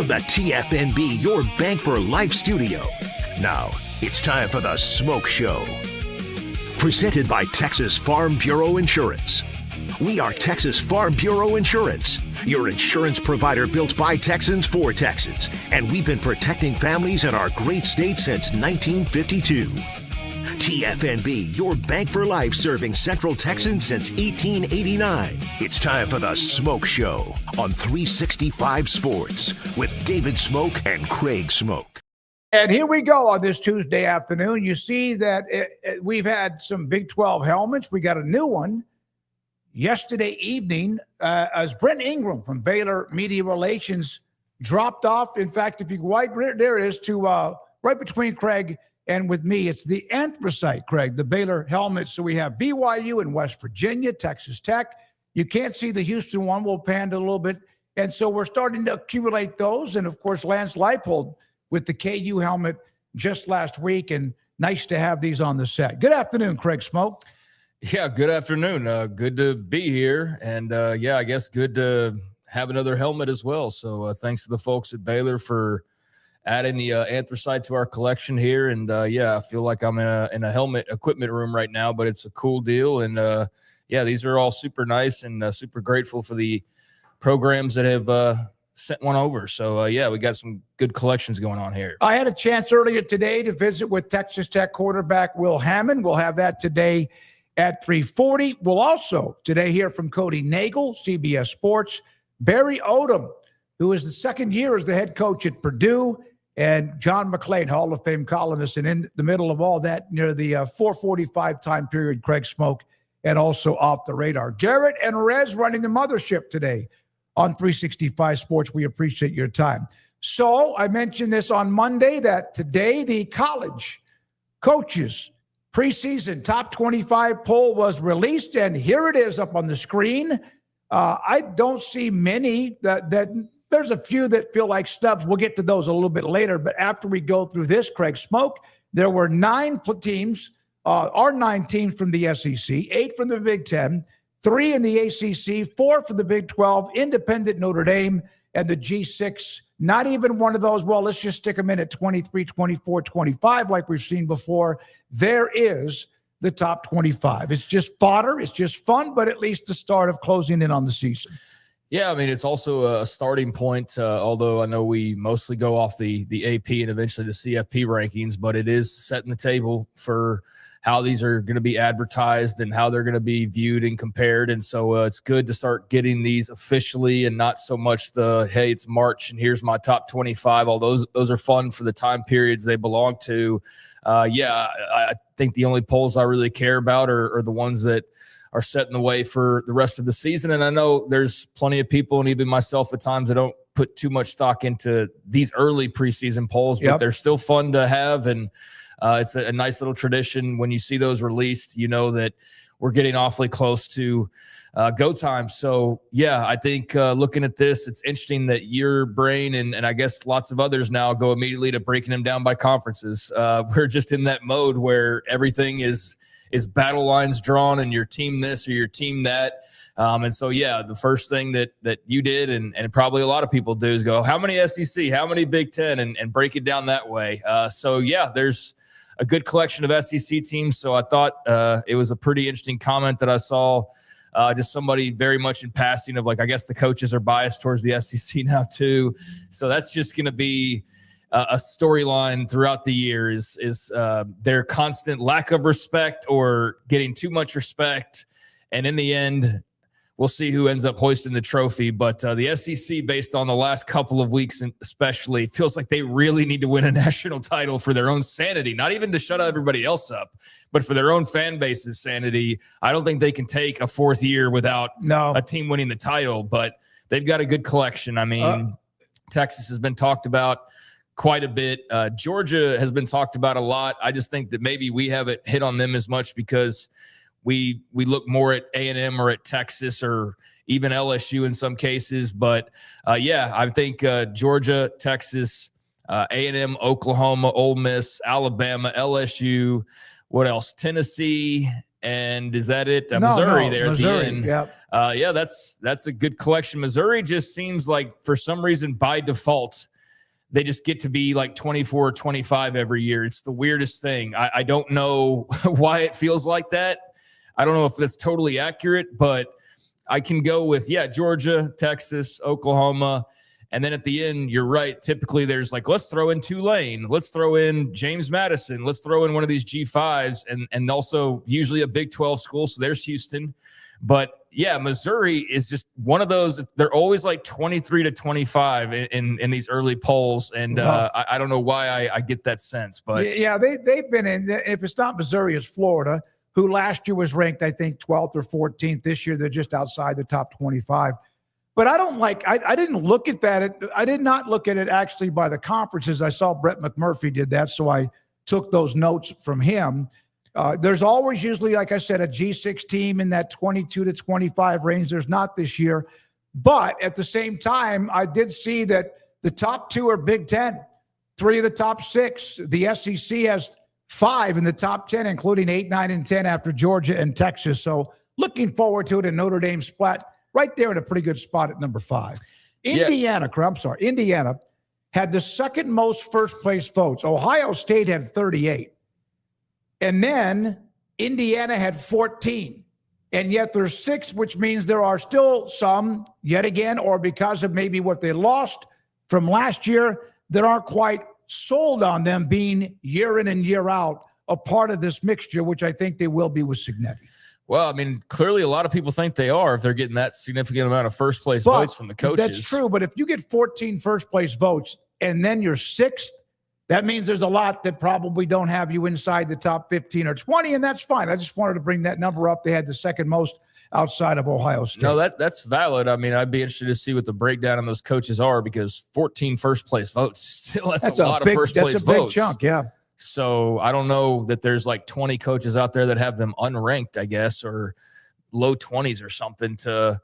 from the TFNB Your Bank for Life studio. Now, it's time for the Smoak Show. Presented by Texas Farm Bureau Insurance. We are Texas Farm Bureau Insurance, your insurance provider built by Texans for Texans. And we've been protecting families in our great state since 1952. TFNB, your bank for life, serving Central Texans since 1889. It's time for the Smoak Show on 365 Sports with David Craig and Craig Smoak. And here we go on this Tuesday afternoon. You see that we've had some Big 12 helmets. We got a new one yesterday evening as Brent Ingram from Baylor Media Relations dropped off. In fact, if you go right there it is to right between Craig and with me, it's the anthracite, Craig, the Baylor helmet. So we have BYU in West Virginia, Texas Tech. You can't see the Houston one. We'll pan it a little bit. And so we're starting to accumulate those. And, of course, Lance Leipold with the KU helmet just last week. And nice to have these on the set. Good afternoon, Craig Smoak. Yeah, good afternoon. Good to be here. And, I guess good to have another helmet as well. So thanks to the folks at Baylor for adding the anthracite to our collection here. And, I feel like I'm in a helmet equipment room right now, but it's a cool deal. And, these are all super nice and super grateful for the programs that have sent one over. So, we got some good collections going on here. I had a chance earlier today to visit with Texas Tech quarterback Will Hammond. We'll have that today at 3:40. We'll also today hear from Cody Nagel, CBS Sports, Barry Odom, who is the second year as the head coach at Purdue, and John McClain, Hall of Fame columnist. And in the middle of all that, near the 4:45 time period, Craig Smoak, and also Off the Radar. Garrett and Rez running the mothership today on 365 Sports. We appreciate your time. So I mentioned this on Monday that today the college coaches preseason top 25 poll was released, and here it is up on the screen. I don't see many that there's a few that feel like stubs. We'll get to those a little bit later, but after we go through this, Craig Smoak, there were 9 teams, 9 teams from the SEC, 8 from the Big Ten, 3 in the ACC, 4 from the Big 12, independent Notre Dame, and the G6. Not even one of those, well, let's just stick them in at 23, 24, 25 like we've seen before. There is the top 25. It's just fodder. It's just fun, but at least the start of closing in on the season. Yeah, I mean, it's also a starting point, although I know we mostly go off the AP and eventually the CFP rankings, but it is setting the table for how these are going to be advertised and how they're going to be viewed and compared. And so it's good to start getting these officially and not so much hey, it's March and here's my top 25. All those are fun for the time periods they belong to. I think the only polls I really care about are the ones that are setting the way for the rest of the season. And I know there's plenty of people, and even myself at times, that don't put too much stock into these early preseason polls, but they're still fun to have. And it's a nice little tradition. When you see those released, you know that we're getting awfully close to go time. So, I think looking at this, it's interesting that your brain and I guess lots of others now go immediately to breaking them down by conferences. We're just in that mode where everything is battle lines drawn and your team this or your team that. And so, the first thing that you did and probably a lot of people do is go, how many SEC, how many Big Ten, and break it down that way. There's a good collection of SEC teams. So I thought it was a pretty interesting comment that I saw, just somebody very much in passing of like, I guess the coaches are biased towards the SEC now too. So that's just going to be a storyline throughout the year is their constant lack of respect or getting too much respect. And in the end, we'll see who ends up hoisting the trophy. But the SEC, based on the last couple of weeks especially, feels like they really need to win a national title for their own sanity, not even to shut everybody else up, but for their own fan base's sanity. I don't think they can take a fourth year without a team winning the title, but they've got a good collection. I mean, Texas has been talked about quite a bit. Georgia has been talked about a lot. I just think that maybe we haven't hit on them as much because we look more at A&M or at Texas or even LSU in some cases. But, I think Georgia, Texas, A&M, Oklahoma, Ole Miss, Alabama, LSU, what else? Tennessee, and is that it? Missouri there at the end. Yep. That's a good collection. Missouri just seems like for some reason by default they just get to be like 24 or 25 every year. It's the weirdest thing. I don't know why it feels like that. I don't know if that's totally accurate, but I can go with, Georgia, Texas, Oklahoma. And then at the end, you're right. Typically there's like, let's throw in Tulane. Let's throw in James Madison. Let's throw in one of these G5s and also usually a Big 12 school. So there's Houston. But yeah, Missouri is just one of those. They're always like 23 to 25 in these early polls. And I don't know why I get that sense. But yeah, they've been in. If it's not Missouri, it's Florida, who last year was ranked, I think, 12th or 14th. This year, they're just outside the top 25. But I don't like, I didn't look at that. I did not look at it actually by the conferences. I saw Brett McMurphy did that, so I took those notes from him. There's always usually, like I said, a G6 team in that 22 to 25 range. There's not this year. But at the same time, I did see that the top 2 are Big Ten. 3 of the top 6. The SEC has 5 in the top 10, including 8, 9, and 10 after Georgia and Texas. So looking forward to it. And Notre Dame splat right there in a pretty good spot at number 5. Indiana had the second most first-place votes. Ohio State had 38. And then Indiana had 14. And yet there's 6, which means there are still some, yet again, or because of maybe what they lost from last year, that aren't quite sold on them being year in and year out a part of this mixture, which I think they will be with Cignetti. Well, I mean, clearly a lot of people think they are if they're getting that significant amount of first-place votes from the coaches. That's true, but if you get 14 first-place votes and then you're 6th, that means there's a lot that probably don't have you inside the top 15 or 20, and that's fine. I just wanted to bring that number up. They had the second most outside of Ohio State. No, that's valid. I mean, I'd be interested to see what the breakdown on those coaches are because 14 first-place votes, still that's a lot of first-place votes. That's a big chunk, yeah. So I don't know that there's like 20 coaches out there that have them unranked, I guess, or low 20s or something to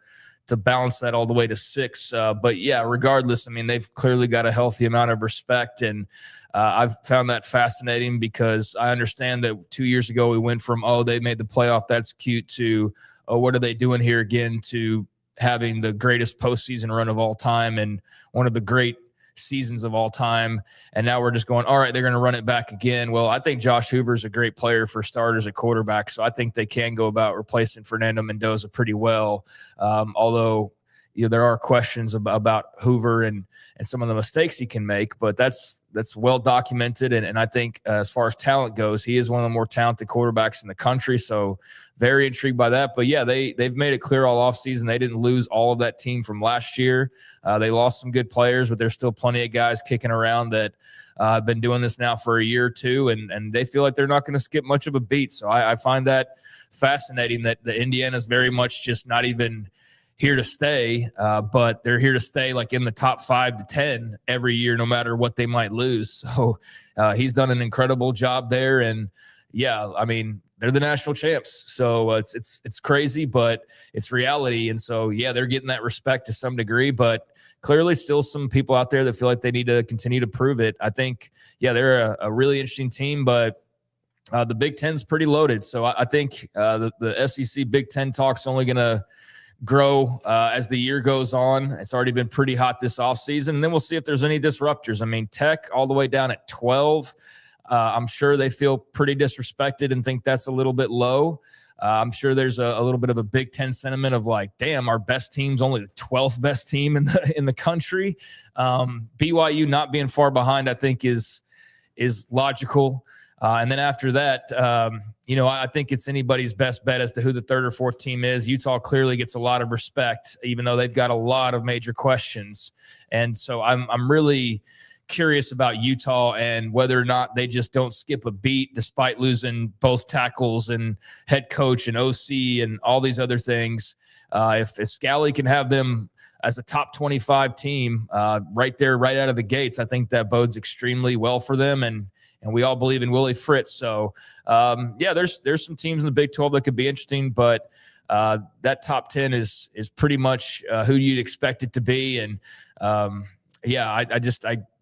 balance that all the way to 6. But yeah, regardless, I mean, they've clearly got a healthy amount of respect. And I've found that fascinating because I understand that 2 years ago we went from, oh, they made the playoff, that's cute, to, oh, what are they doing here again, to having the greatest postseason run of all time and one of the great seasons of all time. And now we're just going, all right, they're going to run it back again. Well, I think Josh Hoover is a great player for starters at quarterback. So I think they can go about replacing Fernando Mendoza pretty well. Although, there are questions about Hoover and some of the mistakes he can make, but that's well documented. And I think as far as talent goes, he is one of the more talented quarterbacks in the country. So very intrigued by that. But yeah, they've made it clear all offseason they didn't lose all of that team from last year. They lost some good players, but there's still plenty of guys kicking around that have been doing this now for a year or two, and they feel like they're not going to skip much of a beat. So I find that fascinating that the Indiana is very much just not even here to stay, but they're here to stay like in the top 5 to 10 every year, no matter what they might lose. So he's done an incredible job there. And yeah, I mean, they're the national champs. So it's crazy, but it's reality. And so, yeah, they're getting that respect to some degree, but clearly still some people out there that feel like they need to continue to prove it. I think, yeah, they're a really interesting team, but the Big Ten's pretty loaded. So I think the SEC Big Ten talk's only going to grow as the year goes on. It's already been pretty hot this offseason, and then we'll see if there's any disruptors. I mean, Tech all the way down at 12. I'm sure they feel pretty disrespected and think that's a little bit low. I'm sure there's a little bit of a Big Ten sentiment of like, damn, our best team's only the 12th best team in the country. BYU not being far behind, I think, is logical. And then after that, I think it's anybody's best bet as to who the third or fourth team is. Utah clearly gets a lot of respect, even though they've got a lot of major questions. And so I'm really curious about Utah and whether or not they just don't skip a beat despite losing both tackles and head coach and OC and all these other things. If Scally can have them as a top 25 team right there, right out of the gates, I think that bodes extremely well for them. And we all believe in Willie Fritz. So, there's some teams in the Big 12 that could be interesting, but that top 10 is pretty much who you'd expect it to be. And,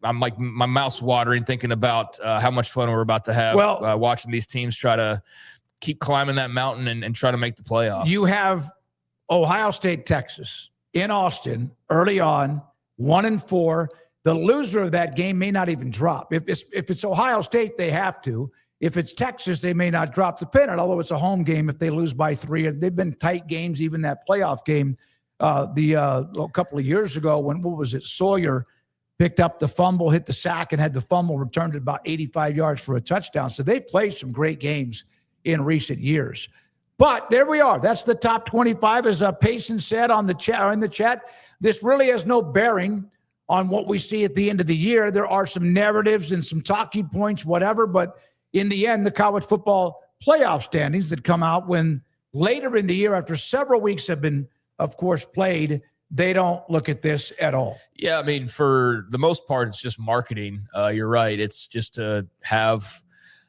I'm like my mouth's watering thinking about how much fun we're about to have watching these teams try to keep climbing that mountain and try to make the playoffs. You have Ohio State, Texas in Austin early on, 1-4. the loser of that game may not even drop. If it's Ohio State, they have to. If it's Texas, they may not drop the pennant, although it's a home game if they lose by 3. They've been tight games, even that playoff game a couple of years ago when, Sawyer picked up the fumble, hit the sack, and had the fumble returned at about 85 yards for a touchdown. So they've played some great games in recent years. But there we are. That's the top 25. As Payson said in the chat, this really has no bearing on what we see at the end of the year. There are some narratives and some talking points, whatever, but in the end, the college football playoff standings that come out when later in the year, after several weeks have been, of course, played, they don't look at this at all. Yeah, I mean, for the most part, it's just marketing. You're right. It's just to have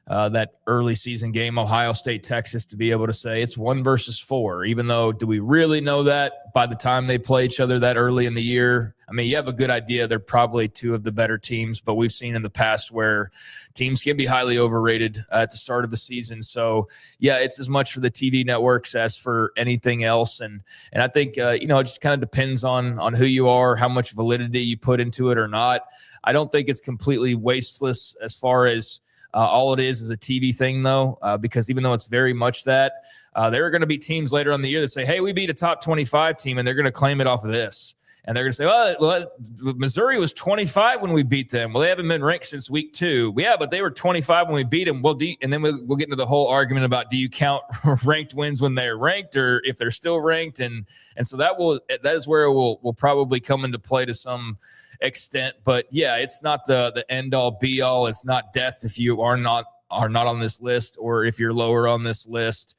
that early season game, Ohio State, Texas, to be able to say it's 1 versus 4, even though do we really know that by the time they play each other that early in the year? I mean, you have a good idea. They're probably 2 of the better teams, but we've seen in the past where teams can be highly overrated at the start of the season. So, yeah, it's as much for the TV networks as for anything else. And I think, it just kind of depends on who you are, how much validity you put into it or not. I don't think it's completely wasteless as far as all it is a TV thing, though, because even though it's very much that, there are going to be teams later on the year that say, hey, we beat a top 25 team, and they're going to claim it off of this. And they're going to say, well, Missouri was 25 when we beat them. Well, they haven't been ranked since week 2. Yeah, but they were 25 when we beat them. And then we'll get into the whole argument about do you count ranked wins when they're ranked or if they're still ranked? And so that is where it will probably come into play to some extent. But, yeah, it's not the end-all, be-all. It's not death if you are not on this list or if you're lower on this list.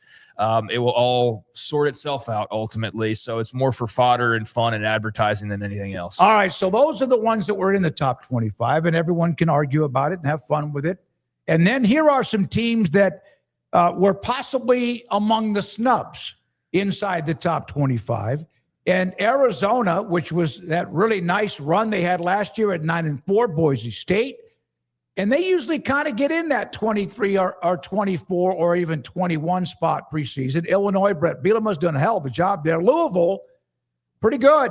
It will all sort itself out ultimately. So it's more for fodder and fun and advertising than anything else. All right. So those are the ones that were in the top 25, and everyone can argue about it and have fun with it. And then here are some teams that were possibly among the snubs inside the top 25. And Arizona, which was that really nice run they had last year at 9-4, Boise State. And they usually kind of get in that 23 or 24 or even 21 spot preseason. Illinois, Brett Bielema's done a hell of a job there. Louisville, pretty good.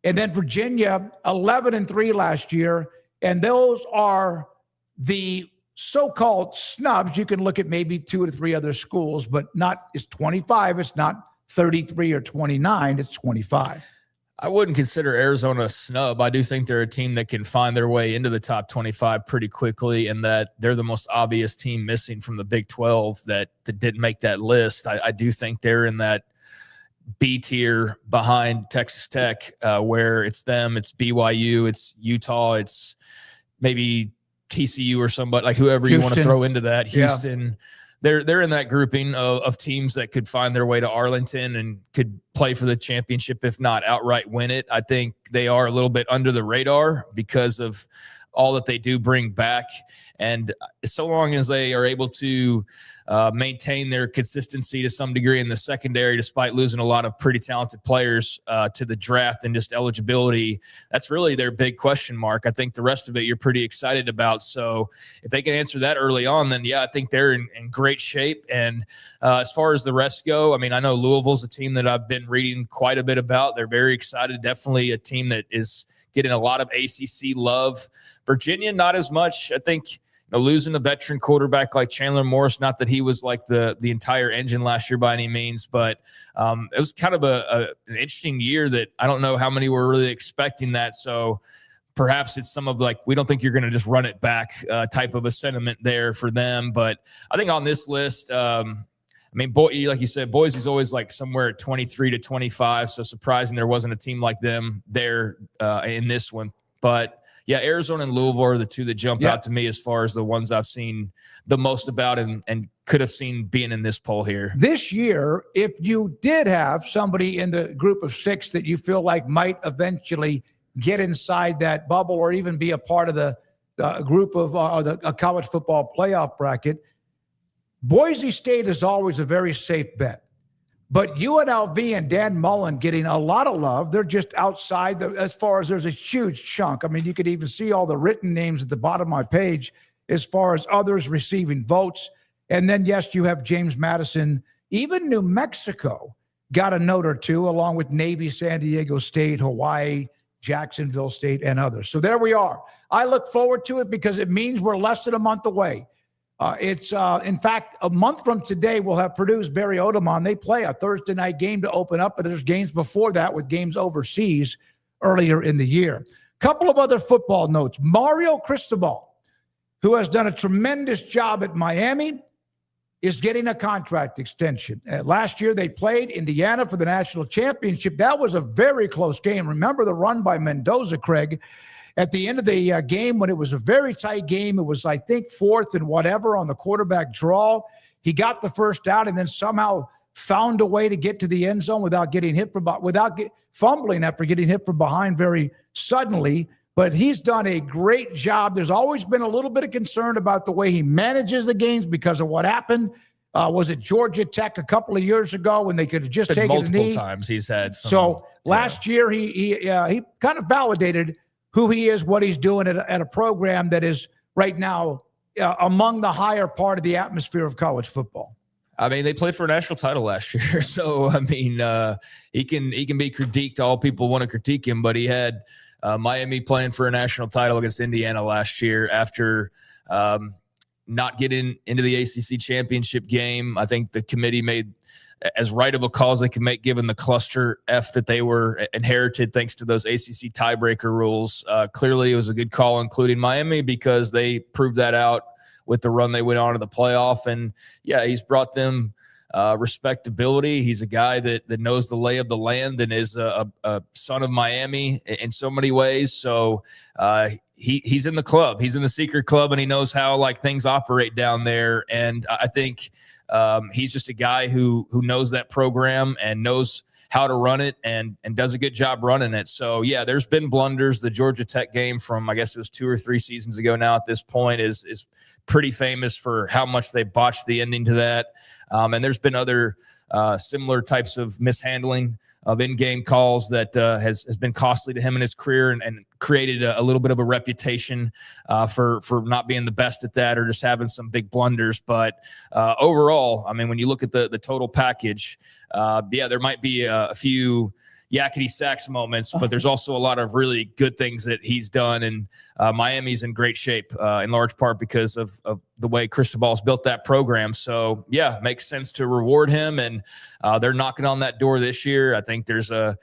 And then Virginia, 11-3 last year. And those are the so-called snubs. You can look at maybe 2 or 3 other schools, but it's 25. It's not 33 or 29. It's 25. I wouldn't consider Arizona a snub. I do think they're a team that can find their way into the top 25 pretty quickly, and that they're the most obvious team missing from the Big 12 that didn't make that list. I do think they're in that B tier behind Texas Tech, where it's them, it's BYU, it's Utah, it's maybe TCU or somebody, like whoever you want to throw into that. Houston. Yeah. They're in that grouping of teams that could find their way to Arlington and could play for the championship, if not outright win it. I think they are a little bit under the radar because of all that they do bring back. And so long as they are able to maintain their consistency to some degree in the secondary, despite losing a lot of pretty talented players to the draft and just eligibility, that's really their big question mark. I think the rest of it you're pretty excited about. So if they can answer that early on, then yeah, I think they're in great shape. And as far as the rest go, I mean, I know Louisville's a team that I've been reading quite a bit about. They're very excited. Definitely a team that is getting a lot of ACC love. Virginia, not as much. I think losing a veteran quarterback like Chandler Morris, not that he was like the entire engine last year by any means, but it was kind of an interesting year that I don't know how many were really expecting that. So perhaps it's some of like, we don't think you're going to just run it back type of a sentiment there for them. But I think on this list, I mean, like you said, Boise's always like somewhere at 23 to 25. So surprising there wasn't a team like them there in this one. But yeah, Arizona and Louisville are the two that jump out to me as far as the ones I've seen the most about and could have seen being in this poll here. This year, if you did have somebody in the group of 6 that you feel like might eventually get inside that bubble or even be a part of the group of a college football playoff bracket, Boise State is always a very safe bet. But UNLV and Dan Mullen getting a lot of love. They're just outside as far as there's a huge chunk. I mean, you could even see all the written names at the bottom of my page as far as others receiving votes. And then, yes, you have James Madison. Even New Mexico got a note or two, along with Navy, San Diego State, Hawaii, Jacksonville State, and others. So there we are. I look forward to it because it means we're less than a month away. It's in fact, a month from today, we'll have Purdue's Barry Odom on. They play a Thursday night game to open up, but there's games before that with games overseas earlier in the year. Couple of other football notes. Mario Cristobal, who has done a tremendous job at Miami, is getting a contract extension. Last year, they played Indiana for the national championship. That was a very close game. Remember the run by Mendoza, Craig? At the end of the game, when it was a very tight game, it was, I think, 4th and whatever on the quarterback draw. He got the first down and then somehow found a way to get to the end zone without getting hit fumbling after getting hit from behind very suddenly. But he's done a great job. There's always been a little bit of concern about the way he manages the games because of what happened. Was it Georgia Tech a couple of years ago when they could have just taken a knee? Multiple times he's had some. So last year he kind of validated who he is, what he's doing at a program that is right now among the higher part of the atmosphere of college football. I mean, they played for a national title last year. So, I mean, he can be critiqued. All people want to critique him, but he had Miami playing for a national title against Indiana last year after not getting into the ACC championship game. I think the committee made as right of a call as they can make, given the cluster F that they were inherited thanks to those ACC tiebreaker rules. Clearly, it was a good call, including Miami, because they proved that out with the run they went on to the playoff. And, yeah, he's brought them respectability. He's a guy that knows the lay of the land and is a son of Miami in so many ways. So he's in the club. He's in the secret club, and he knows how, like, things operate down there. And I think he's just a guy who knows that program and knows how to run it and does a good job running it. So, yeah, there's been blunders. The Georgia Tech game from, I guess it was 2 or 3 seasons ago now at this point is pretty famous for how much they botched the ending to that. And there's been other similar types of mishandling of in-game calls that has been costly to him in his career and created a little bit of a reputation for not being the best at that or just having some big blunders. But overall, I mean, when you look at the total package, there might be a few yakety sax moments, but there's also a lot of really good things that he's done. And Miami's in great shape in large part because of the way Cristobal's built that program. So, yeah, makes sense to reward him. And they're knocking on that door this year. I think there's a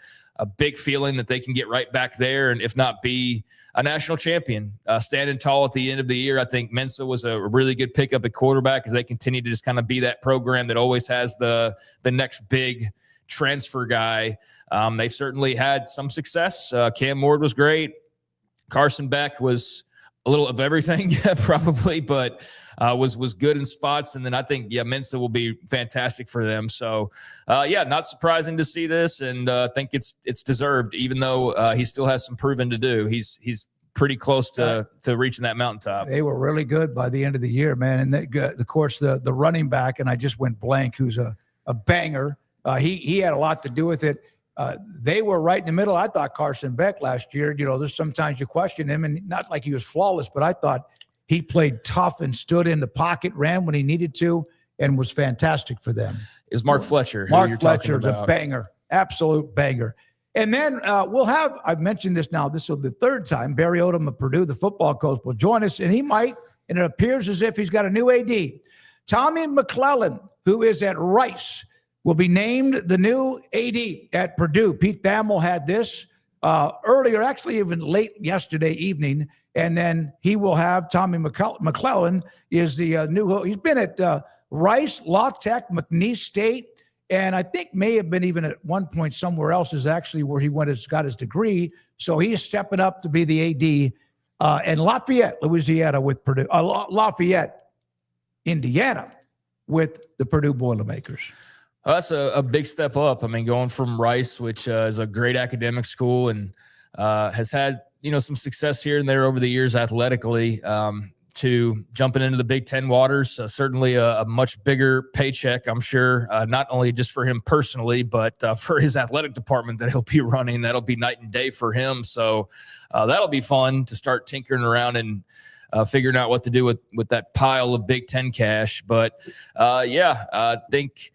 big feeling that they can get right back there and, if not, be a national champion. Standing tall at the end of the year, I think Mensa was a really good pickup at quarterback as they continue to just kind of be that program that always has the next big transfer guy. They've certainly had some success. Cam Ward was great. Carson Beck was a little of everything, probably, but was good in spots. And then I think, Mensa will be fantastic for them. So, not surprising to see this, and I think it's deserved, even though he still has some proving to do. He's pretty close to reaching that mountaintop. They were really good by the end of the year, man. And of course, the running back, and I just went blank, who's a banger. He had a lot to do with it. They were right in the middle. I thought Carson Beck last year, there's sometimes you question him, and not like he was flawless, but I thought he played tough and stood in the pocket, ran when he needed to, and was fantastic for them. Is Mark Fletcher. Mark Fletcher's a banger, absolute banger. And then we'll have, I've mentioned this now, this will be the third time, Barry Odom of Purdue, the football coach, will join us, and he might, and it appears as if he's got a new AD. Tommy McClellan, who is at Rice, will be named the new AD at Purdue. Pete Thamel had this earlier, actually even late yesterday evening, and then he will have Tommy McClellan is the new. He's been at Rice, La Tech, McNeese State, and I think may have been even at one point somewhere else is actually where he got his degree. So he's stepping up to be the AD. And Lafayette, Louisiana with Purdue. Lafayette, Indiana with the Purdue Boilermakers. Well, that's a big step up. I mean, going from Rice, which is a great academic school and has had, some success here and there over the years athletically, to jumping into the Big Ten waters. Certainly a much bigger paycheck, I'm sure, not only just for him personally, but for his athletic department that he'll be running. That'll be night and day for him. So that'll be fun to start tinkering around and figuring out what to do with that pile of Big Ten cash. But, I think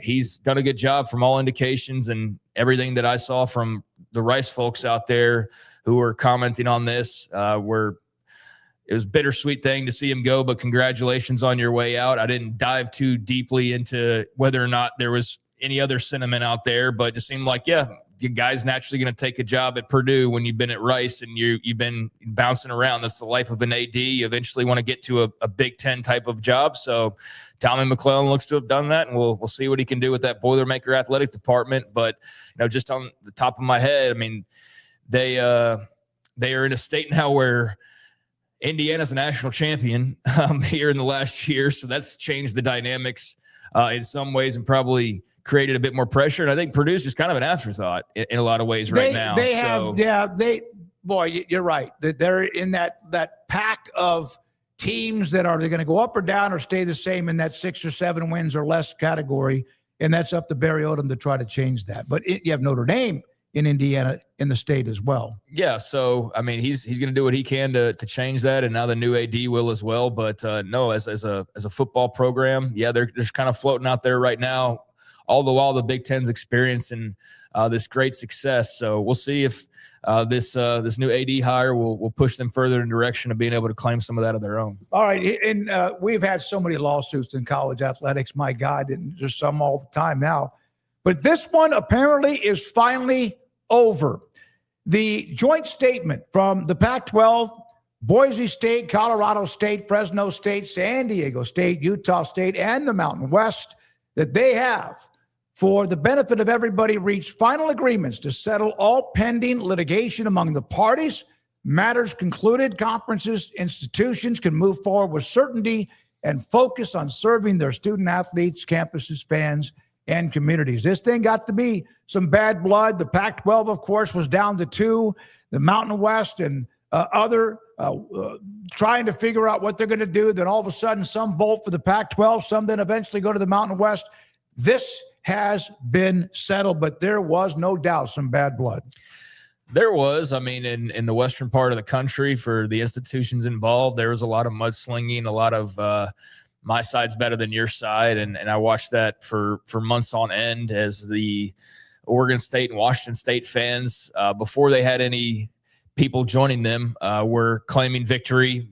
he's done a good job from all indications, and everything that I saw from the Rice folks out there who are commenting on this. It was a bittersweet thing to see him go, but congratulations on your way out. I didn't dive too deeply into whether or not there was any other sentiment out there, but it just seemed like, yeah, the guy's naturally going to take a job at Purdue when you've been at Rice and you've been bouncing around. That's the life of an AD. You eventually want to get to a Big Ten type of job. So Tommy McClellan looks to have done that, and we'll see what he can do with that Boilermaker athletic department. But just on the top of my head, I mean, they are in a state now where Indiana's a national champion here in the last year, so that's changed the dynamics in some ways and probably created a bit more pressure. And I think Purdue's just kind of an afterthought in a lot of ways right now. You're right. They're in that pack of teams that are they going to go up or down or stay the same in that 6 or 7 wins or less category. And that's up to Barry Odom to try to change that. But you have Notre Dame in Indiana in the state as well. Yeah. So, I mean, he's going to do what he can to change that. And now the new AD will as well. But no, as a football program, yeah, they're just kind of floating out there right now, all the while the Big Ten's experiencing this great success. So we'll see if this new AD hire will push them further in the direction of being able to claim some of that of their own. All right. And we've had so many lawsuits in college athletics. My God, and there's some all the time now. But this one apparently is finally over. The joint statement from the Pac-12, Boise State, Colorado State, Fresno State, San Diego State, Utah State, and the Mountain West that they have, for the benefit of everybody, reached final agreements to settle all pending litigation among the parties. Matters concluded, conferences, institutions can move forward with certainty and focus on serving their student athletes, campuses, fans, and communities. This thing got to be some bad blood. The Pac-12, of course, was down to 2. The Mountain West and other trying to figure out what they're going to do. Then all of a sudden, some bolt for the Pac-12, some then eventually go to the Mountain West. This has been settled, but there was no doubt some bad blood. There was. I mean, in the western part of the country, for the institutions involved, there was a lot of mudslinging, a lot of my side's better than your side. And I watched that for months on end as the Oregon State and Washington State fans, before they had any people joining them, were claiming victory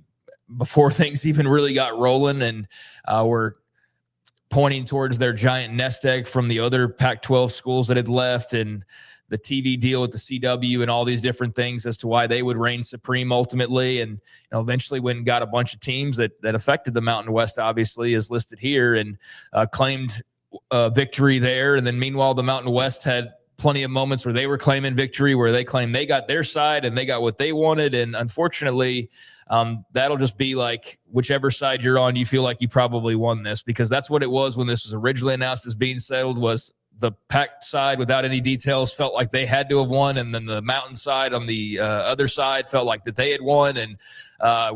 before things even really got rolling, and were pointing towards their giant nest egg from the other Pac-12 schools that had left, and the TV deal with the CW and all these different things as to why they would reign supreme ultimately. And eventually went and got a bunch of teams that affected the Mountain West, obviously, as listed here, and claimed victory there. And then meanwhile, the Mountain West had plenty of moments where they were claiming victory, where they claimed they got their side and they got what they wanted. And unfortunately, that'll just be like whichever side you're on, you feel like you probably won this, because that's what it was when this was originally announced as being settled. Was the Pac side, without any details, felt like they had to have won, and then the Mountain side on the other side felt like that they had won. And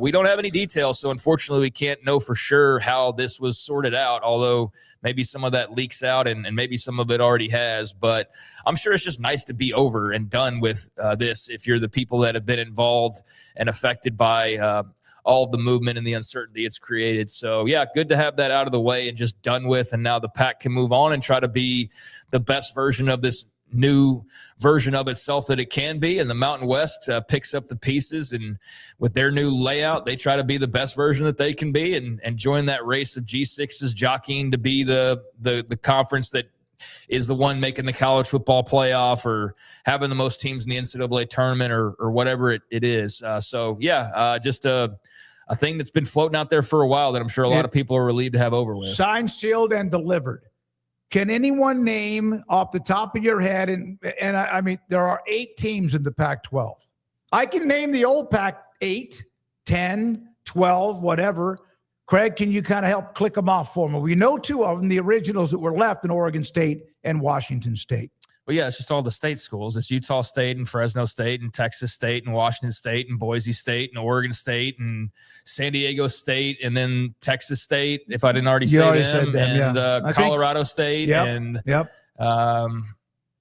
we don't have any details, so unfortunately we can't know for sure how this was sorted out, although maybe some of that leaks out and maybe some of it already has. But I'm sure it's just nice to be over and done with this if you're the people that have been involved and affected by all the movement and the uncertainty it's created. So, yeah, good to have that out of the way and just done with. And now the Pac can move on and try to be the best version of this new version of itself that it can be. And the Mountain West picks up the pieces, and with their new layout, they try to be the best version that they can be and join that race of G6s jockeying to be the conference that is the one making the college football playoff or having the most teams in the NCAA tournament or whatever it is. Just a thing that's been floating out there for a while that I'm sure a lot of people are relieved to have over with. Signed, sealed, and delivered. Can anyone name off the top of your head, and I mean, there are 8 teams in the Pac-12. I can name the old Pac 8, 10, 12, whatever. Craig, can you kind of help click them off for me? We know 2 of them, the originals that were left in Oregon State and Washington State. Well, yeah, it's just all the state schools. It's Utah State and Fresno State and Texas State and Washington State and Boise State and Oregon State and San Diego State and then Texas State, if I didn't already say them, and Colorado State. That's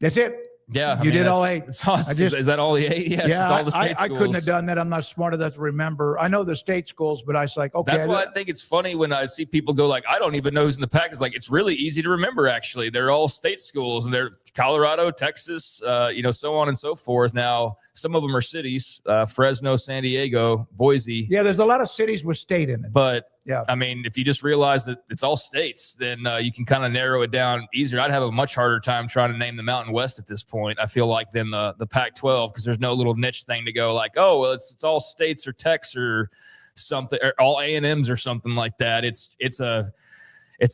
it. Yeah, You did all 8. Is that all the 8? Yes, yeah, all the state I schools. couldn't have done that. I'm not smart enough to remember. I know the state schools, but I was like, okay. That's why I think it's funny when I see people go like, I don't even know who's in the pack. It's like, it's really easy to remember, actually. They're all state schools, and they're Colorado, Texas, so on and so forth. Now, some of them are cities, Fresno, San Diego, Boise. Yeah, there's a lot of cities with state in it. But yeah, I mean, if you just realize that it's all states, then you can kind of narrow it down easier. I'd have a much harder time trying to name the Mountain West at this point, I feel like, than the Pac-12, because there's no little niche thing to go like, oh, well, it's all states or Techs or something, or all A&Ms or something like that. It's a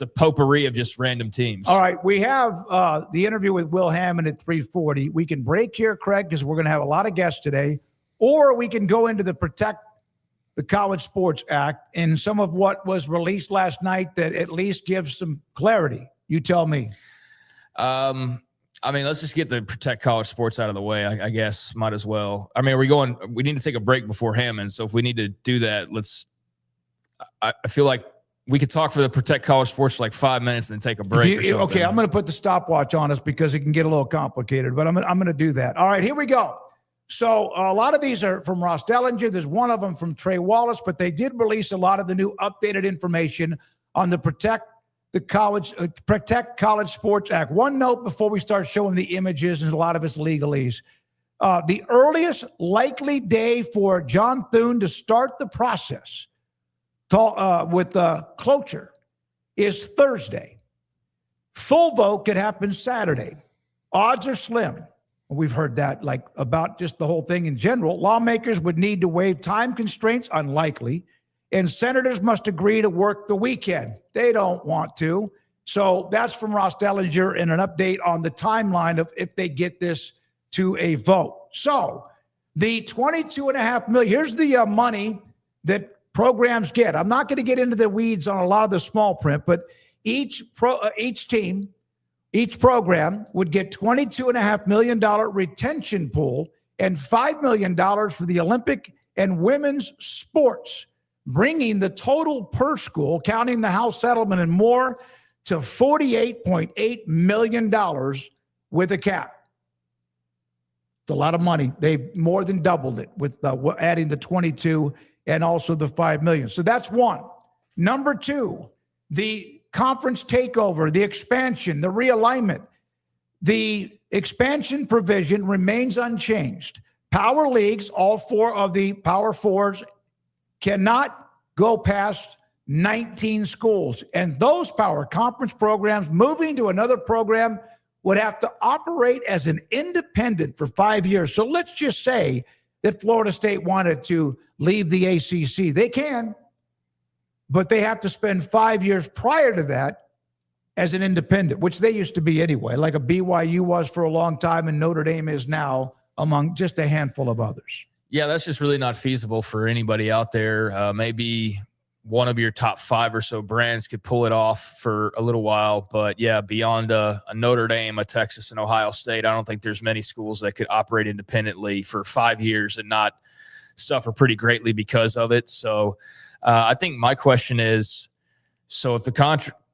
potpourri of just random teams. All right, we have the interview with Will Hammond at 3:40. We can break here, Craig, because we're going to have a lot of guests today, or we can go into the Protect the College Sports Act and some of what was released last night that at least gives some clarity. You tell me. I mean, let's just get the Protect College Sports out of the way, I guess. Might as well. I mean, we need to take a break before Hammond. So if we need to do that, I feel like we could talk for the Protect College Sports for like 5 minutes and then take a break or something. Okay, I'm going to put the stopwatch on us because it can get a little complicated, but I'm going to do that. All right, here we go. So a lot of these are from Ross Dellinger. There's one of them from Trey Wallace, but they did release a lot of the new updated information on the Protect College Sports Act. One note before we start showing the images and a lot of its legalese. The earliest likely day for John Thune to start the process with cloture is Thursday. Full vote could happen Saturday. Odds are slim. We've heard that about just the whole thing in general. Lawmakers would need to waive time constraints, unlikely, and senators must agree to work the weekend. They don't want to. So that's from Ross Dellinger and an update on the timeline of if they get this to a vote. So the $22.5 million, here's the money that programs get. I'm not going to get into the weeds on a lot of the small print, but each team, each program would get $22.5 million retention pool and $5 million for the Olympic and women's sports, bringing the total per school, counting the house settlement and more, to $48.8 million with a cap. It's a lot of money. They've more than doubled it with adding the 22 and also the $5 million. So that's one. Number two, the conference takeover, the expansion, the realignment. The expansion provision remains unchanged. Power leagues, all 4 of the Power Fours, cannot go past 19 schools. And those power conference programs moving to another program would have to operate as an independent for 5 years. So let's just say that Florida State wanted to leave the ACC. They can, but they have to spend 5 years prior to that as an independent, which they used to be anyway, like a BYU was for a long time and Notre Dame is now, among just a handful of others. Yeah, that's just really not feasible for anybody out there. Maybe one of your top 5 or so brands could pull it off for a little while. But yeah, beyond a Notre Dame, a Texas, and Ohio State, I don't think there's many schools that could operate independently for 5 years and not suffer pretty greatly because of it. So I think my question is, so if the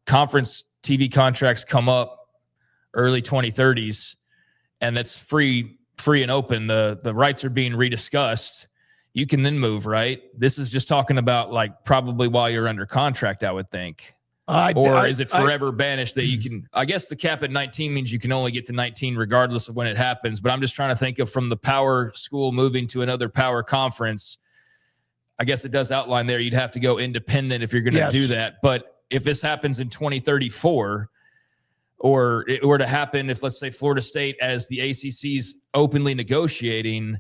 conference TV contracts come up early 2030s and that's free and open, the rights are being rediscussed, you can then move, right? This is just talking about like probably while you're under contract, I would think. Or is it forever banished that you can, I guess the cap at 19 means you can only get to 19 regardless of when it happens. But I'm just trying to think of from the power school moving to another power conference. I guess it does outline there. You'd have to go independent if you're going to do that. But if this happens in 2034, or it were to happen if, let's say, Florida State, as the ACC's openly negotiating,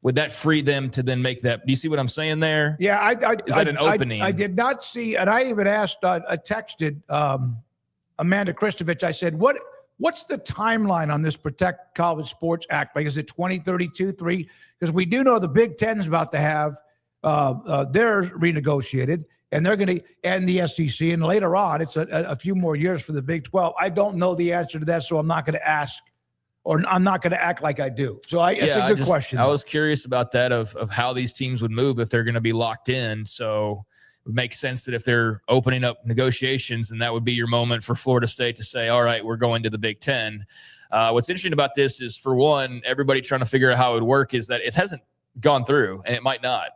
would that free them to then make that? Do you see what I'm saying there? Yeah. Is that an opening? I did not see, and I even asked, I texted Amanda Kristovich. I said, what's the timeline on this Protect College Sports Act? Like, is it 2032, 3? Because we do know the Big Ten is about to have theirs renegotiated, and they're going to, and the SEC, and later on, it's a few more years for the Big 12. I don't know the answer to that, so I'm not going to ask, or I'm not going to act like I do. So it's a good question. I was curious about that of how these teams would move if they're going to be locked in. So would make sense that if they're opening up negotiations, and that would be your moment for Florida State to say, all right, we're going to the Big Ten. What's interesting about this is, for one, everybody trying to figure out how it would work is that it hasn't gone through, and it might not.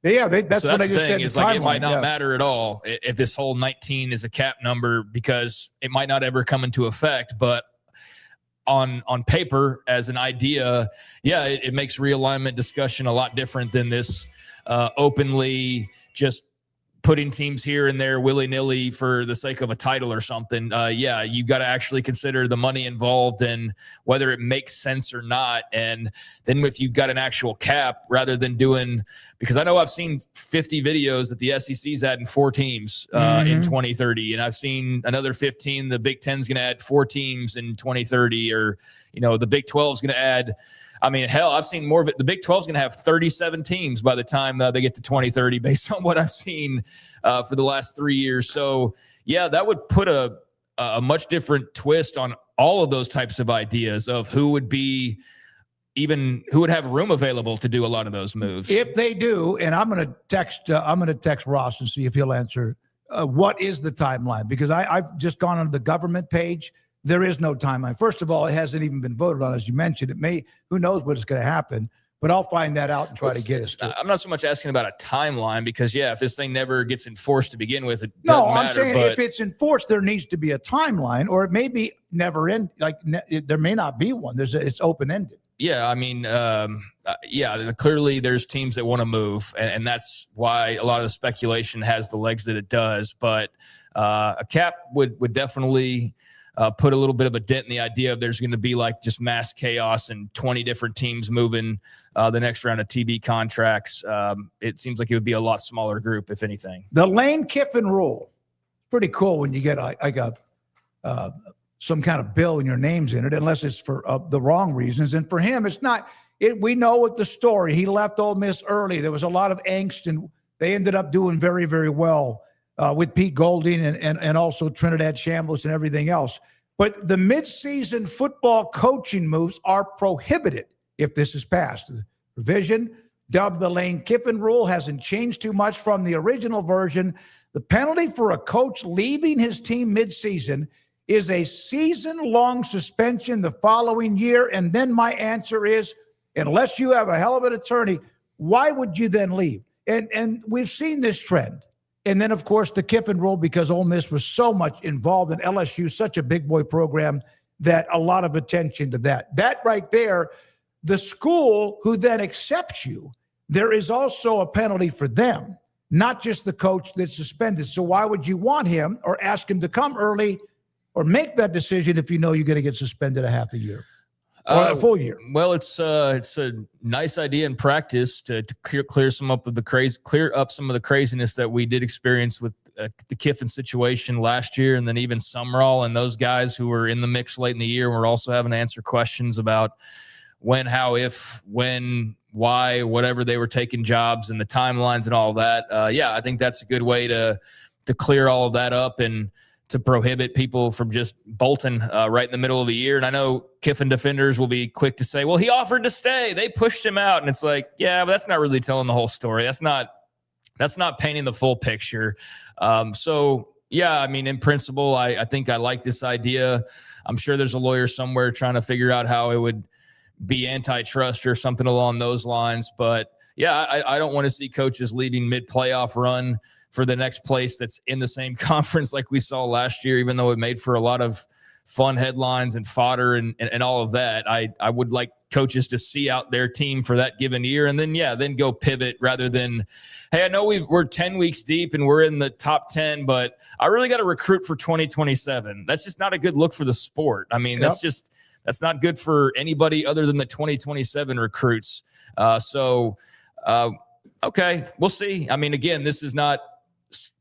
Yeah, that's what I just said. Is like, it might not matter at all if this whole 19 is a cap number, because it might not ever come into effect. But on paper, as an idea, it makes realignment discussion a lot different than this openly just putting teams here and there willy-nilly for the sake of a title or something. You got to actually consider the money involved and whether it makes sense or not. And then if you've got an actual cap, rather than doing, because I know I've seen 50 videos that the SEC's adding 4 teams in 2030, and I've seen another 15. The Big Ten's going to add 4 teams in 2030, or the Big 12's going to add. I mean, hell, I've seen more of it. The Big 12 is going to have 37 teams by the time they get to 2030, based on what I've seen for the last 3 years. So, that would put a much different twist on all of those types of ideas of who would have room available to do a lot of those moves. If they do, and I'm going to text Ross and see if he'll answer. What is the timeline? Because I've just gone on the government page. There is no timeline. First of all, it hasn't even been voted on, as you mentioned. Who knows what's going to happen, but I'll find that out and try to get us to it. I'm not so much asking about a timeline, because, if this thing never gets enforced to begin with, it doesn't matter. I'm saying if it's enforced, there needs to be a timeline, or it may be never end. There may not be one. It's open-ended. Yeah, I mean, clearly there's teams that want to move, and that's why a lot of the speculation has the legs that it does. But a cap would definitely put a little bit of a dent in the idea of there's going to be like just mass chaos and 20 different teams moving the next round of TV contracts. It seems like it would be a lot smaller group, if anything. The Lane Kiffin rule, pretty cool when you get some kind of bill and your name's in it, unless it's for the wrong reasons. And for him, it's not. We know what the story. He left Ole Miss early. There was a lot of angst, and they ended up doing very, very well with Pete Golding and also Trinidad Chambliss and everything else. But the midseason football coaching moves are prohibited if this is passed. The provision, dubbed the Lane Kiffin rule, hasn't changed too much from the original version. The penalty for a coach leaving his team midseason is a season-long suspension the following year. And then my answer is, unless you have a hell of an attorney, why would you then leave? And we've seen this trend. And then, of course, the Kiffin rule, because Ole Miss was so much involved in LSU, such a big boy program, that a lot of attention to that. That right there, the school who then accepts you, there is also a penalty for them, not just the coach that's suspended. So why would you want him or ask him to come early or make that decision if you know you're going to get suspended a half a year? Or a full year. Well, it's a nice idea in practice to clear up some of the craziness that we did experience with the Kiffin situation last year, and then even Summerall and those guys who were in the mix late in the year. We're also having to answer questions about when, how, if, when, why, whatever they were taking jobs and the timelines and all that. I think that's a good way to clear all of that up and to prohibit people from just bolting right in the middle of the year. And I know Kiffin defenders will be quick to say, well, he offered to stay. They pushed him out. And it's like, but that's not really telling the whole story. That's not painting the full picture. I mean, in principle, I think I like this idea. I'm sure there's a lawyer somewhere trying to figure out how it would be antitrust or something along those lines. But I don't want to see coaches leaving mid-playoff run for the next place that's in the same conference like we saw last year, even though it made for a lot of fun headlines and fodder and all of that. I would like coaches to see out their team for that given year and then go pivot rather than, hey, I know we're 10 weeks deep and we're in the top 10, but I really got to recruit for 2027. That's just not a good look for the sport. I mean, that's not good for anybody other than the 2027 recruits. Okay, we'll see. I mean, again, this is not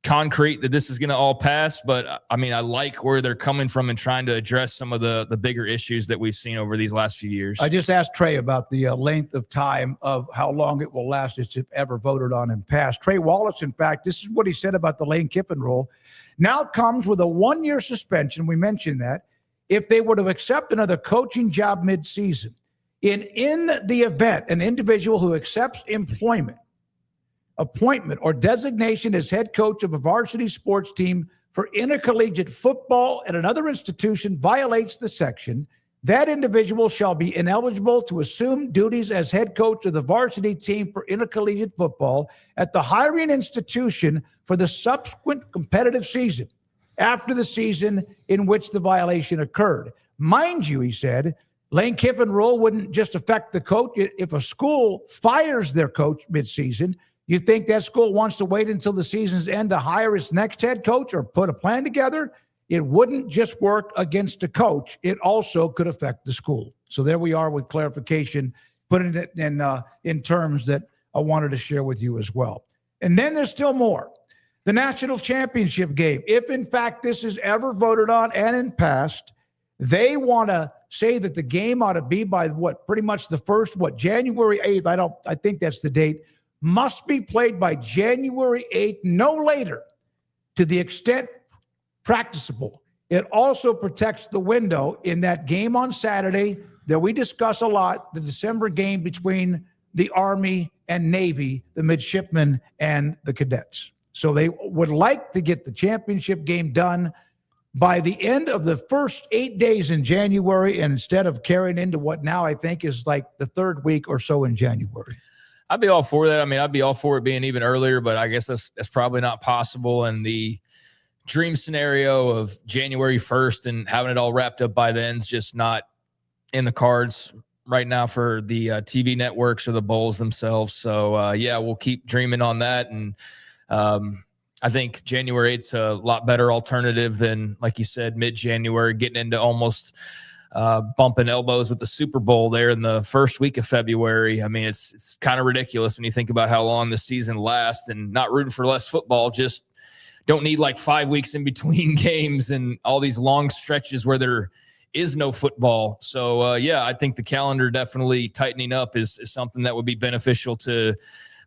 concrete that this is going to all pass, but I mean, I like where they're coming from and trying to address some of the bigger issues that we've seen over these last few years. I just asked Trey about the length of time of how long it will last if ever voted on and passed. Trey Wallace, in fact, this is what he said about the Lane Kiffin rule. Now comes with a 1-year suspension. We mentioned that. If they were to accept another coaching job midseason, in the event an individual who accepts employment appointment, or designation as head coach of a varsity sports team for intercollegiate football at another institution violates the section, that individual shall be ineligible to assume duties as head coach of the varsity team for intercollegiate football at the hiring institution for the subsequent competitive season after the season in which the violation occurred. Mind you, he said, Lane Kiffin rule wouldn't just affect the coach. If a school fires their coach midseason, you think that school wants to wait until the season's end to hire its next head coach or put a plan together? It wouldn't just work against a coach. It also could affect the school. So there we are with clarification, putting it in terms that I wanted to share with you as well. And then there's still more. The national championship game. If, in fact, this is ever voted on and in passed, they want to say that the game ought to be by pretty much the first, January 8th. I think that's the date. Must be played by January 8th, no later, to the extent practicable. It also protects the window in that game on Saturday that we discuss a lot, the December game between the Army and Navy, the midshipmen and the cadets. So they would like to get the championship game done by the end of the first 8 days in January, and instead of carrying into what now I think is like the third week or so in January. I'd be all for that. I mean, I'd be all for it being even earlier, but I guess that's probably not possible. And the dream scenario of January 1st and having it all wrapped up by then is just not in the cards right now for the TV networks or the bowls themselves. So, yeah, we'll keep dreaming on that. And I think January 8th's a lot better alternative than, like you said, mid-January, getting into almost bumping elbows with the Super Bowl there in the first week of February. I mean, it's kind of ridiculous when you think about how long the season lasts, and not rooting for less football, just don't need like 5 weeks in between games and all these long stretches where there is no football. So, yeah, I think the calendar definitely tightening up is something that would be beneficial to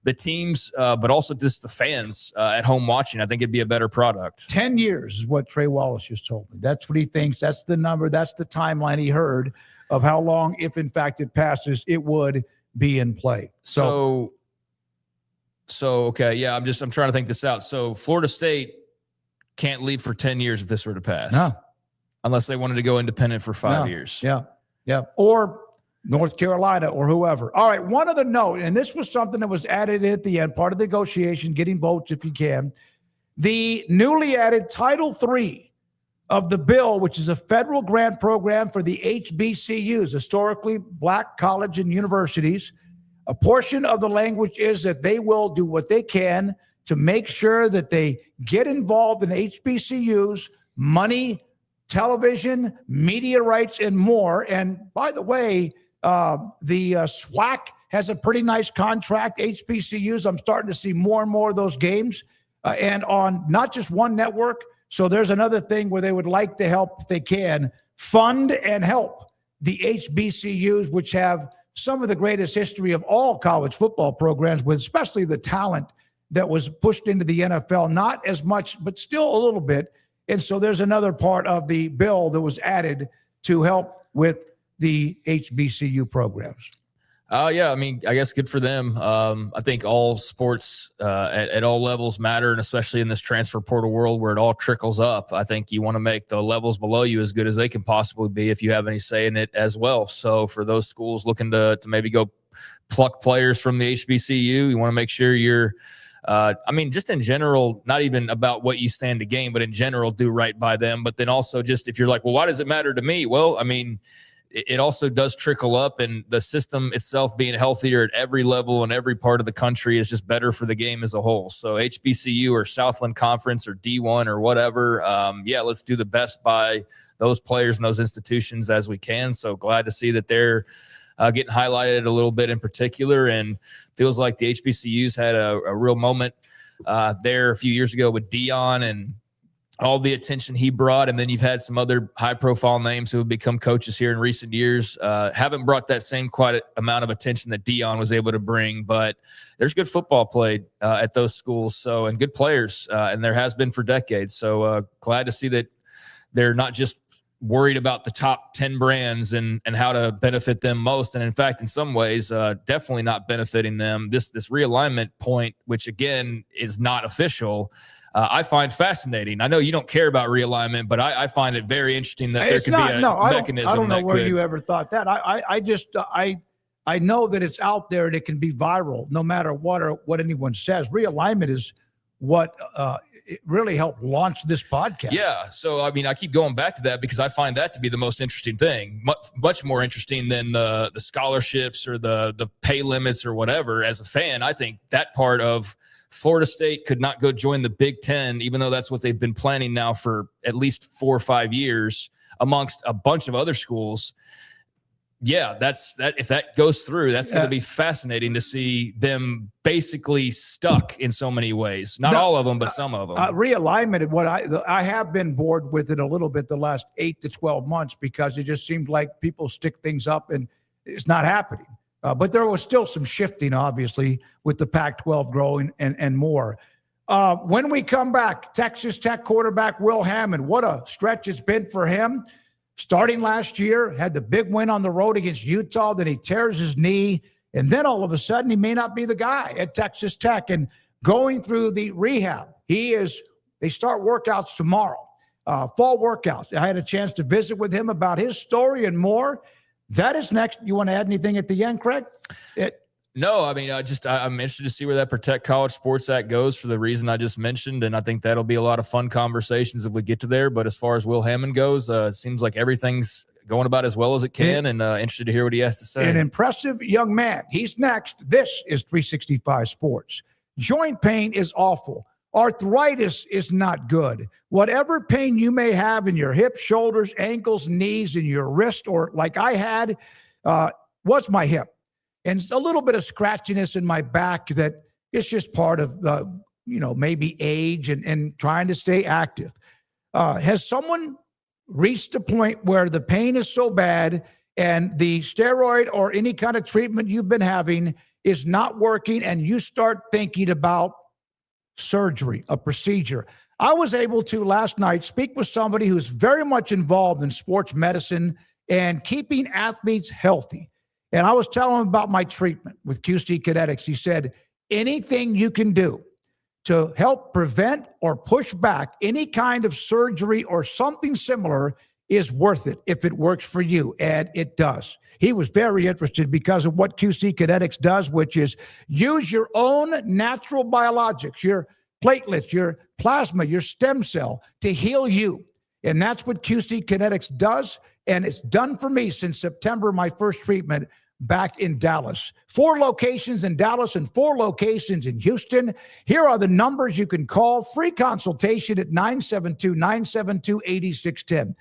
the teams, but also just the fans at home watching. I think it'd be a better product. 10 years is what Trey Wallace just told me. That's what he thinks. That's the number. That's the timeline he heard of how long, if in fact it passes, it would be in play. So okay, yeah, I'm trying to think this out. So Florida State can't leave for 10 years if this were to pass. No. Unless they wanted to go independent for 5 years. Yeah. Or North Carolina or whoever. All right, one other note, and this was something that was added at the end, part of the negotiation, getting votes if you can. The newly added Title III of the bill, which is a federal grant program for the HBCUs, historically black college and universities. A portion of the language is that they will do what they can to make sure that they get involved in HBCUs, money, television, media rights, and more. And by the way, the SWAC has a pretty nice contract. HBCUs, I'm starting to see more and more of those games and on not just one network. So there's another thing where they would like to help, if they can, fund and help the HBCUs, which have some of the greatest history of all college football programs, with especially the talent that was pushed into the NFL. Not as much, but still a little bit. And so there's another part of the bill that was added to help with the HBCU programs. Yeah, I mean, I guess good for them. I think all sports at all levels matter, and especially in this transfer portal world where it all trickles up. I think you want to make the levels below you as good as they can possibly be if you have any say in it as well. So for those schools looking to maybe go pluck players from the HBCU, you want to make sure you're I mean, just in general, not even about what you stand to gain, but in general, do right by them. But then also just if you're like, well, why does it matter to me? Well, I mean, it also does trickle up, and the system itself being healthier at every level and every part of the country is just better for the game as a whole. So HBCU or Southland Conference or D1 or whatever, yeah, let's do the best by those players and those institutions as we can. So glad to see that they're getting highlighted a little bit in particular, and feels like the HBCUs had a real moment there a few years ago with Dion and all the attention he brought. And then you've had some other high-profile names who have become coaches here in recent years. Haven't brought that same quite amount of attention that Dion was able to bring, but there's good football played at those schools. So, and good players, and there has been for decades. So glad to see that they're not just worried about the top 10 brands and how to benefit them most. And in fact, in some ways, definitely not benefiting them. This realignment point, which again is not official, I find fascinating. I know you don't care about realignment, but I find it very interesting that there could be a mechanism. I don't know where you ever thought that. I know that it's out there and it can be viral no matter what anyone says. Realignment is what it really helped launch this podcast. Yeah. So, I mean, I keep going back to that because I find that to be the most interesting thing, much more interesting than the scholarships or the pay limits or whatever. As a fan, I think that part of Florida State could not go join the Big Ten, even though that's what they've been planning now for at least 4 or 5 years amongst a bunch of other schools. Yeah, if that goes through, that's going to be fascinating to see them basically stuck in so many ways. Not all of them, but some of them. Realignment, what I have been bored with it a little bit the last 8 to 12 months because it just seems like people stick things up and it's not happening. But there was still some shifting, obviously, with the Pac-12 growing and more. When we come back, Texas Tech quarterback Will Hammond, what a stretch it's been for him. Starting last year, had the big win on the road against Utah, then he tears his knee, and then all of a sudden he may not be the guy at Texas Tech. And going through the rehab, they start workouts tomorrow, fall workouts. I had a chance to visit with him about his story and more. That is next. You want to add anything at the end, Craig? No, I mean, I'm interested to see where that Protect College Sports Act goes for the reason I just mentioned, and I think that'll be a lot of fun conversations if we get to there. But as far as Will Hammond goes, it seems like everything's going about as well as it can, and interested to hear what he has to say. An impressive young man. He's next. This is 365 Sports. Joint pain is awful. Arthritis is not good. Whatever pain you may have in your hips, shoulders, ankles, knees, and your wrist, or like I had, was my hip. And a little bit of scratchiness in my back that it's just part of, maybe age and trying to stay active. Has someone reached a point where the pain is so bad and the steroid or any kind of treatment you've been having is not working and you start thinking about surgery, a procedure? I was able to last night speak with somebody who's very much involved in sports medicine and keeping athletes healthy. And I was telling him about my treatment with QC Kinetics. He said, anything you can do to help prevent or push back any kind of surgery or something similar is worth it if it works for you. And it does. He was very interested because of what QC Kinetics does, which is use your own natural biologics, your platelets, your plasma, your stem cell to heal you. And that's what QC Kinetics does. And it's done for me since September, my first treatment back in Dallas. 4 locations in Dallas and 4 locations in Houston. Here are the numbers you can call. Free consultation at 972-972-8610.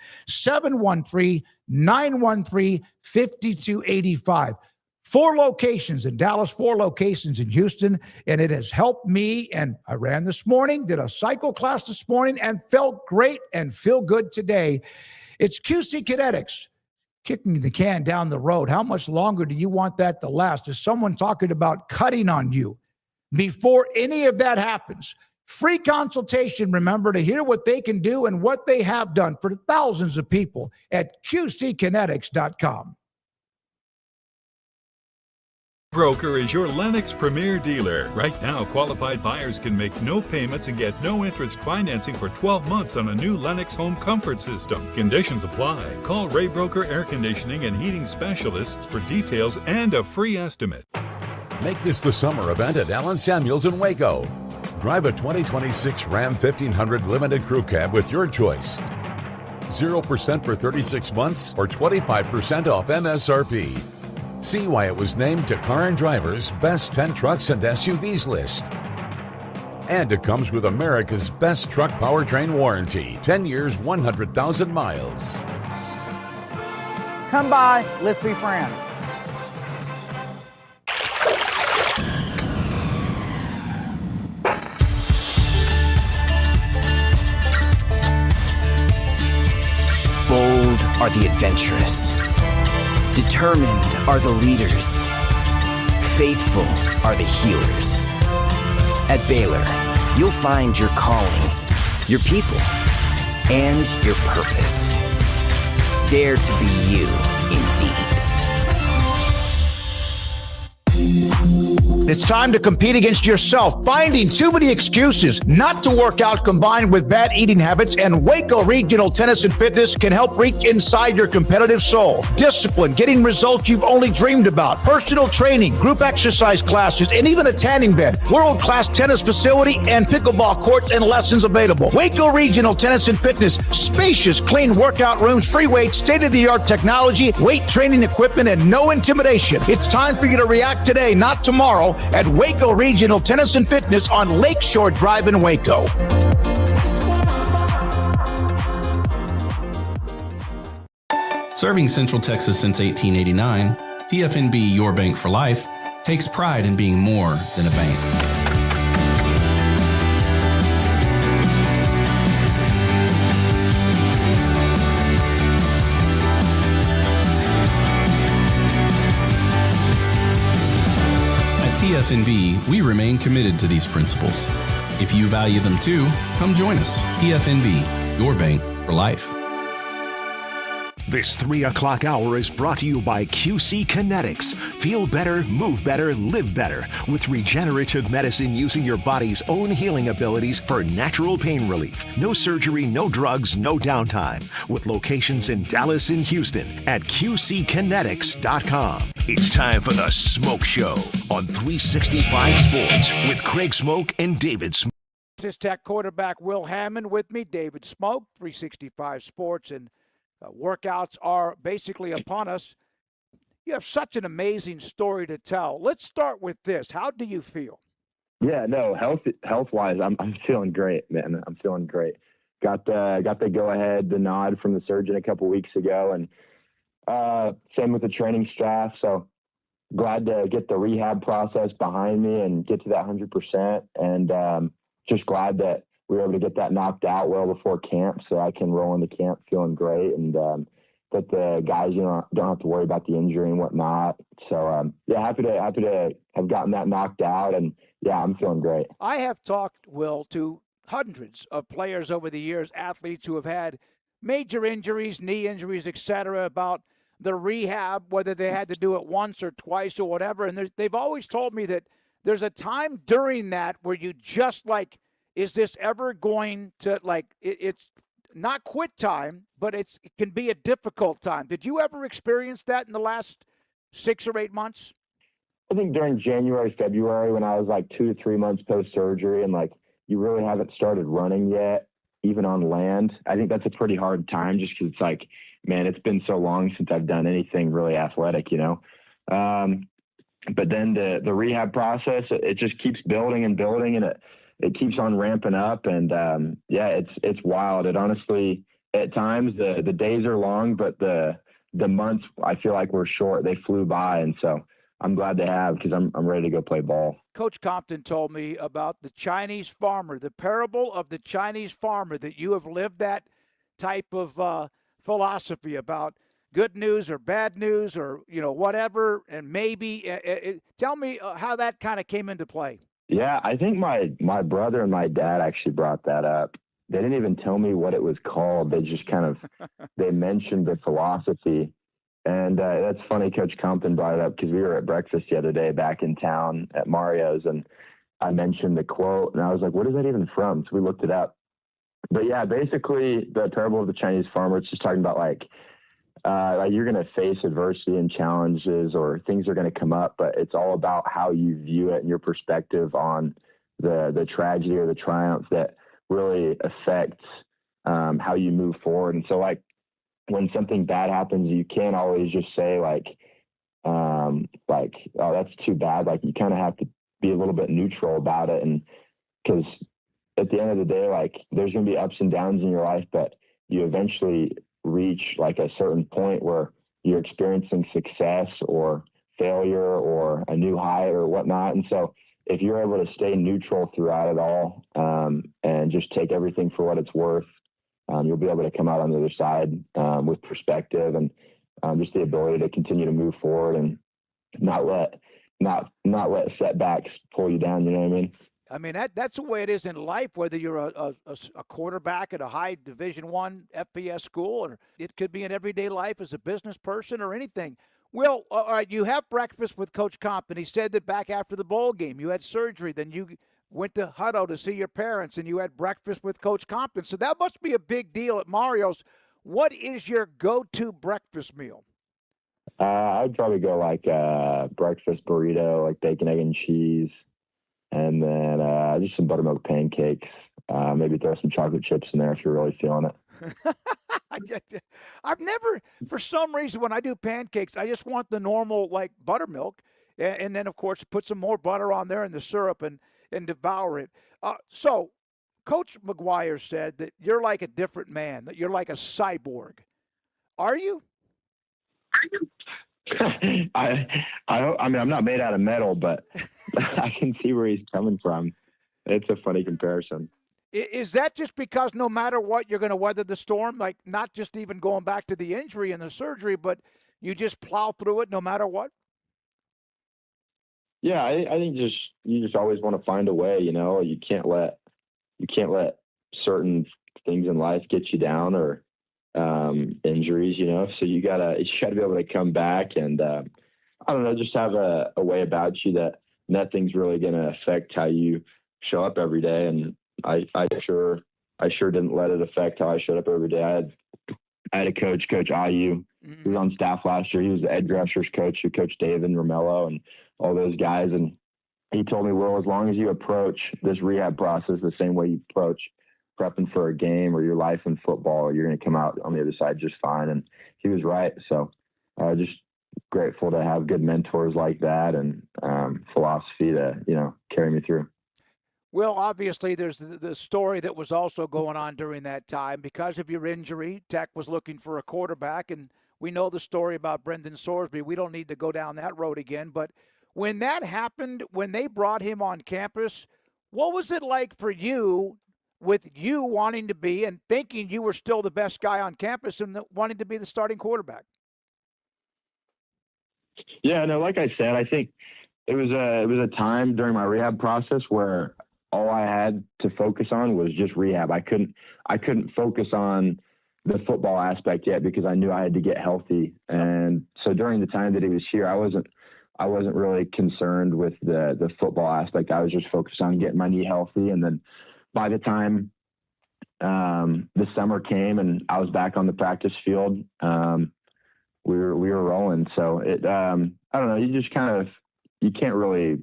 713-913-5285. 4 locations in Dallas, 4 locations in Houston, and it has helped me. And I ran this morning, did a cycle class this morning, and felt great and feel good today. It's QC Kinetics, kicking the can down the road. How much longer do you want that to last? Is someone talking about cutting on you? Before any of that happens, free consultation, remember, to hear what they can do and what they have done for thousands of people at QCkinetics.com. Broker is your Lennox Premier dealer. Right now, qualified buyers can make no payments and get no interest financing for 12 months on a new Lennox home comfort system. Conditions apply. Call Ray Broker Air Conditioning and Heating Specialists for details and a free estimate. Make this the summer event at Allen Samuels in Waco. Drive a 2026 Ram 1500 Limited Crew Cab with your choice. 0% for 36 months or 25% off MSRP. See why it was named to Car and Driver's Best 10 Trucks and SUVs list. And it comes with America's Best Truck Powertrain Warranty, 10 years, 100,000 miles. Come by, let's be friends. Bold are the adventurous. Determined are the leaders. Faithful are the healers. At Baylor, you'll find your calling, your people, and your purpose. Dare to be you, indeed. It's time to compete against yourself, finding too many excuses not to work out combined with bad eating habits, and Waco Regional Tennis and Fitness can help reach inside your competitive soul. Discipline, getting results you've only dreamed about, personal training, group exercise classes, and even a tanning bed, world-class tennis facility, and pickleball courts and lessons available. Waco Regional Tennis and Fitness, spacious, clean workout rooms, free weights, state-of-the-art technology, weight training equipment, and no intimidation. It's time for you to react today, not tomorrow, at Waco Regional Tennis and Fitness on Lakeshore Drive in Waco. Serving Central Texas since 1889, TFNB Your Bank for Life takes pride in being more than a bank. TFNB, we remain committed to these principles. If you value them too, come join us. TFNB, your bank for life. This 3 o'clock hour is brought to you by QC Kinetics. Feel better, move better, live better with regenerative medicine using your body's own healing abilities for natural pain relief. No surgery, no drugs, no downtime. With locations in Dallas and Houston at QCkinetics.com. It's time for the Smoak Show on 365 Sports with Craig Smoak and David Smoak. Texas Tech quarterback Will Hammond with me, David Smoak, 365 Sports, and workouts are basically upon us. You have such an amazing story to tell. Let's start with this. How do you feel? Yeah, no, health-wise, I'm feeling great, man. I'm feeling great. Got the go-ahead, the nod from the surgeon a couple weeks ago, and same with the training staff. So glad to get the rehab process behind me and get to that 100%. And just glad that we were able to get that knocked out well before camp, so I can roll into camp feeling great, and that the guys, don't have to worry about the injury and whatnot. So yeah, happy to have gotten that knocked out, and yeah, I'm feeling great. I have talked, Will, to hundreds of players over the years, athletes who have had major injuries, knee injuries, etc., about the rehab, whether they had to do it once or twice or whatever, and they've always told me that there's a time during that where you just like, is this ever going to, it's not quit time, but it can be a difficult time. Did you ever experience that in the last 6 or 8 months? I think during January, February, when I was like 2 to 3 months post-surgery and you really haven't started running yet, even on land, I think that's a pretty hard time just because it's man, it's been so long since I've done anything really athletic, But then the rehab process, it just keeps building and building, and it keeps on ramping up, and yeah, it's wild. It honestly, at times the days are long, but the months I feel like were short. They flew by, and so I'm glad they have, because I'm ready to go play ball. Coach Compton told me about the Chinese farmer, the parable of the Chinese farmer, that you have lived that type of philosophy about good news or bad news or whatever, and maybe tell me how that kind of came into play. Yeah, I think my brother and my dad actually brought that up. They didn't even tell me what it was called. They just kind of they mentioned the philosophy. And that's funny, Coach Compton brought it up because we were at breakfast the other day back in town at Mario's, and I mentioned the quote, and I was like, what is that even from? So we looked it up. But yeah, basically the parable of the Chinese farmer, it's just talking about you're going to face adversity and challenges, or things are going to come up, but it's all about how you view it and your perspective on the tragedy or the triumph that really affects how you move forward. And so when something bad happens, you can't always just say oh, that's too bad. You kind of have to be a little bit neutral about it. And because at the end of the day, there's going to be ups and downs in your life, but you eventually reach a certain point where you're experiencing success or failure or a new high or whatnot. And so if you're able to stay neutral throughout it all, and just take everything for what it's worth, you'll be able to come out on the other side with perspective and just the ability to continue to move forward and not let setbacks pull you down. You know what I mean? I mean, that's the way it is in life, whether you're a quarterback at a high Division I FBS school, or it could be in everyday life as a business person or anything. Well, all right, you have breakfast with Coach Compton. He said that back after the bowl game, you had surgery, then you went to Hutto to see your parents, and you had breakfast with Coach Compton. So that must be a big deal at Mario's. What is your go-to breakfast meal? I'd probably go like breakfast burrito, like bacon, egg, and cheese, and then just some buttermilk pancakes. Maybe throw some chocolate chips in there if you're really feeling it. I've never, for some reason, when I do pancakes, I just want the normal, like, buttermilk, and then, of course, put some more butter on there and the syrup and devour it. So Coach McGuire said that you're like a different man, that you're like a cyborg. Are you? I mean, I'm not made out of metal, but I can see where he's coming from. It's a funny comparison. Is that just because no matter what, you're going to weather the storm? Like, not just even going back to the injury and the surgery, but you just plow through it no matter what? Yeah, I think you just always want to find a way. You know, you can't let certain things in life get you down, or injuries. You know, so you gotta be able to come back and I don't know, just have a way about you that nothing's really going to affect how you show up every day. And I sure didn't let it affect how I showed up every day. I had a coach Ayu, who was on staff last year. He was the edge rushers coach who coached David and Romello and all those guys. And he told me, well, as long as you approach this rehab process the same way you approach prepping for a game or your life in football, you're going to come out on the other side just fine. And he was right. So just grateful to have good mentors like that and philosophy to, carry me through. Well, obviously, there's the story that was also going on during that time. Because of your injury, Tech was looking for a quarterback, and we know the story about Brendan Sorsby. We don't need to go down that road again. But when that happened, when they brought him on campus, what was it like for you, with you wanting to be and thinking you were still the best guy on campus and wanting to be the starting quarterback? Yeah, no, like I said, I think it was a time during my rehab process where all I had to focus on was just rehab. I couldn't focus on the football aspect yet because I knew I had to get healthy. And so during the time that he was here, I wasn't really concerned with the football aspect. I was just focused on getting my knee healthy. And then by the time the summer came and I was back on the practice field, we were rolling. So I don't know, you can't really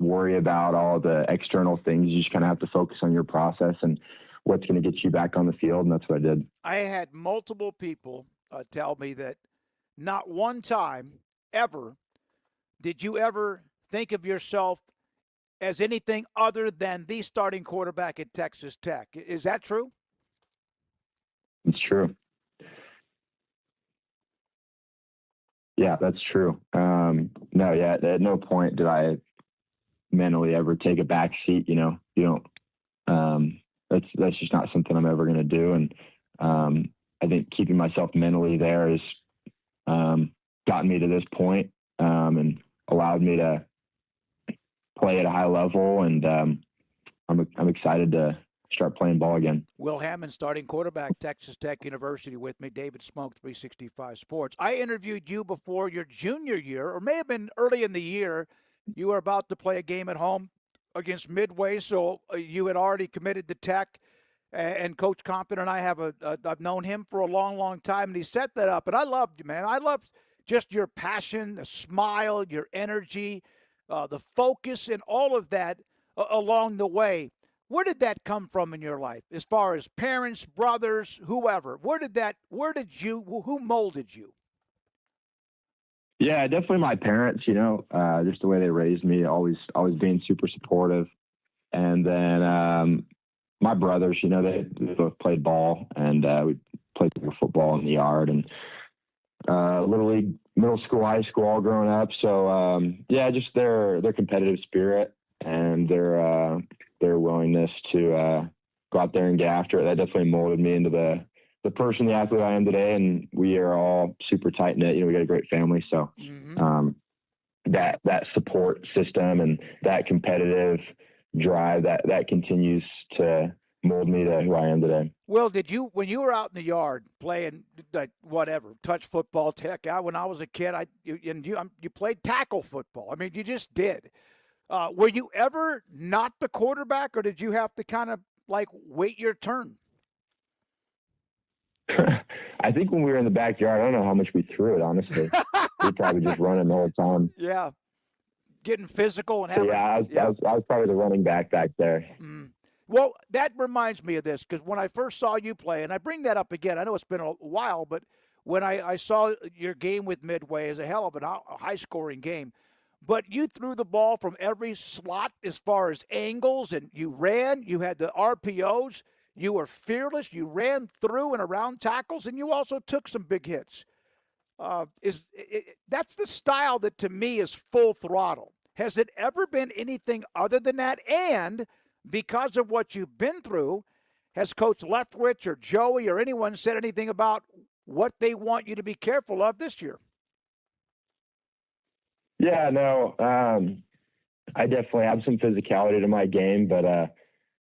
worry about all the external things. You just kind of have to focus on your process and what's going to get you back on the field. And that's what I did. I had multiple people tell me that not one time ever did you ever think of yourself as anything other than the starting quarterback at Texas Tech. Is that true? It's true. Yeah, that's true. No, yeah, at no point did I mentally ever take a back seat. You don't, that's just not something I'm ever going to do. And I think keeping myself mentally there has gotten me to this point and allowed me to play at a high level. And I'm excited to start playing ball again. Will Hammond, starting quarterback, Texas Tech University, with me. David Smoak, 365 Sports. I interviewed you before your junior year, or may have been early in the year. You were about to play a game at home against Midway, so you had already committed to Tech. And Coach Compton and I I've known him for a long, long time, and he set that up. And I loved you, man. I loved just your passion, the smile, your energy, the focus, and all of that along the way. Where did that come from in your life, as far as parents, brothers, whoever? Who molded you? Yeah, definitely my parents, just the way they raised me, always being super supportive. And then my brothers, they both played ball, and we played football in the yard, and Little League, middle school, high school, all growing up. So, just their competitive spirit and their willingness to go out there and get after it. That definitely molded me into the person, the athlete I am today. And we are all super tight knit. We got a great family. So, that support system and that competitive drive that continues to mold me to who I am today. Well, when you were out in the yard playing like whatever, touch football, when I was a kid, you played tackle football. I mean, you just did. Were you ever not the quarterback, or did you have to kind of like wait your turn? I think when we were in the backyard, I don't know how much we threw it, honestly. We probably just running the whole time. Yeah. Getting physical and having. I was probably the running back there. Mm. Well, that reminds me of this, because when I first saw you play, and I bring that up again, I know it's been a while, but when I saw your game with Midway, as a hell of a high-scoring game, but you threw the ball from every slot as far as angles, and you ran, you had the RPOs, you were fearless, you ran through and around tackles, and you also took some big hits. That's the style that to me is full throttle. Has it ever been anything other than that? And because of what you've been through, has Coach Leftwich or Joey or anyone said anything about what they want you to be careful of this year? Yeah, no, I definitely have some physicality to my game, but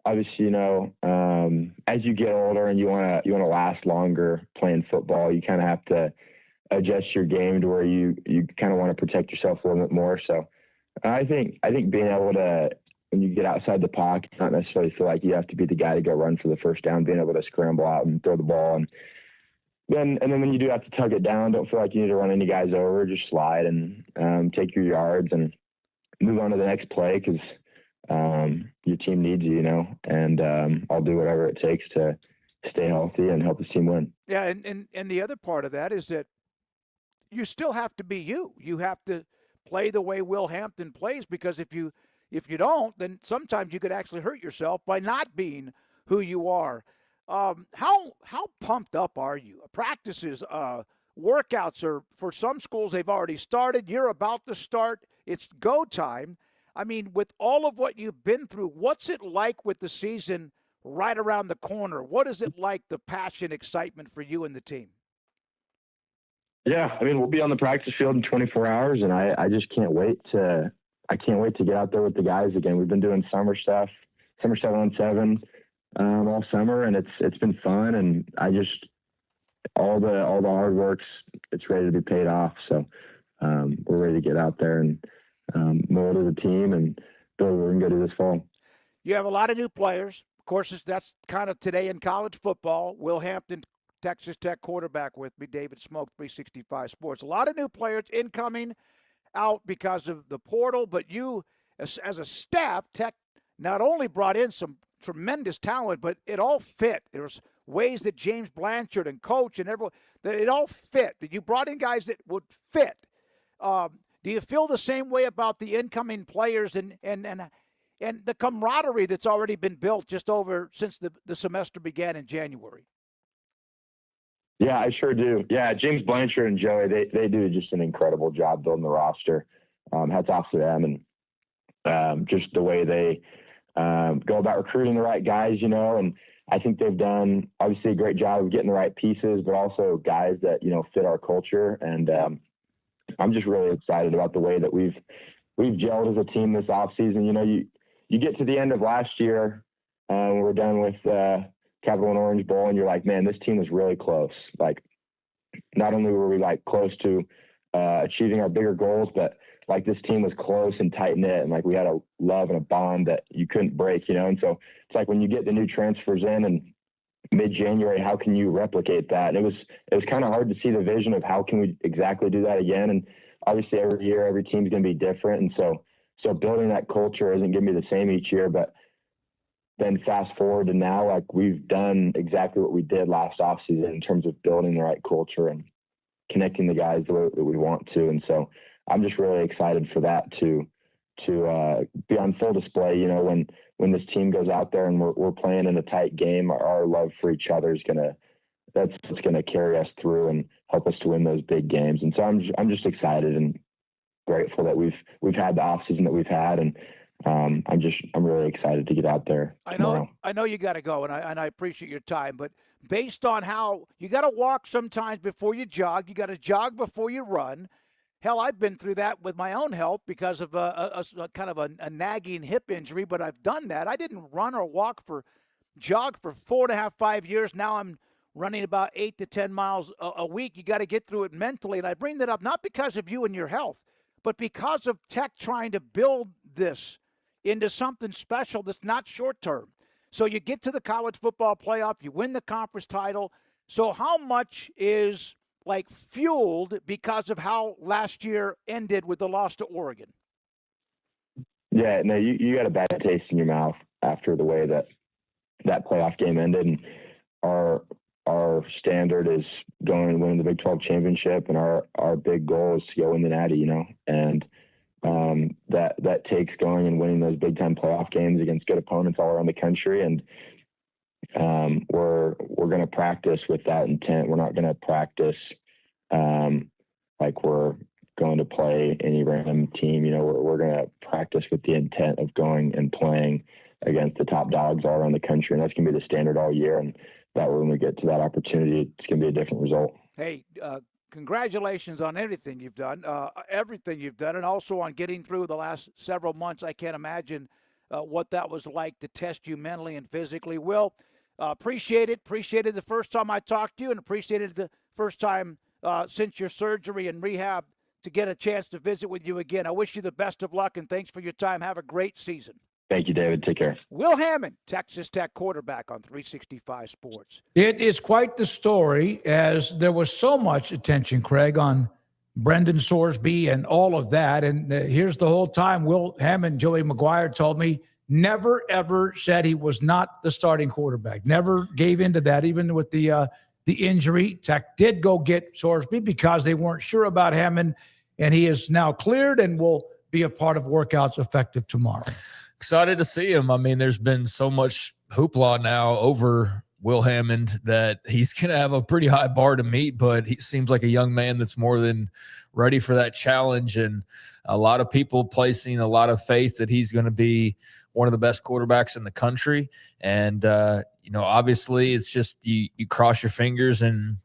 obviously, as you get older and you want to last longer playing football, you kind of have to adjust your game to where you kind of want to protect yourself a little bit more. So I think being able to, when you get outside the pocket, not necessarily feel like you have to be the guy to go run for the first down, being able to scramble out and throw the ball. And then when you do have to tug it down, don't feel like you need to run any guys over, just slide and take your yards and move on to the next play, because your team needs you, and I'll do whatever it takes to stay healthy and help the team win. Yeah, and the other part of that is that you still have to be you. You have to play the way Will Hampton plays, because if you don't, then sometimes you could actually hurt yourself by not being who you are. How pumped up are you? Practices, workouts are, for some schools, they've already started. You're about to start. It's go time. I mean, with all of what you've been through, what's it like with the season right around the corner? What is it like, the passion, excitement for you and the team? Yeah, I mean, we'll be on the practice field in 24 hours, and I just can't wait to get out there with the guys again. We've been doing summer stuff, summer 7-on-7 all summer, and it's been fun. And all the hard work's, it's ready to be paid off. So we're ready to get out there and mold as a team and build what we're going to do this fall. You have a lot of new players. Of course, that's kind of today in college football. Will Hampton, Texas Tech quarterback with me, David Craig, 365 Sports. A lot of new players incoming, out because of the portal, but you, as a staff, Tech not only brought in some tremendous talent, but it all fit. There was ways that James Blanchard and coach and everyone, that it all fit, that you brought in guys that would fit. Do you feel the same way about the incoming players and the camaraderie that's already been built just over since the semester began in January? Yeah, I sure do. Yeah, James Blanchard and Joey, they do just an incredible job building the roster. Hats off to them, and just the way they go about recruiting the right guys, and I think they've done obviously a great job of getting the right pieces, but also guys that, fit our culture. And I'm just really excited about the way that we've gelled as a team this offseason. You get to the end of last year, when we're done with Capital and Orange Bowl, and you're like, man, this team was really close. Like, not only were we close to achieving our bigger goals, but this team was close and tight knit, and we had a love and a bond that you couldn't break, And so it's when you get the new transfers in and mid-January, how can you replicate that? And it was kind of hard to see the vision of how can we exactly do that again. And obviously every year, every team's going to be different. And so building that culture isn't going to be the same each year, but then fast forward to now, we've done exactly what we did last offseason in terms of building the right culture and connecting the guys the way that we want to. And so I'm just really excited for that to be on full display. When this team goes out there and we're playing in a tight game, our love for each other is that's what's gonna carry us through and help us to win those big games. And so I'm just excited and grateful that we've had the offseason that we've had, and I'm really excited to get out there tomorrow. I know you got to go, and I appreciate your time, but based on how you got to walk sometimes before you jog, you got to jog before you run. Hell, I've been through that with my own health because of a kind of a nagging hip injury, but I've done that. I didn't run or jog for 4.5, 5 years. Now I'm running about 8 to 10 miles a week. You got to get through it mentally. And I bring that up not because of you and your health, but because of Tech trying to build this into something special that's not short term. So you get to the college football playoff, you win the conference title. So how much is like fueled because of how last year ended with the loss to Oregon? Yeah, no, you got a bad taste in your mouth after the way that playoff game ended. And our standard is going and winning the Big 12 championship, and our big goal is to go win the Natty, you know, and that takes going and winning those big time playoff games against good opponents all around the country. And we're going to practice with that intent. We're not going to practice like we're going to play any random team. You know, we're going to practice with the intent of going and playing against the top dogs all around the country, and that's going to be the standard all year. And that when we get to that opportunity, it's going to be a different result. Hey, congratulations on everything you've done, and also on getting through the last several months. I can't imagine what that was like to test you mentally and physically. Will, appreciate it. Appreciated the first time I talked to you, and appreciated the first time since your surgery and rehab to get a chance to visit with you again. I wish you the best of luck, and thanks for your time. Have a great season. Thank you, David. Take care. Will Hammond, Texas Tech quarterback on 365 Sports. It is quite the story, as there was so much attention, Craig, on Brendan Sorsby and all of that. And here's the whole time. Will Hammond, Joey McGuire told me, never, ever said he was not the starting quarterback. Never gave into that, even with the injury. Tech did go get Sorsby because they weren't sure about Hammond, and he is now cleared and will be a part of workouts effective tomorrow. Excited to see him. I mean, there's been so much hoopla now over Will Hammond that he's going to have a pretty high bar to meet, but he seems like a young man that's more than ready for that challenge. And a lot of people placing a lot of faith that he's going to be one of the best quarterbacks in the country. And, you know, obviously it's just you cross your fingers and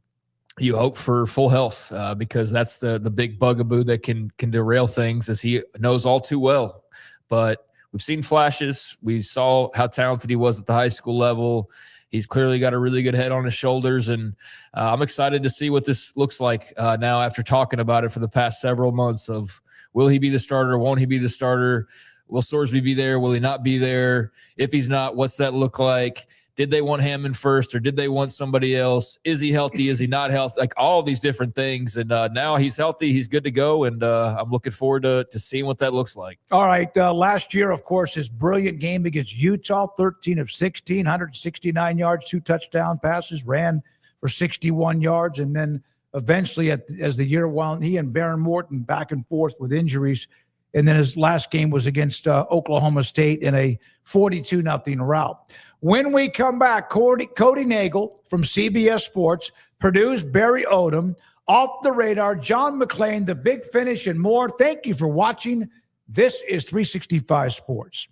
you hope for full health because that's the big bugaboo that can derail things, as he knows all too well. But we've seen flashes. We saw how talented he was at the high school level. He's clearly got a really good head on his shoulders, and I'm excited to see what this looks like now after talking about it for the past several months of will he be the starter, won't he be the starter, will Sorsby be there, will he not be there, if he's not, what's that look like, did they want Hammond first or did they want somebody else, is he healthy, is he not healthy, like all these different things. And now he's healthy, he's good to go, and I'm looking forward to seeing what that looks like. All right, last year, of course, his brilliant game against Utah, 13 of 16, 169 yards, 2 touchdown passes, ran for 61 yards, and then eventually as the year wound, he and Baron Morton back and forth with injuries, and then his last game was against Oklahoma State in a 42-0 rout. When we come back, Cody Nagel from CBS Sports, Purdue's Barry Odom, Off the Radar, John McClain, The Big Finish, and more. Thank you for watching. This is 365 Sports.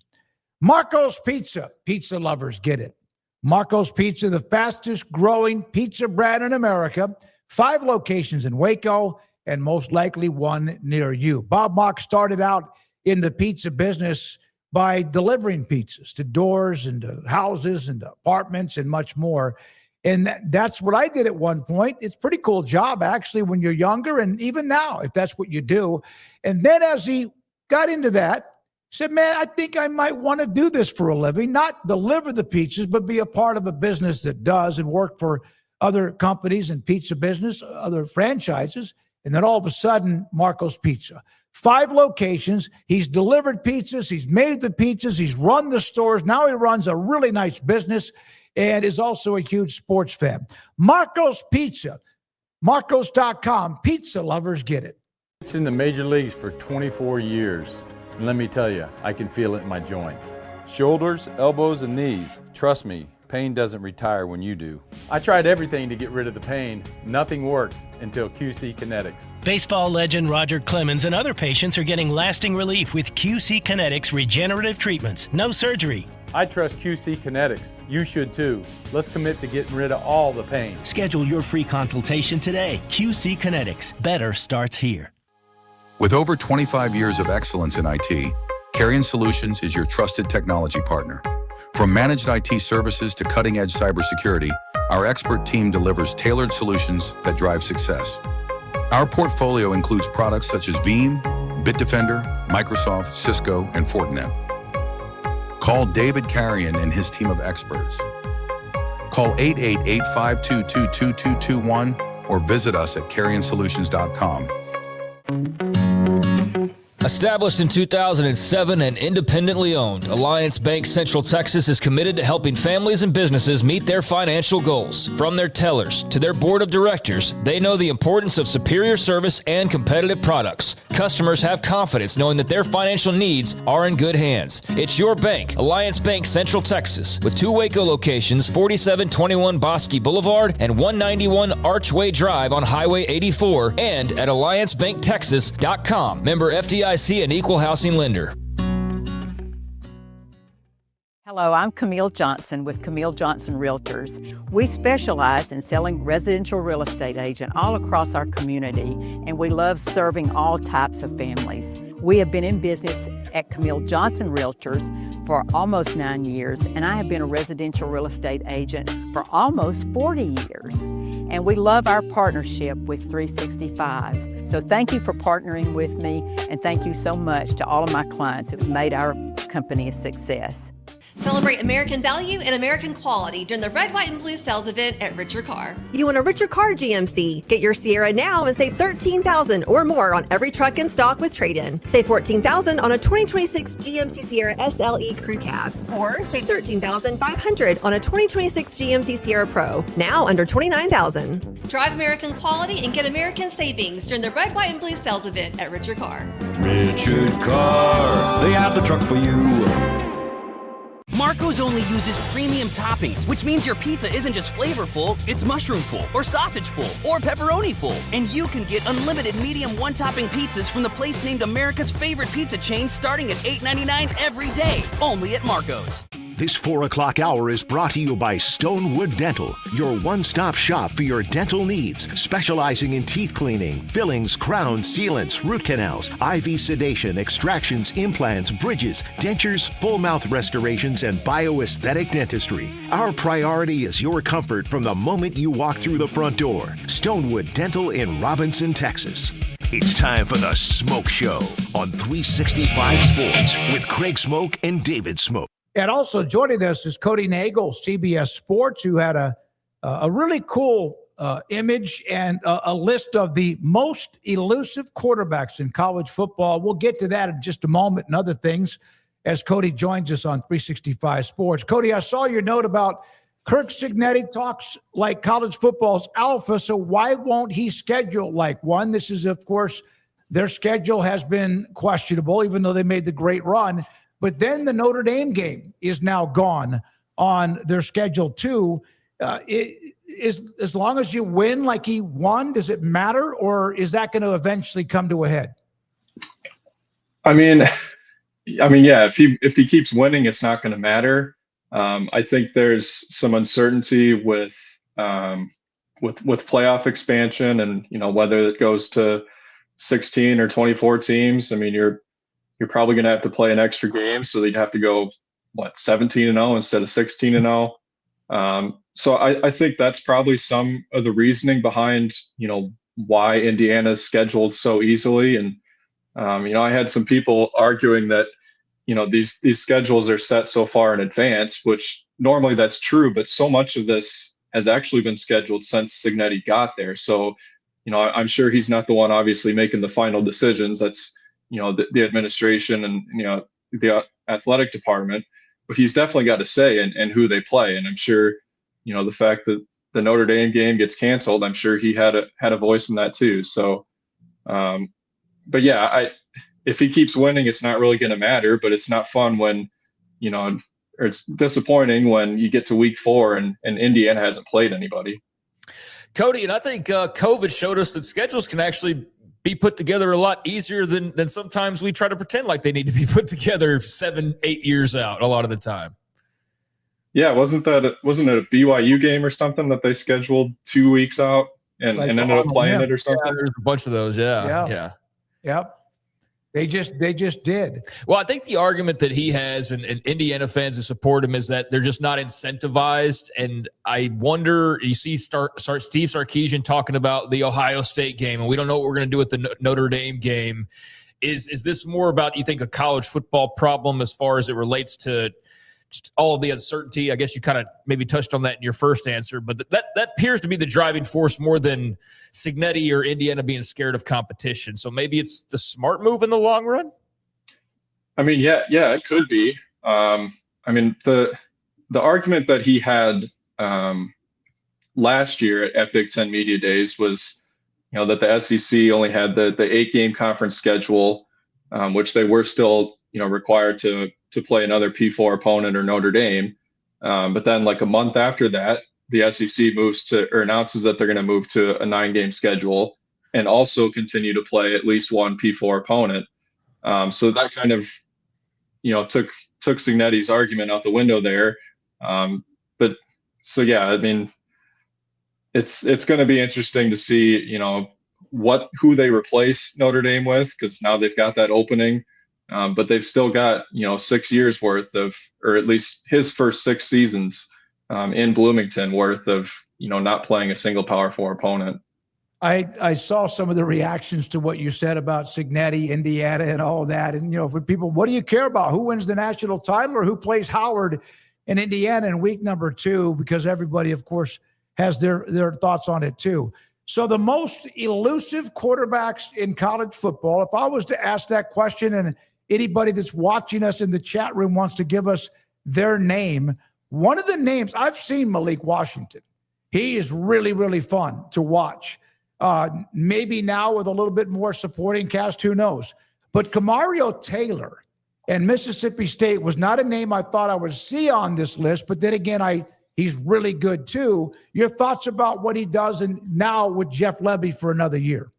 Marco's Pizza. Pizza lovers get it. Marco's Pizza, the fastest growing pizza brand in America. 5 locations in Waco and most likely one near you. Bob Mock started out in the pizza business by delivering pizzas to doors and to houses and to apartments and much more. And that's what I did at one point. It's a pretty cool job, actually, when you're younger, and even now, if that's what you do. And then as he got into that, said, man, I think I might want to do this for a living, not deliver the pizzas, but be a part of a business that does, and work for other companies in pizza business, other franchises. And then all of a sudden, Marco's Pizza. 5 locations. He's delivered pizzas. He's made the pizzas. He's run the stores. Now he runs a really nice business and is also a huge sports fan. Marco's Pizza. Marcos.com. Pizza lovers get it. It's in the major leagues for 24 years. And let me tell you, I can feel it in my joints. Shoulders, elbows, and knees. Trust me, pain doesn't retire when you do. I tried everything to get rid of the pain. Nothing worked until QC Kinetics. Baseball legend Roger Clemens and other patients are getting lasting relief with QC Kinetics regenerative treatments. No surgery. I trust QC Kinetics. You should too. Let's commit to getting rid of all the pain. Schedule your free consultation today. QC Kinetics. Better starts here. With over 25 years of excellence in IT, Carrion Solutions is your trusted technology partner. From managed IT services to cutting-edge cybersecurity, our expert team delivers tailored solutions that drive success. Our portfolio includes products such as Veeam, Bitdefender, Microsoft, Cisco, and Fortinet. Call David Carrion and his team of experts. Call 888-522-2221 or visit us at carrionsolutions.com. Established in 2007 and independently owned, Alliance Bank Central Texas is committed to helping families and businesses meet their financial goals. From their tellers to their board of directors, they know the importance of superior service and competitive products. Customers have confidence knowing that their financial needs are in good hands. It's your bank, Alliance Bank Central Texas, with 2 Waco locations, 4721 Bosque Boulevard and 191 Archway Drive on Highway 84, and at alliancebanktexas.com. Member FDIC, an equal housing lender. Hello, I'm Camille Johnson with Camille Johnson Realtors. We specialize in selling residential real estate agent all across our community, and we love serving all types of families. We have been in business at Camille Johnson Realtors for almost 9 years, and I have been a residential real estate agent for almost 40 years. And we love our partnership with 365. So thank you for partnering with me, and thank you so much to all of my clients who have made our company a success. Celebrate American value and American quality during the Red, White, and Blue sales event at Richard Car. You want a Richard Car GMC? Get your Sierra now and save $13,000 or more on every truck in stock with trade-in. Save $14,000 on a 2026 GMC Sierra SLE Crew Cab. Or save $13,500 on a 2026 GMC Sierra Pro, now under $29,000. Drive American quality and get American savings during the Red, White, and Blue sales event at Richard Car. Richard Car, they have the truck for you. Marco's only uses premium toppings, which means your pizza isn't just flavorful, it's mushroom-full, or sausage-full, or pepperoni-full. And you can get unlimited medium one-topping pizzas from the place named America's favorite pizza chain starting at $8.99 every day, only at Marco's. This 4 o'clock hour is brought to you by Stonewood Dental, your one-stop shop for your dental needs, specializing in teeth cleaning, fillings, crowns, sealants, root canals, IV sedation, extractions, implants, bridges, dentures, full mouth restorations, and bioaesthetic dentistry. Our priority is your comfort from the moment you walk through the front door. Stonewood Dental in Robinson, Texas. It's time for the Smoak Show on 365 Sports with Craig Smoak and David Craig. And also joining us is Cody Nagel, CBS Sports, who had a really cool image and a list of the most elusive quarterbacks in college football. We'll get to that in just a moment and other things as Cody joins us on 365 Sports. Cody, I saw your note about Kirk Cignetti talks like college football's alpha, so why won't he schedule like one? This is, of course, their schedule has been questionable, even though they made the great run. But then the Notre Dame game is now gone on their schedule too. As long as you win like he won, does it matter, or is that going to eventually come to a head? I mean, yeah. If he keeps winning, it's not going to matter. I think there's some uncertainty with playoff expansion, and whether it goes to 16 or 24 teams. I mean, you're probably going to have to play an extra game, so they'd have to go 17-0 instead of 16-0. So I think that's probably some of the reasoning behind why Indiana's scheduled so easily. And I had some people arguing that these schedules are set so far in advance, which normally that's true, but so much of this has actually been scheduled since Cignetti got there. So I'm sure he's not the one obviously making the final decisions. That's the administration and the athletic department, but he's definitely got a say in who they play. And I'm sure the fact that the Notre Dame game gets canceled, I'm sure he had a voice in that too. So but yeah, if he keeps winning, it's not really going to matter, but it's not fun when or it's disappointing when you get to week 4 and Indiana hasn't played anybody. Cody, and I think COVID showed us that schedules can actually be put together a lot easier than sometimes we try to pretend like they need to be put together 7-8 years out a lot of the time. Yeah, wasn't it a BYU game or something that they scheduled 2 weeks out and ended up playing it or something? Yeah, there's a bunch of those. Yeah. Yep. They just did. Well, I think the argument that he has and Indiana fans who support him is that they're just not incentivized. And I wonder, you see Steve Sarkisian talking about the Ohio State game, and we don't know what we're going to do with the Notre Dame game. Is this more about, you think, a college football problem as far as it relates to just all of the uncertainty? I guess you kind of maybe touched on that in your first answer, but that appears to be the driving force more than Cignetti or Indiana being scared of competition. So maybe it's the smart move in the long run. I mean, yeah, it could be. I mean, the argument that he had last year at Big Ten Media Days was, that the SEC only had the 8-game conference schedule, which they were still, required to play another P4 opponent or Notre Dame. But then like a month after that, the SEC announces that they're going to move to a 9-game schedule and also continue to play at least one P4 opponent. So that kind of, took Cignetti's argument out the window there. But so, yeah, I mean, it's going to be interesting to see, who they replace Notre Dame with, because now they've got that opening. But they've still got, 6 years worth of, or at least his first 6 seasons in Bloomington worth of, not playing a single Power 4 opponent. I saw some of the reactions to what you said about Cignetti, Indiana, and all of that. And, for people, what do you care about? Who wins the national title or who plays Howard in Indiana in week number 2? Because everybody, of course, has their thoughts on it too. So the most elusive quarterbacks in college football, if I was to ask that question, and anybody that's watching us in the chat room wants to give us their name, one of the names, I've seen Malik Washington. He is really, really fun to watch. Maybe now with a little bit more supporting cast, who knows? But Kamario Taylor and Mississippi State was not a name I thought I would see on this list, but then again, he's really good too. Your thoughts about what he does and now with Jeff Lebby for another year?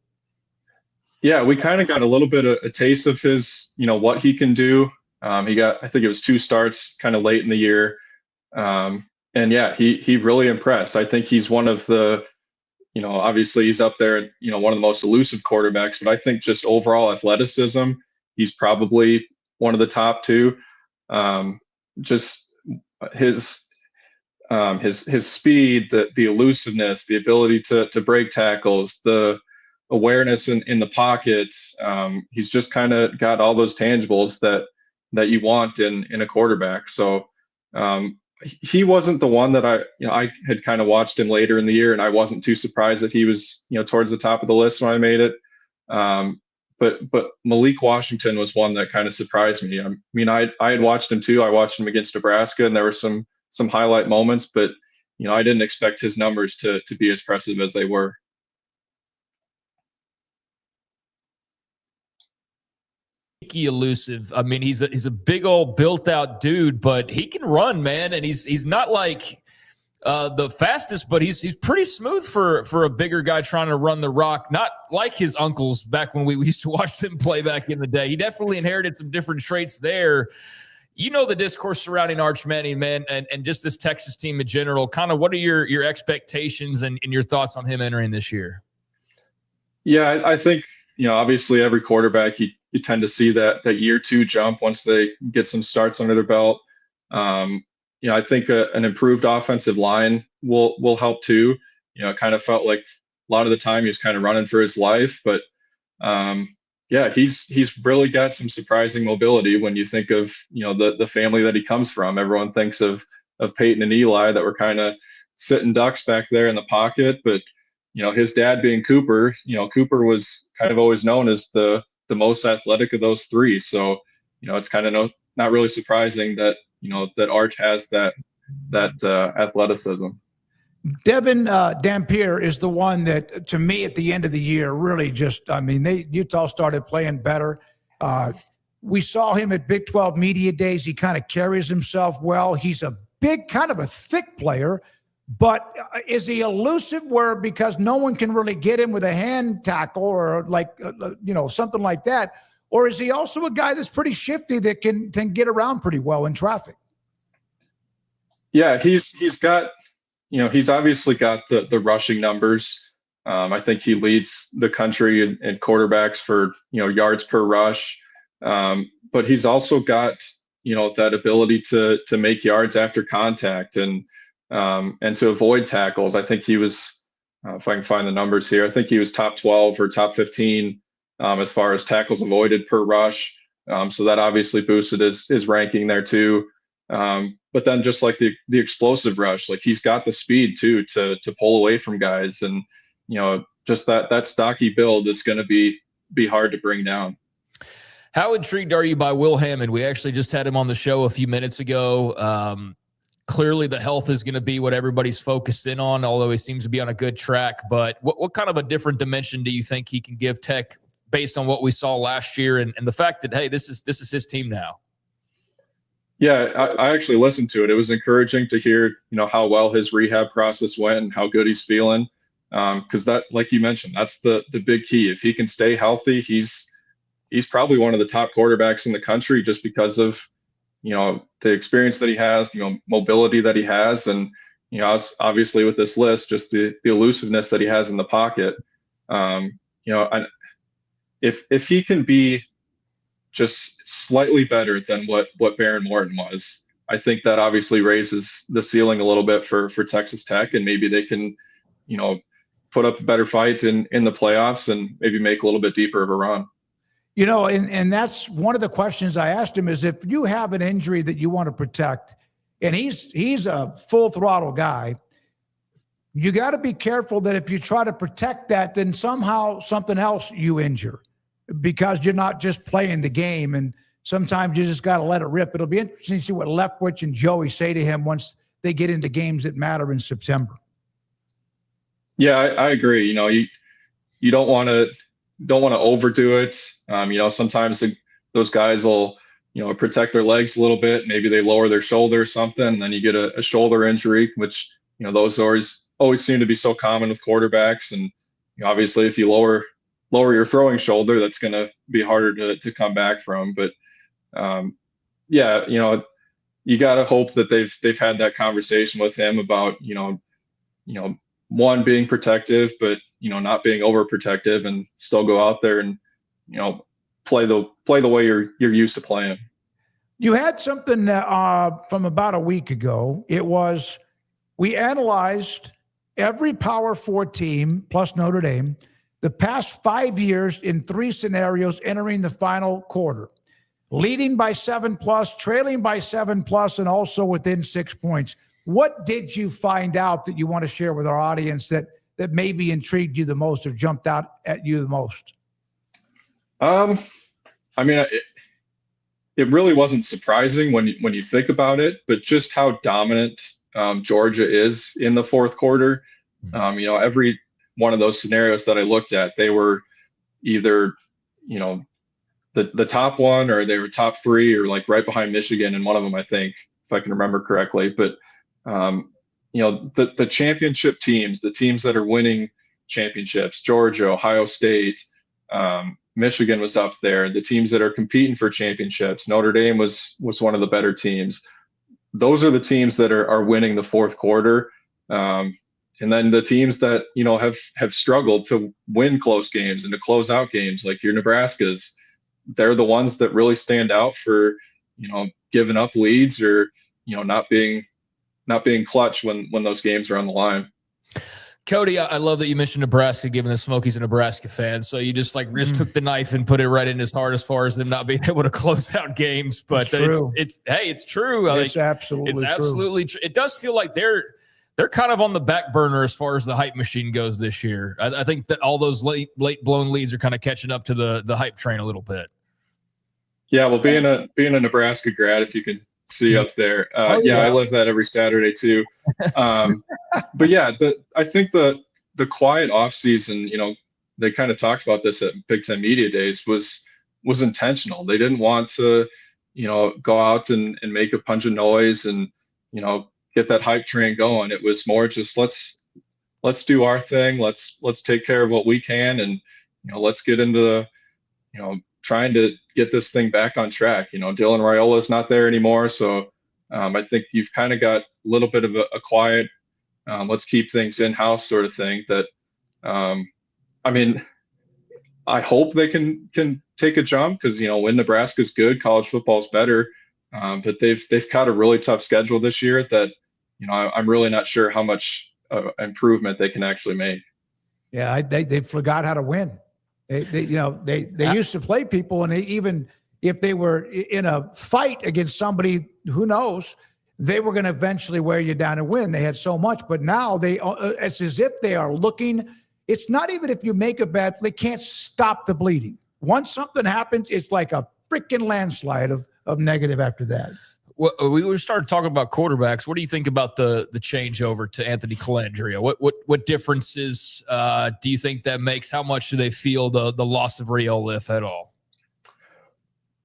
Yeah, we kind of got a little bit of a taste of his, what he can do. He got, I think it was 2 starts kind of late in the year. And yeah, he really impressed. I think he's one of the, obviously he's up there, one of the most elusive quarterbacks, but I think just overall athleticism, he's probably one of the top 2. Just his speed, the elusiveness, the ability to break tackles, the awareness in the pocket. He's just kind of got all those tangibles that you want in a quarterback. So he wasn't the one that I had kind of watched him later in the year, and I wasn't too surprised that he was, towards the top of the list when I made it. But Malik Washington was one that kind of surprised me. I mean, I had watched him too. I watched him against Nebraska, and there were some highlight moments, but I didn't expect his numbers to be as impressive as they were. Elusive. I mean, he's a big old built out dude, but he can run, man, and he's not like the fastest, but he's pretty smooth for a bigger guy trying to run the rock. Not like his uncles back when we used to watch them play back in the day. He definitely inherited some different traits there. The discourse surrounding Arch Manning, man, and just this Texas team in general. Kind of, what are your expectations and your thoughts on him entering this year? Yeah, I think obviously every quarterback you tend to see that year 2 jump once they get some starts under their belt. I think an improved offensive line will help too. It kind of felt like a lot of the time he was kind of running for his life, but yeah, he's really got some surprising mobility when you think of the family that he comes from. Everyone thinks of Peyton and Eli that were kind of sitting ducks back there in the pocket, but his dad being Cooper, Cooper was kind of always known as the most athletic of those 3. So it's kind of not really surprising that that Arch has that athleticism. Devin Dampier is the one that, to me, at the end of the year, really just, I mean, Utah started playing better. We saw him at Big 12 Media Days. He kind of carries himself well. He's a big, kind of a thick player, but is he elusive because no one can really get him with a hand tackle or something like that? Or is he also a guy that's pretty shifty that can get around pretty well in traffic? Yeah, he's got, he's obviously got the rushing numbers. I think he leads the country in quarterbacks for, yards per rush. But he's also got, that ability to make yards after contact and to avoid tackles. I think he was, if I can find the numbers here, I think he was top 12 or top 15 as far as tackles avoided per rush. So that obviously boosted his ranking there too. But then just like the explosive rush, like he's got the speed too to pull away from guys, and just that stocky build is going to be hard to bring down. How intrigued are you by Will Hammond? We actually just had him on the show a few minutes ago. Clearly the health is going to be what everybody's focused in on, although he seems to be on a good track. But what kind of a different dimension do you think he can give Tech based on what we saw last year and the fact that, hey, this is his team now? Yeah, I actually listened to it. It was encouraging to hear, how well his rehab process went and how good he's feeling. Because that, like you mentioned, that's the big key. If he can stay healthy, he's probably one of the top quarterbacks in the country just because of, the experience that he has, mobility that he has. And, obviously with this list, just the elusiveness that he has in the pocket. If he can be just slightly better than what Baron Morton was, I think that obviously raises the ceiling a little bit for Texas Tech, and maybe they can, put up a better fight in the playoffs and maybe make a little bit deeper of a run. And that's one of the questions I asked him is if you have an injury that you want to protect, and he's a full throttle guy, you got to be careful that if you try to protect that, then somehow something else you injure, because you're not just playing the game. And sometimes you just got to let it rip. It'll be interesting to see what Leftwich and Joey say to him once they get into games that matter in September. Yeah, I agree. You don't want to overdo it. Sometimes those guys will, protect their legs a little bit. Maybe they lower their shoulder or something, and then you get a shoulder injury, which, those always seem to be so common with quarterbacks. And obviously if you lower your throwing shoulder, that's going to be harder to come back from. But you got to hope that they've had that conversation with him about, one, being protective, but, not being overprotective, and still go out there and, play the way you're used to playing. You had something from about a week ago. It was, we analyzed every Power 4 team plus Notre Dame the past 5 years in 3 scenarios entering the final quarter, leading by 7+, trailing by 7+, and also within 6 points. What did you find out that you want to share with our audience that maybe intrigued you the most or jumped out at you the most? It really wasn't surprising when you think about it, but just how dominant Georgia is in the fourth quarter. Every one of those scenarios that I looked at, they were either, the top one, or they were top 3, or like right behind Michigan in one of them, I think, if I can remember correctly. But the championship teams, the teams that are winning championships, Georgia, Ohio State, Michigan was up there. The teams that are competing for championships, Notre Dame was one of the better teams. Those are the teams that are winning the fourth quarter. And then the teams that, have struggled to win close games and to close out games, like your Nebraskas, they're the ones that really stand out for, giving up leads or, not being clutch when those games are on the line. Cody, I love that you mentioned Nebraska, given that Smokey's a Nebraska fan. So you just took the knife and put it right in his heart as far as them not being able to close out games. But it's true. It's absolutely true. It does feel like they're kind of on the back burner as far as the hype machine goes this year. I think that all those late blown leads are kind of catching up to the hype train a little bit. Yeah, well, being a Nebraska grad, if you can see up there, I live that every Saturday too. But yeah, I think the quiet off season, they kind of talked about this at Big Ten Media Days, was intentional. They didn't want to, go out and make a bunch of noise and, get that hype train going. It was more just let's do our thing. Let's take care of what we can, and let's get into trying to get this thing back on track. Dylan Raiola's not there anymore, so I think you've kind of got a little bit of a quiet, let's keep things in house sort of thing that I mean, I hope they can take a jump because, when Nebraska's good, college football is better. But they've got a really tough schedule this year that, I'm really not sure how much improvement they can actually make. Yeah, they forgot how to win. They used to play people, and even if they were in a fight against somebody, who knows, they were going to eventually wear you down and win. They had so much, but now it's as if they are looking. It's not even if you make a bet, they can't stop the bleeding. Once something happens, it's like a freaking landslide of negative after that. Well, we started talking about quarterbacks. What do you think about the changeover to Anthony Calandria? What differences do you think that makes? How much do they feel the loss of Rio, if at all?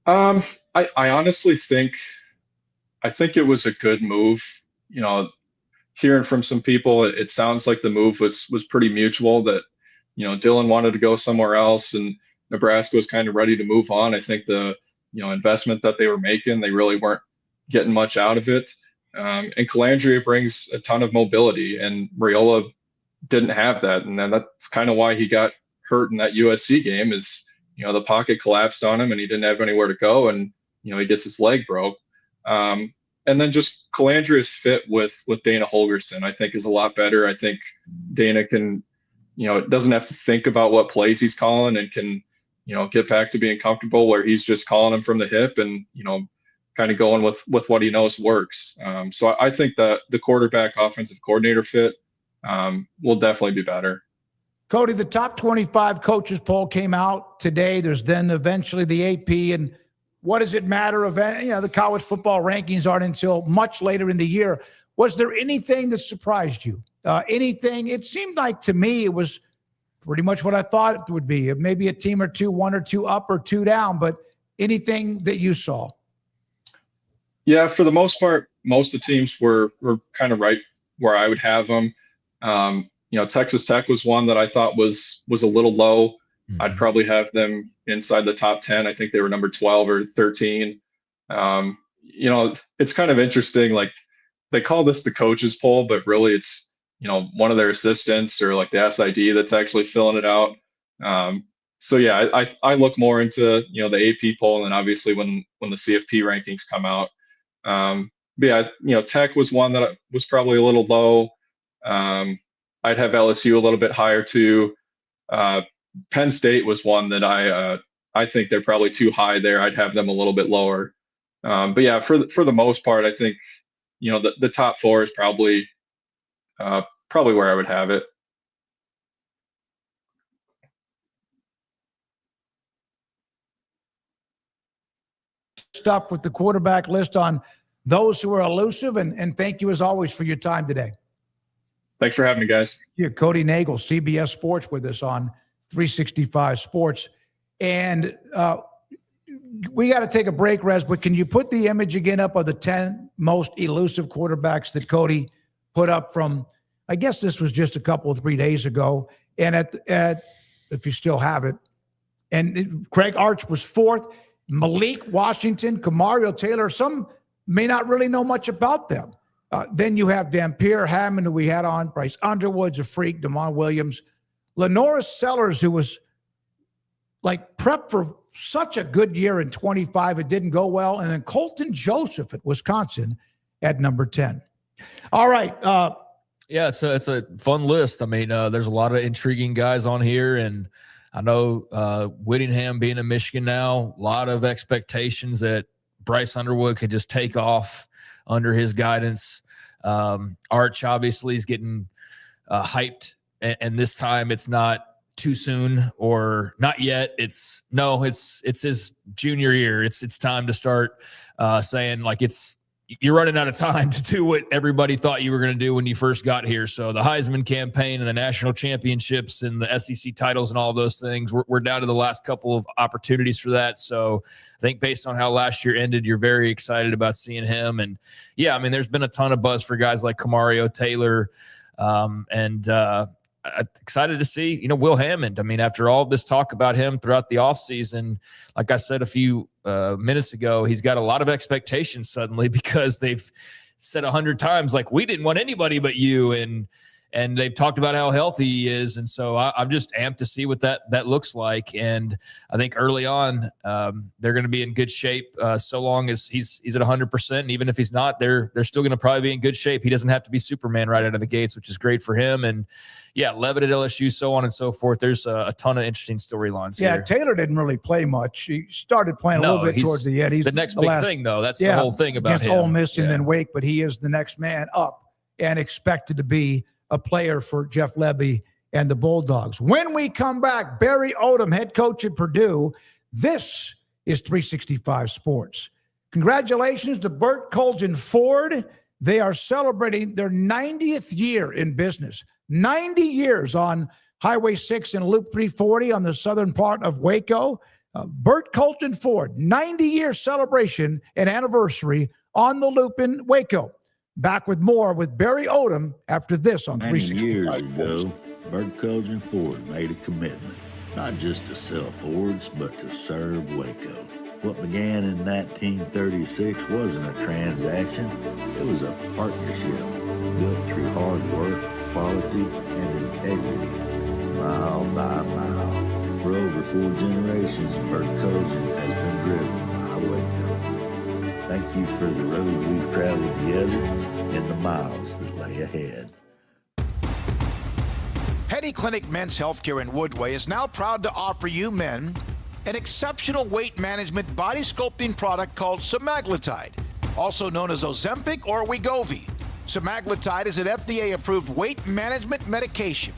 I honestly think it was a good move. Hearing from some people, it sounds like the move was pretty mutual, that, Dylan wanted to go somewhere else and Nebraska was kind of ready to move on. I think the, investment that they were making, they really weren't getting much out of it. And Calandria brings a ton of mobility, and Raiola didn't have that. And then that's kind of why he got hurt in that USC game is, the pocket collapsed on him and he didn't have anywhere to go. And, he gets his leg broke. And then just Calandria's fit with Dana Holgorsen, I think, is a lot better. I think Dana can, doesn't have to think about what plays he's calling and can, get back to being comfortable where he's just calling them from the hip and, kind of going with what he knows works. So I think that the quarterback offensive coordinator fit will definitely be better. Cody, the top 25 coaches poll came out today. There's then eventually the AP, and what does it matter? The college football rankings aren't until much later in the year. Was there anything that surprised you? Anything? It seemed like to me it was pretty much what I thought it would be. Maybe a team or two, one or two up or two down, but anything that you saw? Yeah, for the most part, most of the teams were kind of right where I would have them. Texas Tech was one that I thought was a little low. Mm-hmm. I'd probably have them inside the top 10. I think they were number 12 or 13. It's kind of interesting. Like, they call this the coaches poll, but really it's, one of their assistants or like the SID that's actually filling it out. So yeah, I look more into, the AP poll, and then obviously when the CFP rankings come out. But yeah, Tech was one that was probably a little low. I'd have LSU a little bit higher too. Penn State was one that I think they're probably too high there. I'd have them a little bit lower. But yeah, for the most part, I think, the top four is probably where I would have it. Stuff with the quarterback list on those who are elusive, and thank you as always for your time today. Thanks for having me, guys. Yeah, Cody Nagel, CBS Sports, with us on 365 Sports. And we got to take a break, Rez, but can you put the image again up of the 10 most elusive quarterbacks that Cody put up from, I guess this was just a couple of 3 days ago, and at if you still have it. And Craig Arch was fourth. Malik Washington, Kamario Taylor, some may not really know much about them. Then you have Dampier Hammond, who we had on, Bryce Underwood's a freak, Damon Williams, Lenora Sellers, who was like prepped for such a good year in 25. It didn't go well. And then Colton Joseph at Wisconsin at number 10. All right. Yeah, it's a fun list. I mean, there's a lot of intriguing guys on here, and I know Whittingham being in Michigan now, a lot of expectations that Bryce Underwood could just take off under his guidance. Arch obviously is getting hyped, and this time it's not too soon or not yet. It's his junior year. It's time to start saying like you're running out of time to do what everybody thought you were going to do when you first got here. So the Heisman campaign and the national championships and the SEC titles and all of those things, we're down to the last couple of opportunities for that. So I think based on how last year ended, you're very excited about seeing him. And yeah, I mean, there's been a ton of buzz for guys like Kamario Taylor, and excited to see, Will Hammond. I mean, after all this talk about him throughout the offseason, like I said a few minutes ago, he's got a lot of expectations suddenly because they've said 100 times, like, we didn't want anybody but you. And and they've talked about how healthy he is. And so I'm just amped to see what that looks like. And I think early on, they're going to be in good shape so long as he's at 100%. And even if he's not, they're still going to probably be in good shape. He doesn't have to be Superman right out of the gates, which is great for him. And yeah, Levitt at LSU, so on and so forth. There's a ton of interesting storylines here. Yeah, Taylor didn't really play much. He started playing a little bit towards the end. He's the next big thing, though. That's the whole thing about against him. Ole Miss and then Wake, but he is the next man up and expected to be a player for Jeff Lebby and the Bulldogs. When we come back, Barry Odom, head coach at Purdue. This is 365 Sports. Congratulations to Burt Colgan Ford. They are celebrating their 90th year in business. 90 years on Highway 6 and Loop 340 on the southern part of Waco. Burt Colgan Ford, 90-year celebration and anniversary on the Loop in Waco. Back with more with Barry Odom after this on 360. Years ago, Burt Colgan Ford made a commitment, not just to sell Fords, but to serve Waco. What began in 1936 wasn't a transaction, it was a partnership built through hard work, quality, and integrity, mile by mile. For over 4 generations, Burt Colgan has been driven by Waco. Thank you for the road we've traveled together and the miles that lay ahead. Petty Clinic Men's Healthcare in Woodway is now proud to offer you men an exceptional weight management body sculpting product called semaglutide, also known as Ozempic or Wegovy. Semaglutide is an FDA-approved weight management medication.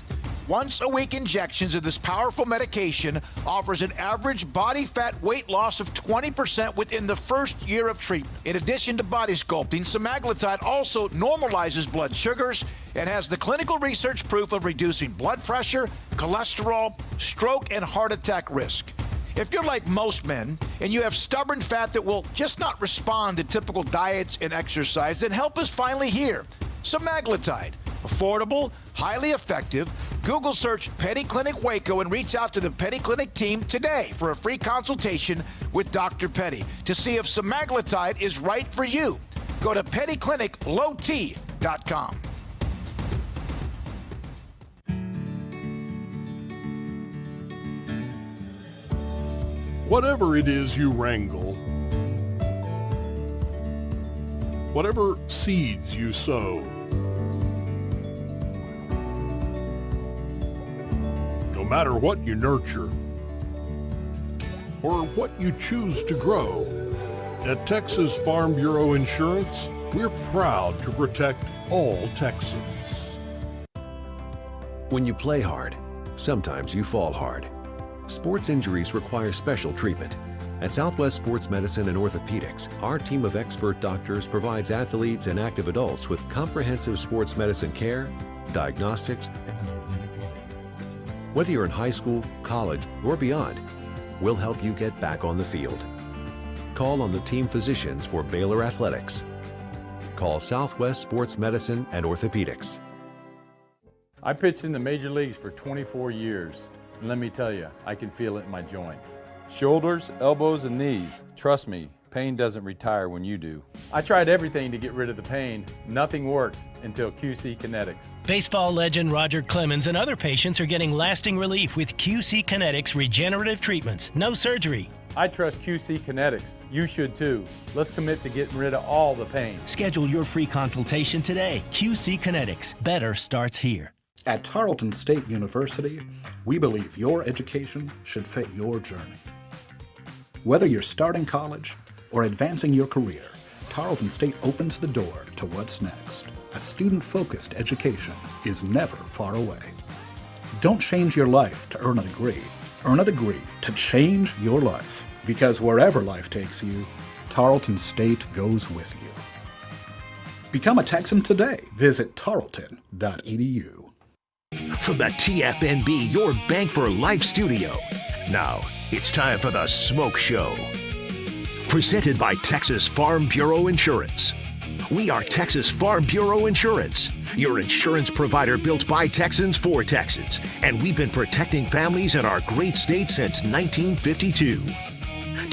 Once-a-week injections of this powerful medication offers an average body fat weight loss of 20% within the first year of treatment. In addition to body sculpting, semaglutide also normalizes blood sugars and has the clinical research proof of reducing blood pressure, cholesterol, stroke, and heart attack risk. If you're like most men and you have stubborn fat that will just not respond to typical diets and exercise, then help is finally here. Semaglutide. Affordable, highly effective. Google search Petty Clinic Waco and reach out to the Petty Clinic team today for a free consultation with Dr. Petty to see if semaglutide is right for you. Go to pettycliniclowt.com. Whatever it is you wrangle, whatever seeds you sow, no matter what you nurture or what you choose to grow, at Texas Farm Bureau Insurance, we're proud to protect all Texans. When you play hard, sometimes you fall hard. Sports injuries require special treatment. At Southwest Sports Medicine and Orthopedics, our team of expert doctors provides athletes and active adults with comprehensive sports medicine care, diagnostics. Whether you're in high school, college, or beyond, we'll help you get back on the field. Call on the team physicians for Baylor Athletics. Call Southwest Sports Medicine and Orthopedics. I pitched in the major leagues for 24 years. And let me tell you, I can feel it in my joints. Shoulders, elbows, and knees. Trust me, pain doesn't retire when you do. I tried everything to get rid of the pain. Nothing worked until QC Kinetics. Baseball legend Roger Clemens and other patients are getting lasting relief with QC Kinetics regenerative treatments. No surgery. I trust QC Kinetics. You should too. Let's commit to getting rid of all the pain. Schedule your free consultation today. QC Kinetics. Better starts here. At Tarleton State University, we believe your education should fit your journey. Whether you're starting college or advancing your career, Tarleton State opens the door to what's next. A student-focused education is never far away. Don't change your life to earn a degree. Earn a degree to change your life. Because wherever life takes you, Tarleton State goes with you. Become a Texan today. Visit tarleton.edu. From the TFNB Your Bank for Life studio, now it's time for the Smoke Show. Presented by Texas Farm Bureau Insurance. We are Texas Farm Bureau Insurance, your insurance provider built by Texans for Texans, and we've been protecting families in our great state since 1952.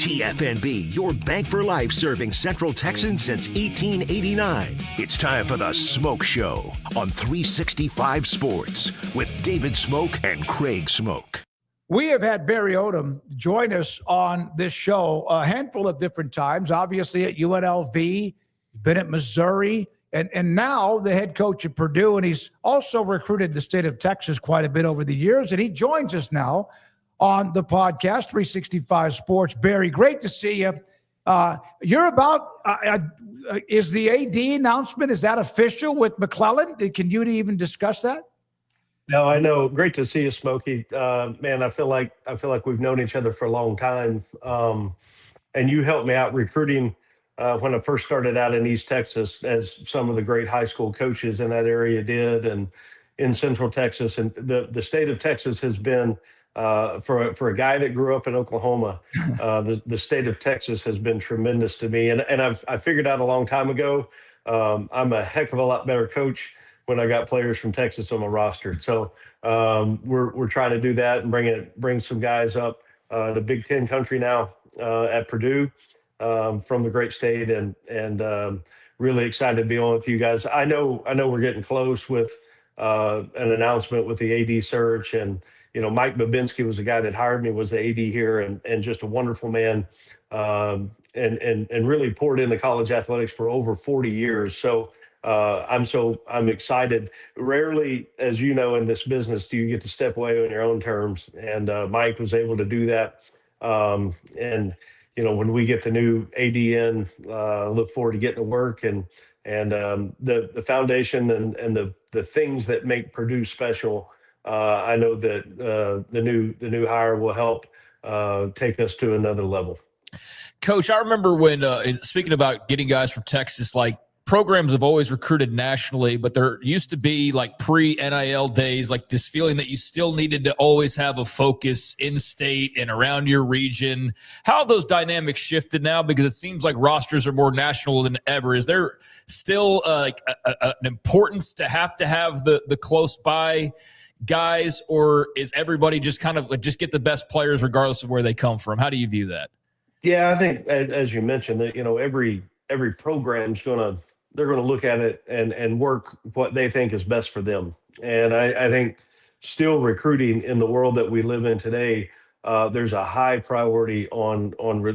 TFNB, your bank for life, serving Central Texans since 1889. It's time for the Smoak Show on 365 Sports with David Craig and Craig Smoak. We have had Barry Odom join us on this show a handful of different times, obviously at UNLV, been at Missouri, and now the head coach at Purdue, and he's also recruited the state of Texas quite a bit over the years, and he joins us now on the podcast, 365 Sports. Barry, great to see you. You're about, is the AD announcement, is that official with McClellan? Can you even discuss that? No, I know. Great to see you, Smokey. Man, I feel like we've known each other for a long time. And you helped me out recruiting when I first started out in East Texas, as some of the great high school coaches in that area did, and in Central Texas. And the state of Texas has been, for a guy that grew up in Oklahoma, the state of Texas has been tremendous to me. And I figured out a long time ago, I'm a heck of a lot better coach when I got players from Texas on my roster. So we're trying to do that and bring some guys up to Big Ten country now at Purdue from the great state, and really excited to be on with you guys. I know we're getting close with an announcement with the AD search, and Mike Babinski was the guy that hired me, was the AD here, and just a wonderful man, and really poured into college athletics for over 40 years. So I'm excited. Rarely, as you know, in this business, do you get to step away on your own terms, and Mike was able to do that. And when we get the new AD in, look forward to getting to work, and the foundation and the things that make Purdue special. I know that the new hire will help take us to another level. Coach, I remember when speaking about getting guys from Texas, like, programs have always recruited nationally, but there used to be, like, pre-NIL days, like this feeling that you still needed to always have a focus in state and around your region. How have those dynamics shifted now? Because it seems like rosters are more national than ever. Is there still an importance to have the close by guys, or is everybody just kind of like, just get the best players regardless of where they come from? How do you view that? Yeah, I think, as you mentioned, that every program's they're going to look at it and work what they think is best for them. And I think still recruiting in the world that we live in today, there's a high priority on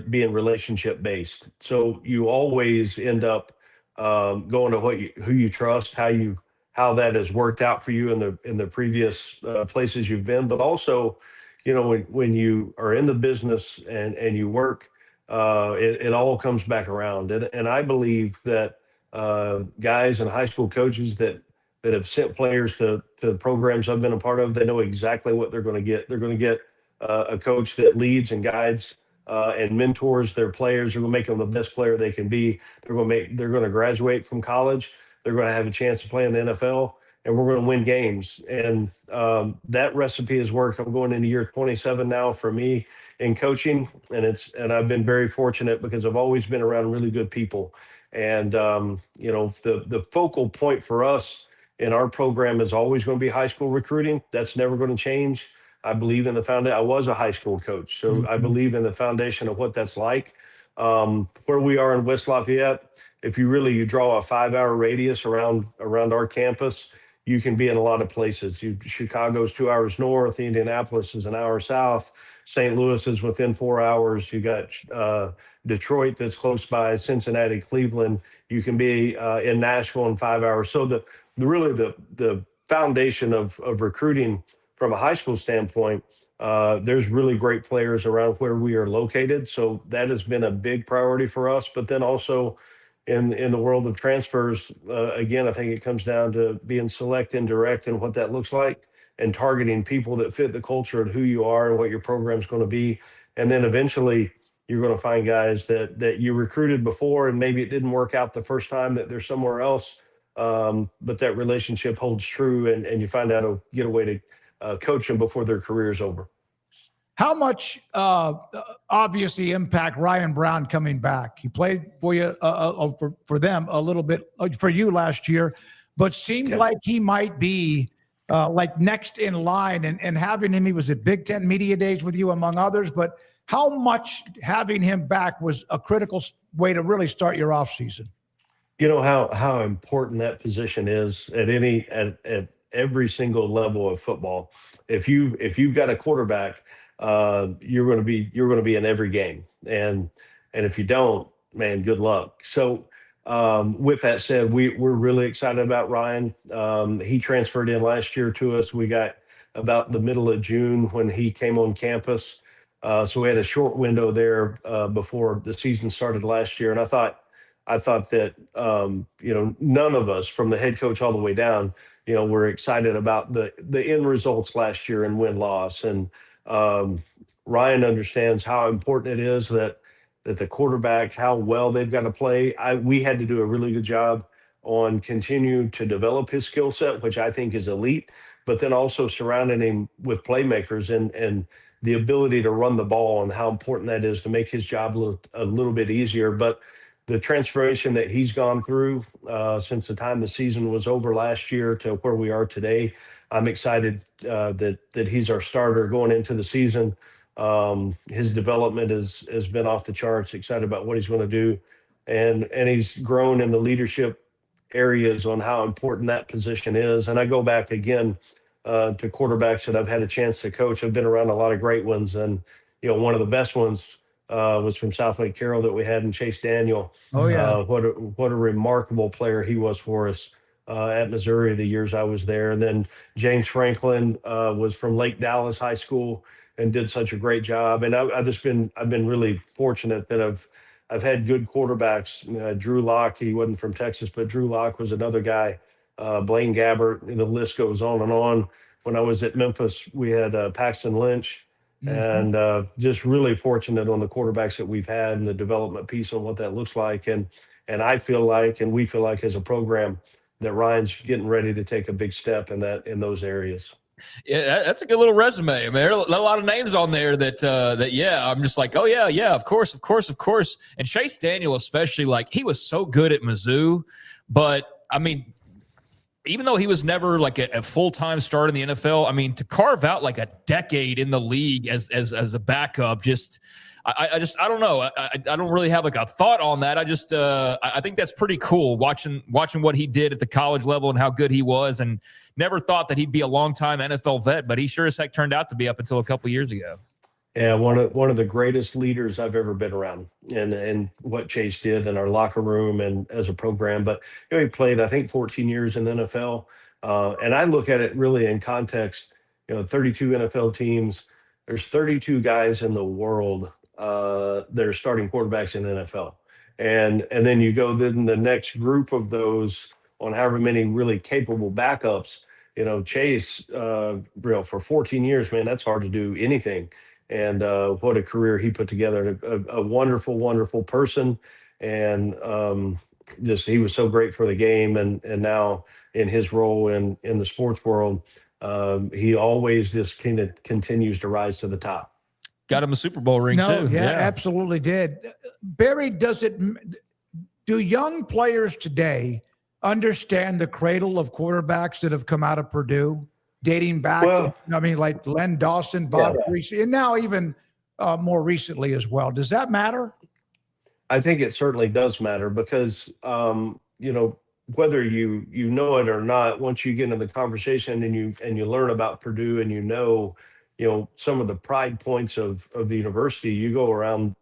being relationship based. So you always end up going to who you trust, how that has worked out for you in the previous places you've been, but also, when you are in the business and you work, it all comes back around. And I believe that guys and high school coaches that have sent players to the programs I've been a part of, they know exactly what they're going to get. They're going to get a coach that leads and guides and mentors their players. They're going to make them the best player they can be. They're going to graduate from college. They're going to have a chance to play in the NFL, and we're going to win games. And that recipe has worked. I'm going into year 27 now for me in coaching, and I've been very fortunate because I've always been around really good people. And the focal point for us in our program is always going to be high school recruiting. That's never going to change. I believe in the foundation. I was a high school coach, so I believe in the foundation of what that's like. Where we are in West Lafayette, if you draw a 5-hour radius around our campus, you can be in a lot of places. Chicago's 2 hours north, Indianapolis is an hour south, St. Louis is within 4 hours. You got Detroit that's close by, Cincinnati, Cleveland. You can be in Nashville in 5 hours. So the foundation of recruiting from a high school standpoint, there's really great players around where we are located. So that has been a big priority for us. But then also in the world of transfers, again, I think it comes down to being select and direct and what that looks like, and targeting people that fit the culture and who you are and what your program's going to be. And then eventually you're going to find guys that you recruited before and maybe it didn't work out the first time, that they're somewhere else. But that relationship holds true, and you find out to get a way to coach them before their career's over. How much obviously impact Ryan Brown coming back? He played for you for them a little bit for you last year, but seemed like he might be like next in line, and having him, he was at Big Ten Media Days with you among others, but How much having him back was a critical way to really start your offseason? You know how important that position is at every single level of football. If you've got a quarterback, you're going to be in every game, and if you don't, man, good luck. So with that said, we're really excited about Ryan. He transferred in last year to us. We got about the middle of June when he came on campus. So we had a short window there before the season started last year, and I thought that none of us, from the head coach all the way down, were excited about the end results last year and win-loss. And Ryan understands how important it is that the quarterback, how well they've got to play. We had to do a really good job on continue to develop his skill set, which I think is elite, but then also surrounding him with playmakers and the ability to run the ball and how important that is to make his job a little bit easier. But the transformation that he's gone through since the time the season was over last year to where we are today, I'm excited that he's our starter going into the season. His development has been off the charts. Excited about what he's going to do, and he's grown in the leadership areas on how important that position is. And I go back again to quarterbacks that I've had a chance to coach. I've been around a lot of great ones, and one of the best ones was from South Lake Carroll that we had in Chase Daniel. Oh, yeah. What a remarkable player he was for us at Missouri the years I was there. And then James Franklin was from Lake Dallas High School and did such a great job. And I've been really fortunate that I've had good quarterbacks. Drew Lock, he wasn't from Texas, but Drew Lock was another guy. Blaine Gabbert, the list goes on and on. When I was at Memphis, we had Paxton Lynch. And just really fortunate on the quarterbacks that we've had and the development piece on what that looks like. And I feel like, and we feel like as a program, that Ryan's getting ready to take a big step in those areas. Yeah, that's a good little resume. I mean, there are a lot of names on there that yeah, I'm just like, oh yeah, of course. And Chase Daniel, especially, like, he was so good at Mizzou, but I mean, even though he was never like a full-time starter in the NFL, I mean, to carve out like a decade in the league as a backup, I don't know. I don't really have like a thought on that. I think that's pretty cool watching what he did at the college level and how good he was, and never thought that he'd be a long-time NFL vet, but he sure as heck turned out to be up until a couple years ago. Yeah, one of the greatest leaders I've ever been around, and what Chase did in our locker room and as a program. But he played, I think, 14 years in the NFL, and I look at it really in context. 32 NFL teams. There's 32 guys in the world that are starting quarterbacks in the NFL, and then you go then the next group of those on however many really capable backups. Chase, for 14 years, man, that's hard to do anything. And what a career he put together. A wonderful, wonderful person. And he was so great for the game. And now in his role in the sports world, he always just kind of continues to rise to the top. Got him a Super Bowl ring too. Yeah, absolutely did. Barry, do young players today understand the cradle of quarterbacks that have come out of Purdue? Dating back to, like Len Dawson, Bob Greasy, and now even more recently as well. Does that matter? I think it certainly does matter because, whether you know it or not, once you get into the conversation and you learn about Purdue and some of the pride points of the university, you go around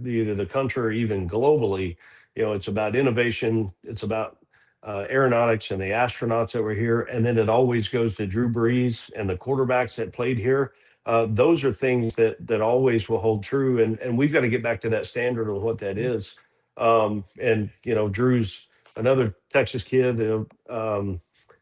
either the country or even globally, it's about innovation, it's about aeronautics and the astronauts that were here. And then it always goes to Drew Brees and the quarterbacks that played here. Those are things that always will hold true. And we've got to get back to that standard of what that is. Drew's another Texas kid.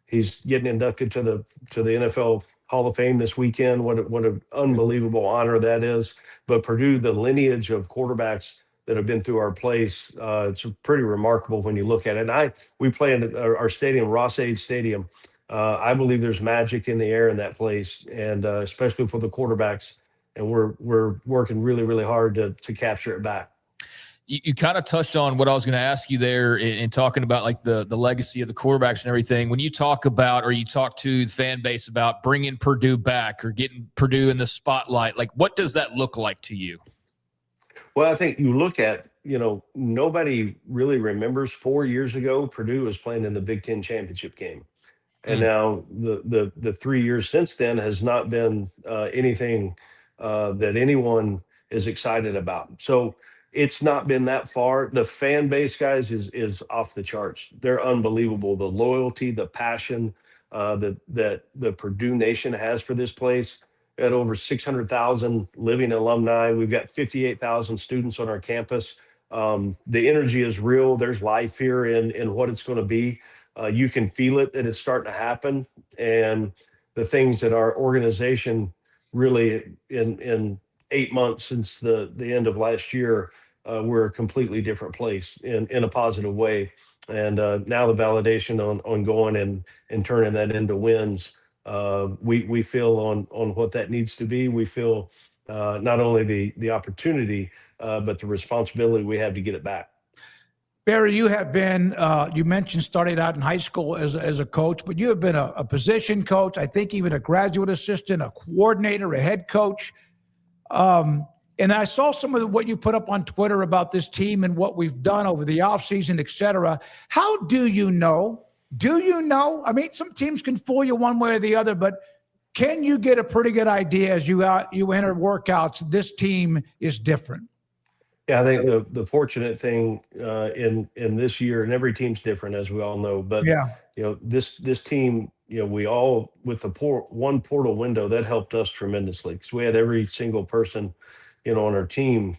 He's getting inducted to the NFL Hall of Fame this weekend. What an unbelievable honor that is. But Purdue, the lineage of quarterbacks that have been through our place, it's pretty remarkable when you look at it. And we play in our stadium, Ross-Ade Stadium. I believe there's magic in the air in that place, and especially for the quarterbacks. And we're working really, really hard to capture it back. You kind of touched on what I was going to ask you there in talking about like the legacy of the quarterbacks and everything. When you talk about, or you talk to the fan base about bringing Purdue back or getting Purdue in the spotlight, like what does that look like to you? Well, I think you look at, nobody really remembers 4 years ago, Purdue was playing in the Big Ten championship game. And now the 3 years since then has not been anything that anyone is excited about. So it's not been that far. The fan base, guys, is off the charts. They're unbelievable. The loyalty, the passion that the Purdue Nation has for this place. We had over 600,000 living alumni. We've got 58,000 students on our campus. The energy is real. There's life here in what it's going to be. You can feel it that it's starting to happen, and the things that our organization really in 8 months since the end of last year, we're a completely different place in a positive way. And now the validation on going and turning that into wins. We feel on what that needs to be. We feel not only the opportunity, but the responsibility we have to get it back. Barry, you have been, you mentioned started out in high school as a coach, but you have been a position coach, I think even a graduate assistant, a coordinator, a head coach. And I saw some of what you put up on Twitter about this team and what we've done over the offseason, et cetera. How do you know? Do you know? I mean, some teams can fool you one way or the other, but can you get a pretty good idea as you enter workouts, this team is different? Yeah, I think the fortunate thing in this year, and every team's different, as we all know, but this team, we all with the one portal window that helped us tremendously because we had every single person, on our team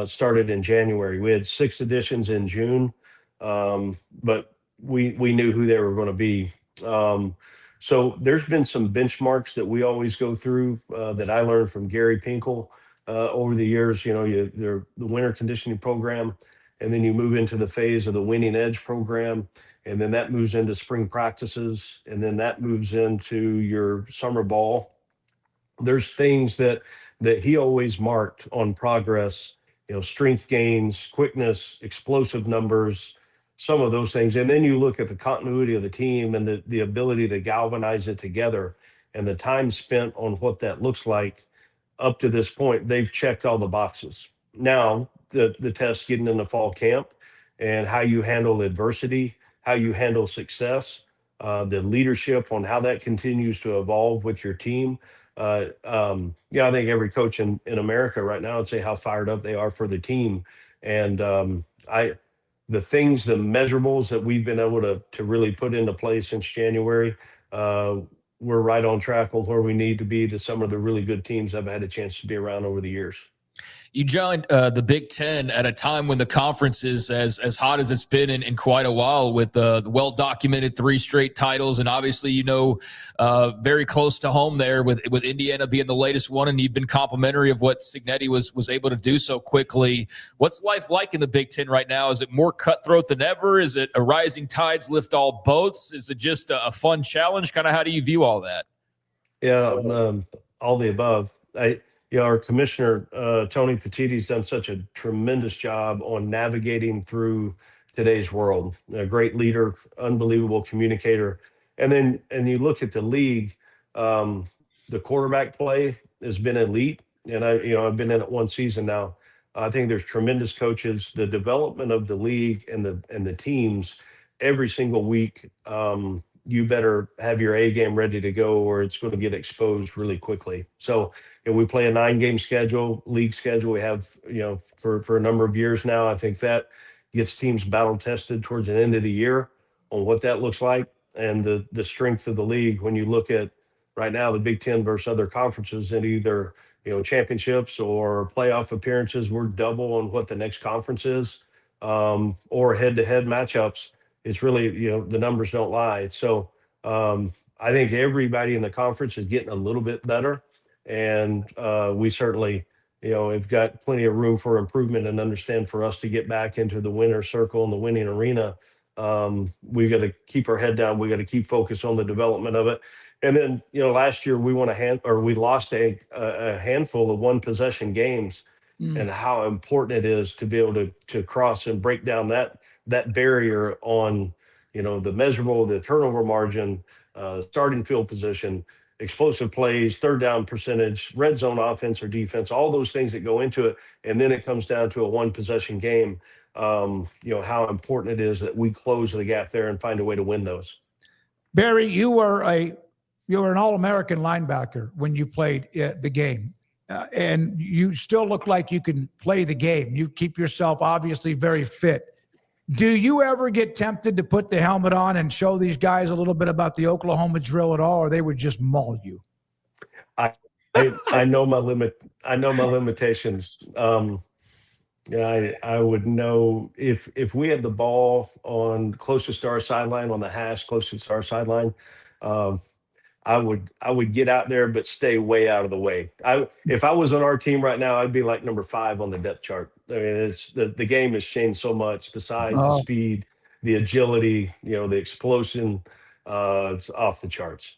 started in January. We had 6 additions in June, but we knew who they were going to be. So there's been some benchmarks that we always go through that I learned from Gary Pinkel. Over the years, the winter conditioning program, and then you move into the phase of the winning edge program, and then that moves into spring practices, and then that moves into your summer ball. There's things that he always marked on progress, strength gains, quickness, explosive numbers, some of those things. And then you look at the continuity of the team and the ability to galvanize it together and the time spent on what that looks like. Up to this point, they've checked all the boxes. Now, the test getting into fall camp and how you handle adversity, how you handle success, the leadership on how that continues to evolve with your team. I think every coach in America right now would say how fired up they are for the team. And the measurables that we've been able to really put into place since January, we're right on track on where we need to be to some of the really good teams I've had a chance to be around over the years. You joined the Big Ten at a time when the conference is as hot as it's been in quite a while, with the well-documented 3 straight titles. And obviously, very close to home there with Indiana being the latest one. And you've been complimentary of what Cignetti was able to do so quickly. What's life like in the Big Ten right now? Is it more cutthroat than ever? Is it a rising tides lift all boats? Is it just a fun challenge? Kind of how do you view all that? Yeah, all the above. Our commissioner, Tony Petitti's done such a tremendous job on navigating through today's world. A great leader, unbelievable communicator. And you look at the league, the quarterback play has been elite. And I've been in it one season now. I think there's tremendous coaches. The development of the league and the teams every single week, you better have your A game ready to go or it's going to get exposed really quickly. So we play a 9-game league schedule. We have, for a number of years now. I think that gets teams battle tested towards the end of the year on what that looks like and the strength of the league. When you look at right now, the Big Ten versus other conferences in either, championships or playoff appearances, we're double on what the next conference is, or head-to-head matchups. It's really, the numbers don't lie. So I think everybody in the conference is getting a little bit better. And we certainly, have got plenty of room for improvement and understand for us to get back into the winner's circle and the winning arena. We got to keep our head down. We got to keep focused on the development of it. And then, last year we we lost a handful of 1-possession games and how important it is to be able to cross and break down that barrier on, the measurable, the turnover margin, starting field position. explosive plays, third down percentage, red zone offense or defense, all those things that go into it. And then it comes down to a one possession game. How important it is that we close the gap there and find a way to win those. Barry, you were an All-American linebacker when you played the game. And you still look like you can play the game. You keep yourself obviously very fit. Do you ever get tempted to put the helmet on and show these guys a little bit about the Oklahoma drill at all, or they would just maul you? I know my limit. I know my limitations. I would know if we had the ball on closest to our sideline, on the hash closest to our sideline. I would get out there, but stay way out of the way. If I was on our team right now, I'd be like number 5 on the depth chart. I mean, it's the game has changed so much. The size, the speed, the agility, the explosion. It's off the charts.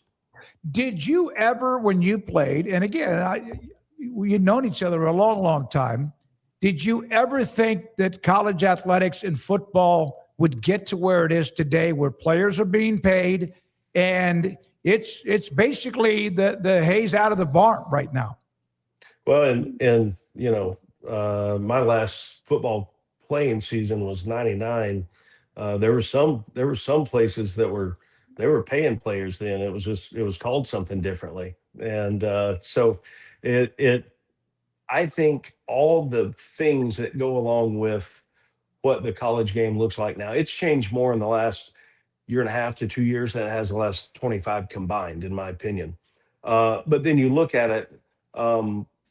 Did you ever, when you played, and again, you'd known each other a long, long time. Did you ever think that college athletics and football would get to where it is today, where players are being paid and it's basically the hay's out of the barn right now? Well, and my last football playing season was '99. There were some places that they were paying players then. It was called something differently, and so I think all the things that go along with what the college game looks like now, it's changed more in the last year and a half to 2 years than it has the last 25 combined, in my opinion. But then you look at it,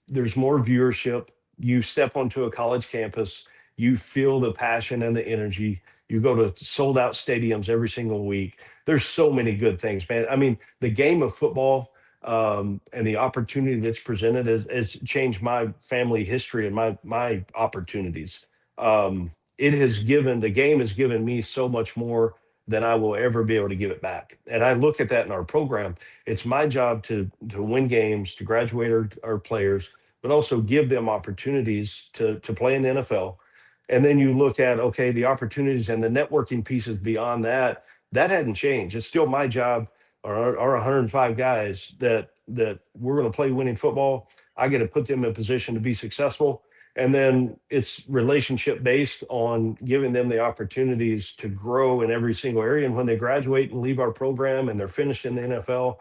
there's more viewership. You step onto a college campus, you feel the passion and the energy. You go to sold out stadiums every single week. There's so many good things, man. I mean, the game of football and the opportunity that's presented has changed my family history and my opportunities. The game has given me so much more than I will ever be able to give it back. And I look at that in our program. It's my job to win games, to graduate our players, but also give them opportunities to play in the NFL. And then you look at, okay, the opportunities and the networking pieces beyond that hadn't changed. It's still my job, our 105 guys that we're going to play winning football. I get to put them in a position to be successful. And then it's relationship based on giving them the opportunities to grow in every single area. And when they graduate and leave our program and they're finished in the NFL,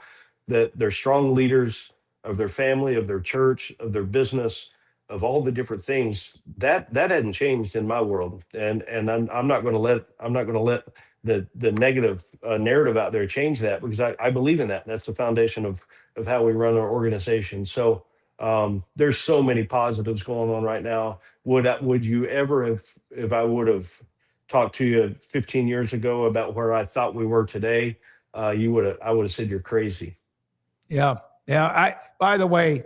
that they're strong leaders of their family, of their church, of their business, of all the different things. That hadn't changed in my world. And I'm not going to let the negative narrative out there change that, because I believe in that. That's the foundation of how we run our organization. So there's so many positives going on right now. Would you ever have, if I would have talked to you 15 years ago about where I thought we were today, I would have said you're crazy. Yeah. By the way,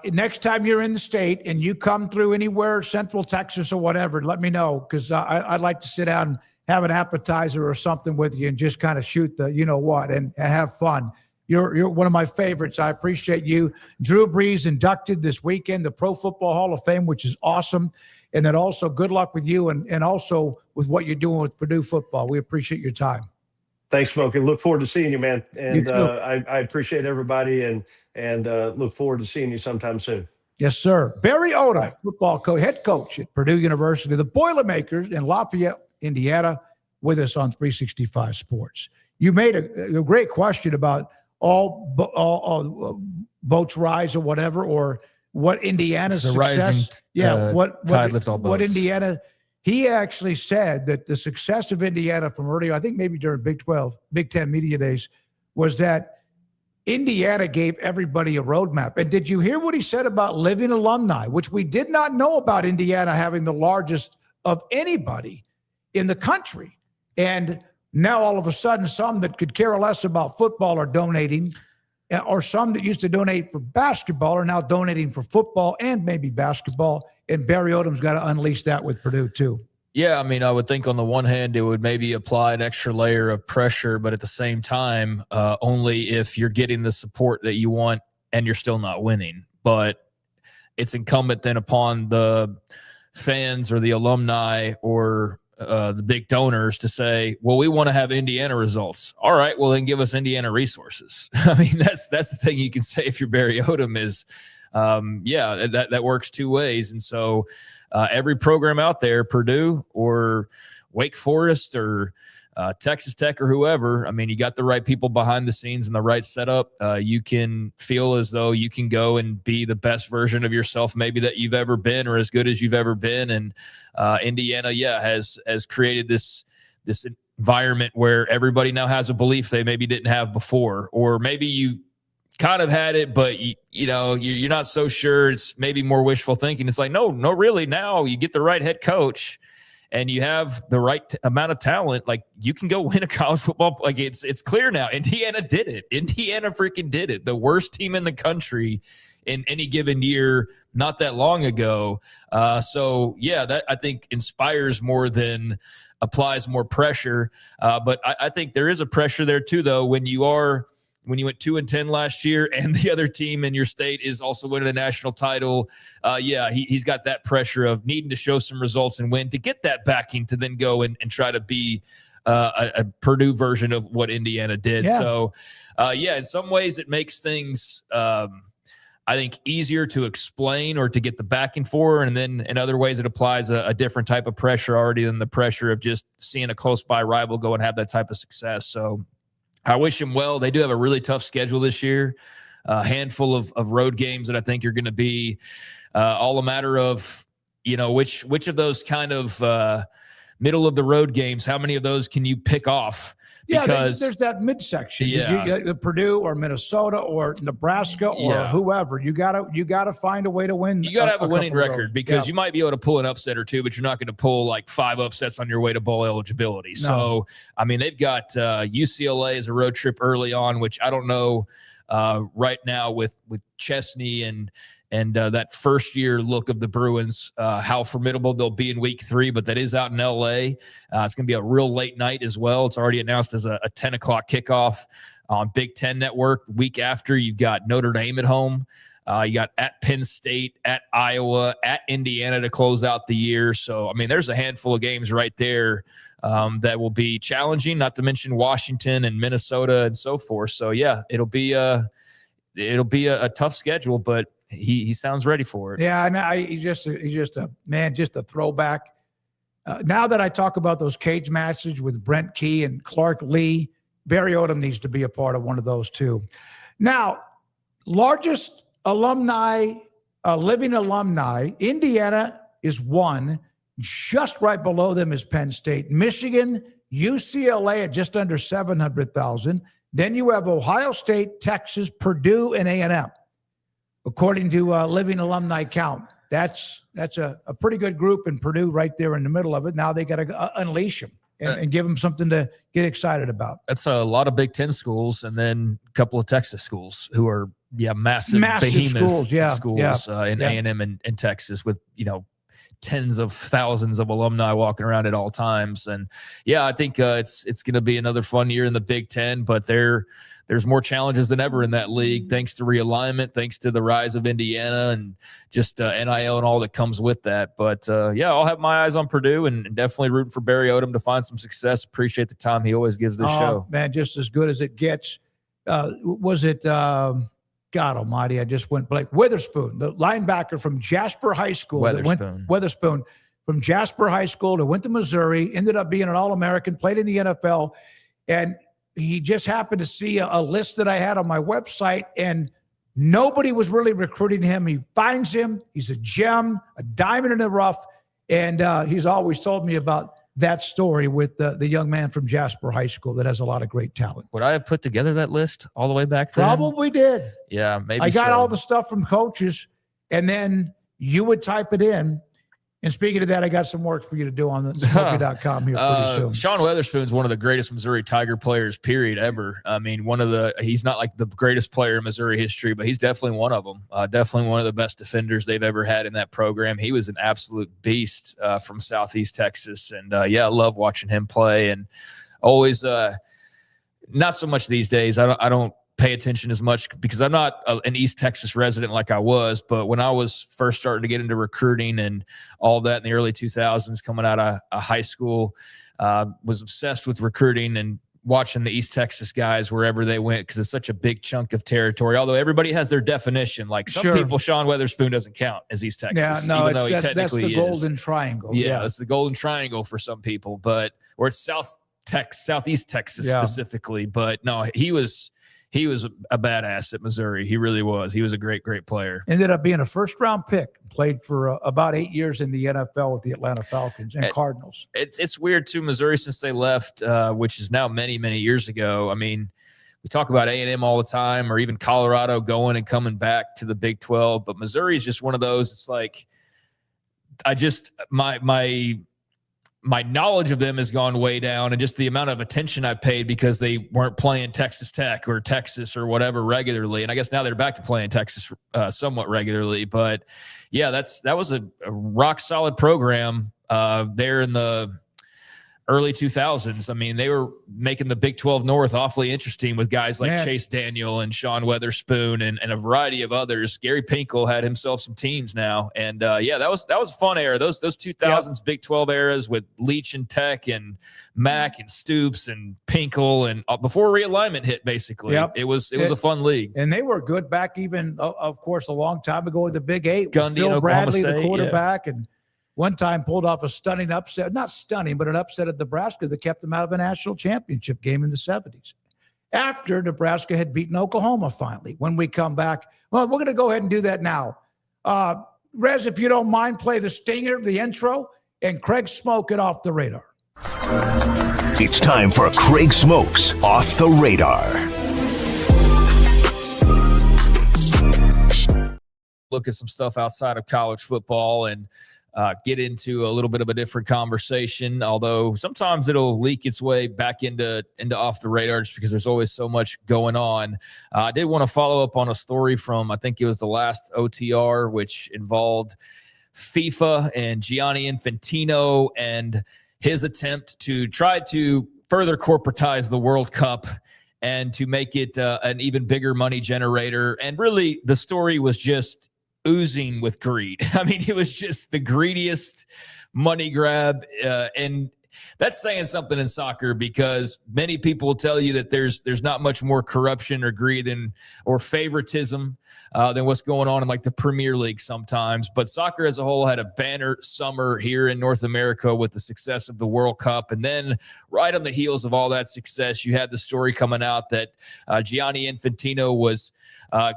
next time you're in the state and you come through anywhere, Central Texas or whatever, let me know, because I'd like to sit down and have an appetizer or something with you and just kind of shoot the, and have fun. You're one of my favorites. I appreciate you. Drew Brees inducted this weekend, the Pro Football Hall of Fame, which is awesome. And then also good luck with you and also with what you're doing with Purdue football. We appreciate your time. Thanks, Smoak. Look forward to seeing you, man. You And too. I appreciate everybody and look forward to seeing you sometime soon. Yes, sir. Barry Odom, football coach, head coach at Purdue University, the Boilermakers in Lafayette, Indiana, with us on 365 Sports. You made a great question about all boats rise or whatever, or what Indiana's success. Tide lifts all boats. What Indiana. He actually said that the success of Indiana from earlier, I think maybe during Big Ten media days, was that Indiana gave everybody a roadmap. And did you hear what he said about living alumni, which we did not know about Indiana having the largest of anybody in the country? And now all of a sudden, some that could care less about football are donating, or some that used to donate for basketball are now donating for football and maybe basketball. And Barry Odom's got to unleash that with Purdue too. Yeah, I mean, I would think on the one hand, it would maybe apply an extra layer of pressure, but at the same time, only if you're getting the support that you want and you're still not winning. But it's incumbent then upon the fans or the alumni or the big donors to say, well, we want to have Indiana results. All right, well, then give us Indiana resources. I mean, that's the thing you can say if you're Barry Odom is, that works two ways. And so every program out there, Purdue or Wake Forest or Texas Tech or whoever, I mean, you got the right people behind the scenes and the right setup. You can feel as though you can go and be the best version of yourself maybe that you've ever been or as good as you've ever been. And Indiana, has created this environment where everybody now has a belief they maybe didn't have before, or maybe you kind of had it, but you're not so sure. It's maybe more wishful thinking. It's like, no, really. Now you get the right head coach and you have the right amount of talent, like you can go win a college football. Like it's clear now. Indiana did it. Indiana freaking did it. The worst team in the country in any given year, not that long ago. That I think inspires more than applies more pressure. But I think there is a pressure there too, though, when you went 2-10 last year and the other team in your state is also winning a national title. He's got that pressure of needing to show some results and win to get that backing to then go and try to be a Purdue version of what Indiana did. Yeah. So, in some ways it makes things, I think, easier to explain or to get the backing for. And then in other ways, it applies a different type of pressure already than the pressure of just seeing a close by rival go and have that type of success. So I wish him well. They do have a really tough schedule this year, a handful of road games that I think are going to be all a matter of, which of those kind of middle of the road games, how many of those can you pick off? Because there's that midsection. Yeah. You Purdue or Minnesota or Nebraska or whoever. You gotta find a way to win. You gotta have a winning record because you might be able to pull an upset or two, but you're not going to pull like 5 upsets on your way to bowl eligibility. No. So, I mean, they've got UCLA as a road trip early on, which I don't know right now with Chesney and that first year look of the Bruins, how formidable they'll be in week 3, but that is out in LA. It's going to be a real late night as well. It's already announced as a 10 o'clock kickoff on Big Ten Network. The week after, you've got Notre Dame at home. You got at Penn State, at Iowa, at Indiana to close out the year. So, I mean, there's a handful of games right there that will be challenging, not to mention Washington and Minnesota and so forth. So, yeah, it'll be a tough schedule, but he sounds ready for it. Yeah, and he's just a throwback. Now that I talk about those cage matches with Brent Key and Clark Lee, Barry Odom needs to be a part of one of those too. Now, largest alumni, living alumni, Indiana is 1. Just right below them is Penn State. Michigan, UCLA at just under 700,000. Then you have Ohio State, Texas, Purdue, and A&M. According to Living Alumni Count, that's a pretty good group in Purdue right there in the middle of it. Now they got to unleash them and give them something to get excited about. That's a lot of Big Ten schools and then a couple of Texas schools who are massive behemoths schools in A&M and Texas with tens of thousands of alumni walking around at all times. And I think it's going to be another fun year in the Big Ten, but there's more challenges than ever in that league, thanks to realignment, thanks to the rise of Indiana and just NIL and all that comes with that. But I'll have my eyes on Purdue and definitely rooting for Barry Odom to find some success. Appreciate the time he always gives this show. Man, just as good as it gets. Was it God Almighty? I just went blank. Witherspoon, the linebacker from Jasper High School. Witherspoon from Jasper High School that went to Missouri, ended up being an All-American, played in the NFL, and he just happened to see a list that I had on my website, and nobody was really recruiting him. He finds him. He's a gem, a diamond in the rough, and he's always told me about that story with the young man from Jasper High School that has a lot of great talent. Would I have put together that list all the way back then? Probably did. Yeah, maybe I got all the stuff from coaches, and then you would type it in. And speaking of that, I got some work for you to do on the Smoky.com here pretty soon. Sean Weatherspoon's one of the greatest Missouri Tiger players, period, ever. I mean, he's not like the greatest player in Missouri history, but he's definitely one of them. Definitely one of the best defenders they've ever had in that program. He was an absolute beast from Southeast Texas. And I love watching him play. And always, not so much these days. I don't pay attention as much because I'm not an East Texas resident like I was. But when I was first starting to get into recruiting and all that in the early 2000s, coming out of high school, was obsessed with recruiting and watching the East Texas guys wherever they went because it's such a big chunk of territory. Although everybody has their definition. Like some people, Sean Weatherspoon doesn't count as East Texas, even though he technically that's the Golden Triangle. Yeah, it's the Golden Triangle for some people, or it's Southeast Texas specifically. But no, he was a badass at Missouri. He really was. He was a great player. Ended up being a first-round pick. Played for about 8 years in the NFL with the Atlanta Falcons and Cardinals. It's weird too. Missouri, since they left, which is now many years ago. I mean, we talk about A&M all the time, or even Colorado going and coming back to the Big 12. But Missouri is just one of those. It's like my knowledge of them has gone way down, and just the amount of attention I paid because they weren't playing Texas Tech or Texas or whatever regularly. And I guess now they're back to playing Texas somewhat regularly. But yeah, that was a rock solid program there in the early 2000s. I mean, they were making the Big 12 North awfully interesting with guys like Chase Daniel and Sean Weatherspoon and a variety of others. Gary Pinkel had himself some teams now. And that was a fun era. Those 2000s Big 12 eras with Leach and Tech and Mack and Stoops and Pinkel and before realignment hit, basically. It was a fun league. And they were good back even, of course, a long time ago with the Big Eight. Gundy Phil and Bradley, Oklahoma the State, quarterback, and one time pulled off a stunning upset, not stunning, but an upset at Nebraska that kept them out of a national championship game in the 70s. After Nebraska had beaten Oklahoma finally. When we come back, well, we're going to go ahead and do that now. Rez, if you don't mind, play the stinger, the intro, and Craig Smoak it off the radar. It's time for Craig Smoak's Off the Radar. Look at some stuff outside of college football and get into a little bit of a different conversation, although sometimes it'll leak its way back into off the radar just because there's always so much going on. I did want to follow up on a story from, I think it was the last OTR, which involved FIFA and Gianni Infantino and his attempt to try to further corporatize the World Cup and to make it an even bigger money generator. And really, the story was just oozing with greed. I mean, it was just the greediest money grab. And that's saying something in soccer because many people will tell you that there's not much more corruption or greed or favoritism than what's going on in like the Premier League sometimes. But soccer as a whole had a banner summer here in North America with the success of the World Cup. And then right on the heels of all that success, you had the story coming out that Gianni Infantino was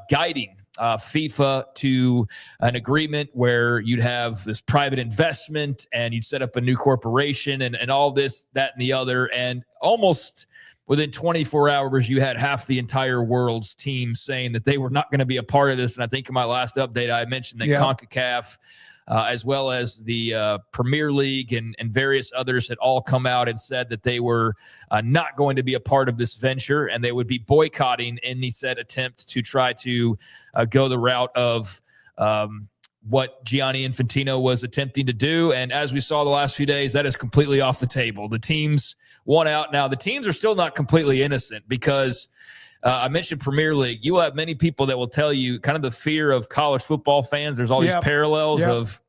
guiding FIFA to an agreement where you'd have this private investment and you'd set up a new corporation and all this, that, and the other. And almost within 24 hours, you had half the entire world's team saying that they were not going to be a part of this. And I think in my last update, I mentioned that CONCACAF, as well as the Premier League and various others had all come out and said that they were not going to be a part of this venture and they would be boycotting any said attempt to try to go the route of what Gianni Infantino was attempting to do. And as we saw the last few days, that is completely off the table. The teams won out. Now, the teams are still not completely innocent because I mentioned Premier League. You will have many people that will tell you kind of the fear of college football fans. There's all these parallels of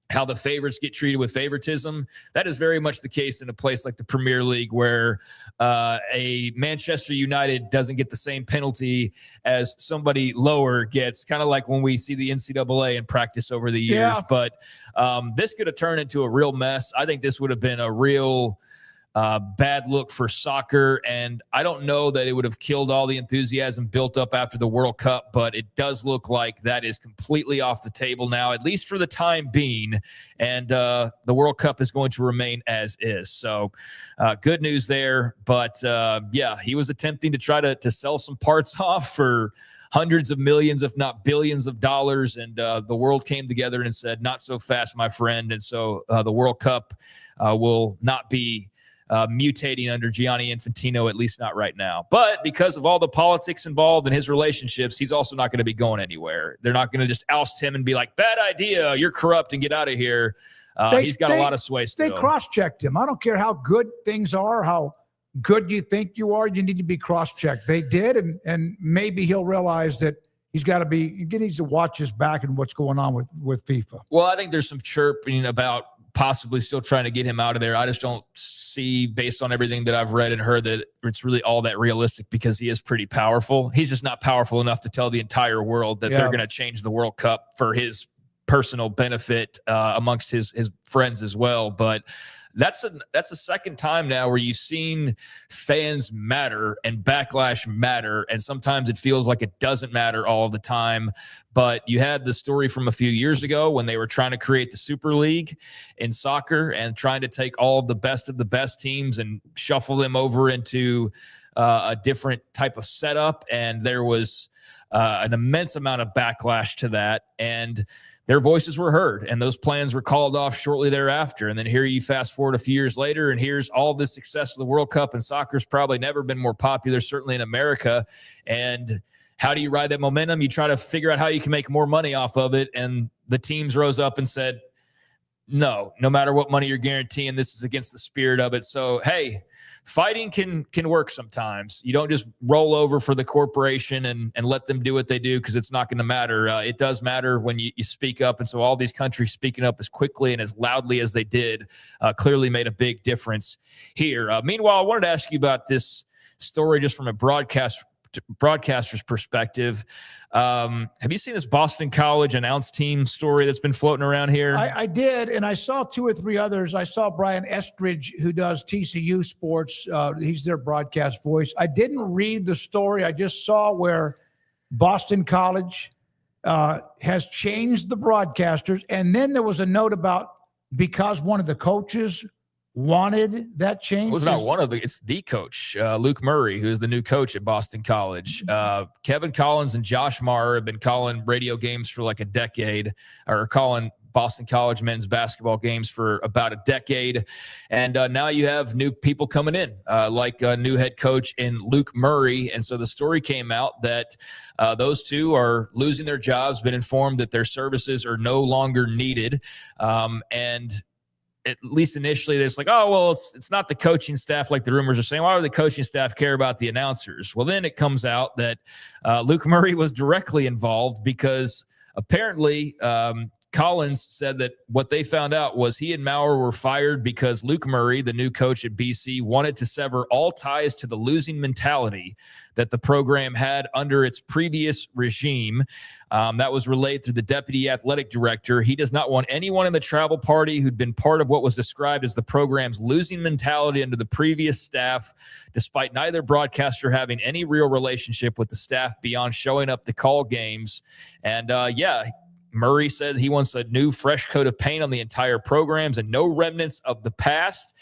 how the favorites get treated with favoritism. That is very much the case in a place like the Premier League where a Manchester United doesn't get the same penalty as somebody lower gets, kind of like when we see the NCAA in practice over the years. But this could have turned into a real mess. I think this would have been a real bad look for soccer, and I don't know that it would have killed all the enthusiasm built up after the World Cup, but it does look like that is completely off the table now, at least for the time being, and the World Cup is going to remain as is. So good news there, but he was attempting to try to sell some parts off for hundreds of millions, if not billions of dollars, and the world came together and said, not so fast, my friend, and so the World Cup will not be mutating under Gianni Infantino, at least not right now. But because of all the politics involved in his relationships, he's also not going to be going anywhere. They're not going to just oust him and be like, bad idea, you're corrupt and get out of here. He's got a lot of sway still. They cross-checked him. I don't care how good things are, how good you think you are, you need to be cross-checked. They did, and maybe he'll realize that he needs to watch his back and what's going on with FIFA. Well, I think there's some chirping about possibly still trying to get him out of there. I just don't see, based on everything that I've read and heard, that it's really all that realistic because he is pretty powerful. He's just not powerful enough to tell the entire world that they're going to change the World Cup for his personal benefit amongst his friends as well. But that's a second time now where you've seen fans matter and backlash matter, and sometimes it feels like it doesn't matter all the time. But you had the story from a few years ago when they were trying to create the Super League in soccer and trying to take all of the best teams and shuffle them over into a different type of setup, and there was an immense amount of backlash to that, and their voices were heard, and those plans were called off shortly thereafter. And then here you fast forward a few years later, and here's all the success of the World Cup, and soccer's probably never been more popular, certainly in America. And how do you ride that momentum? You try to figure out how you can make more money off of it, and the teams rose up and said, no matter what money you're guaranteeing, this is against the spirit of it. So, hey, fighting can work sometimes. You don't just roll over for the corporation and let them do what they do because it's not going to matter. It does matter when you speak up. And so all these countries speaking up as quickly and as loudly as they did clearly made a big difference here. Meanwhile, I wanted to ask you about this story just from a broadcaster's perspective. Have you seen this Boston College announce team story that's been floating around here? I did, and I saw 2 or 3 others. I saw Brian Estridge, who does TCU Sports. He's their broadcast voice. I didn't read the story. I just saw where Boston College has changed the broadcasters, and then there was a note about because one of the coaches wanted that change. Well, it's not one of the, it's the coach, Luke Murray, who is the new coach at Boston College. Kevin Collins and Josh Maher have been calling radio games for like a decade, or calling Boston College men's basketball games for about a decade. And now you have new people coming in, like a new head coach in Luke Murray. And so the story came out that those two are losing their jobs, been informed that their services are no longer needed. And at least initially, there's like, oh, well, it's not the coaching staff like the rumors are saying. Why would the coaching staff care about the announcers? Well, then it comes out that Luke Murray was directly involved because apparently Collins said that what they found out was he and Maurer were fired because Luke Murray, the new coach at BC, wanted to sever all ties to the losing mentality that the program had under its previous regime. That was relayed through the deputy athletic director. He does not want anyone in the travel party who'd been part of what was described as the program's losing mentality under the previous staff, despite neither broadcaster having any real relationship with the staff beyond showing up to call games. And Murray said he wants a new, fresh coat of paint on the entire programs and no remnants of the past.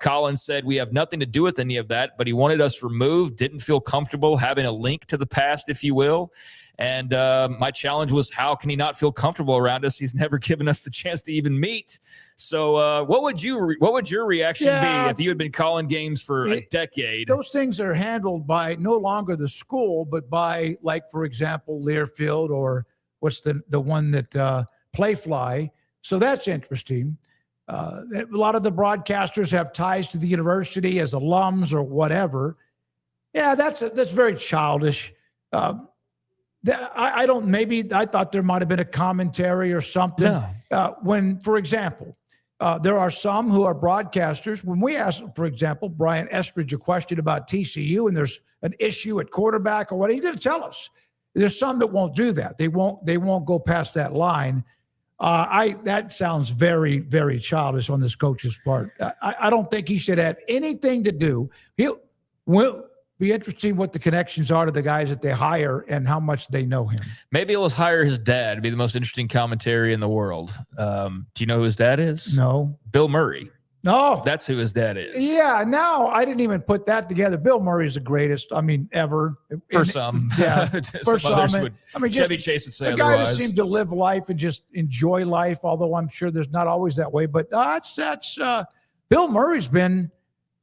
Collins said, we have nothing to do with any of that, but he wanted us removed, didn't feel comfortable having a link to the past, if you will. And my challenge was, how can he not feel comfortable around us? He's never given us the chance to even meet. So what would your reaction be if you had been calling games for a decade? Those things are handled by no longer the school, but by, like, for example, Learfield, or what's the one that Playfly. So that's interesting. A lot of the broadcasters have ties to the university as alums or whatever. Yeah, that's very childish. I thought there might have been a commentary or something. When, for example, there are some who are broadcasters. When we ask, for example, Brian Estridge a question about TCU and there's an issue at quarterback or what, are you going to tell us? There's some that won't do that. They won't go past that line. That sounds very, very childish on this coach's part. I don't think he should have anything to do. Will be interesting what the connections are to the guys that they hire and how much they know him. Maybe he'll hire his dad. It'd be the most interesting commentary in the world. Do you know who his dad is? No. Bill Murray. No. That's who his dad is. Yeah, now I didn't even put that together. Bill Murray's the greatest, ever. For some. Yeah. For some. Chevy Chase would say a guy otherwise. that seems to live life and just enjoy life, although I'm sure there's not always that way. But that's Bill Murray's been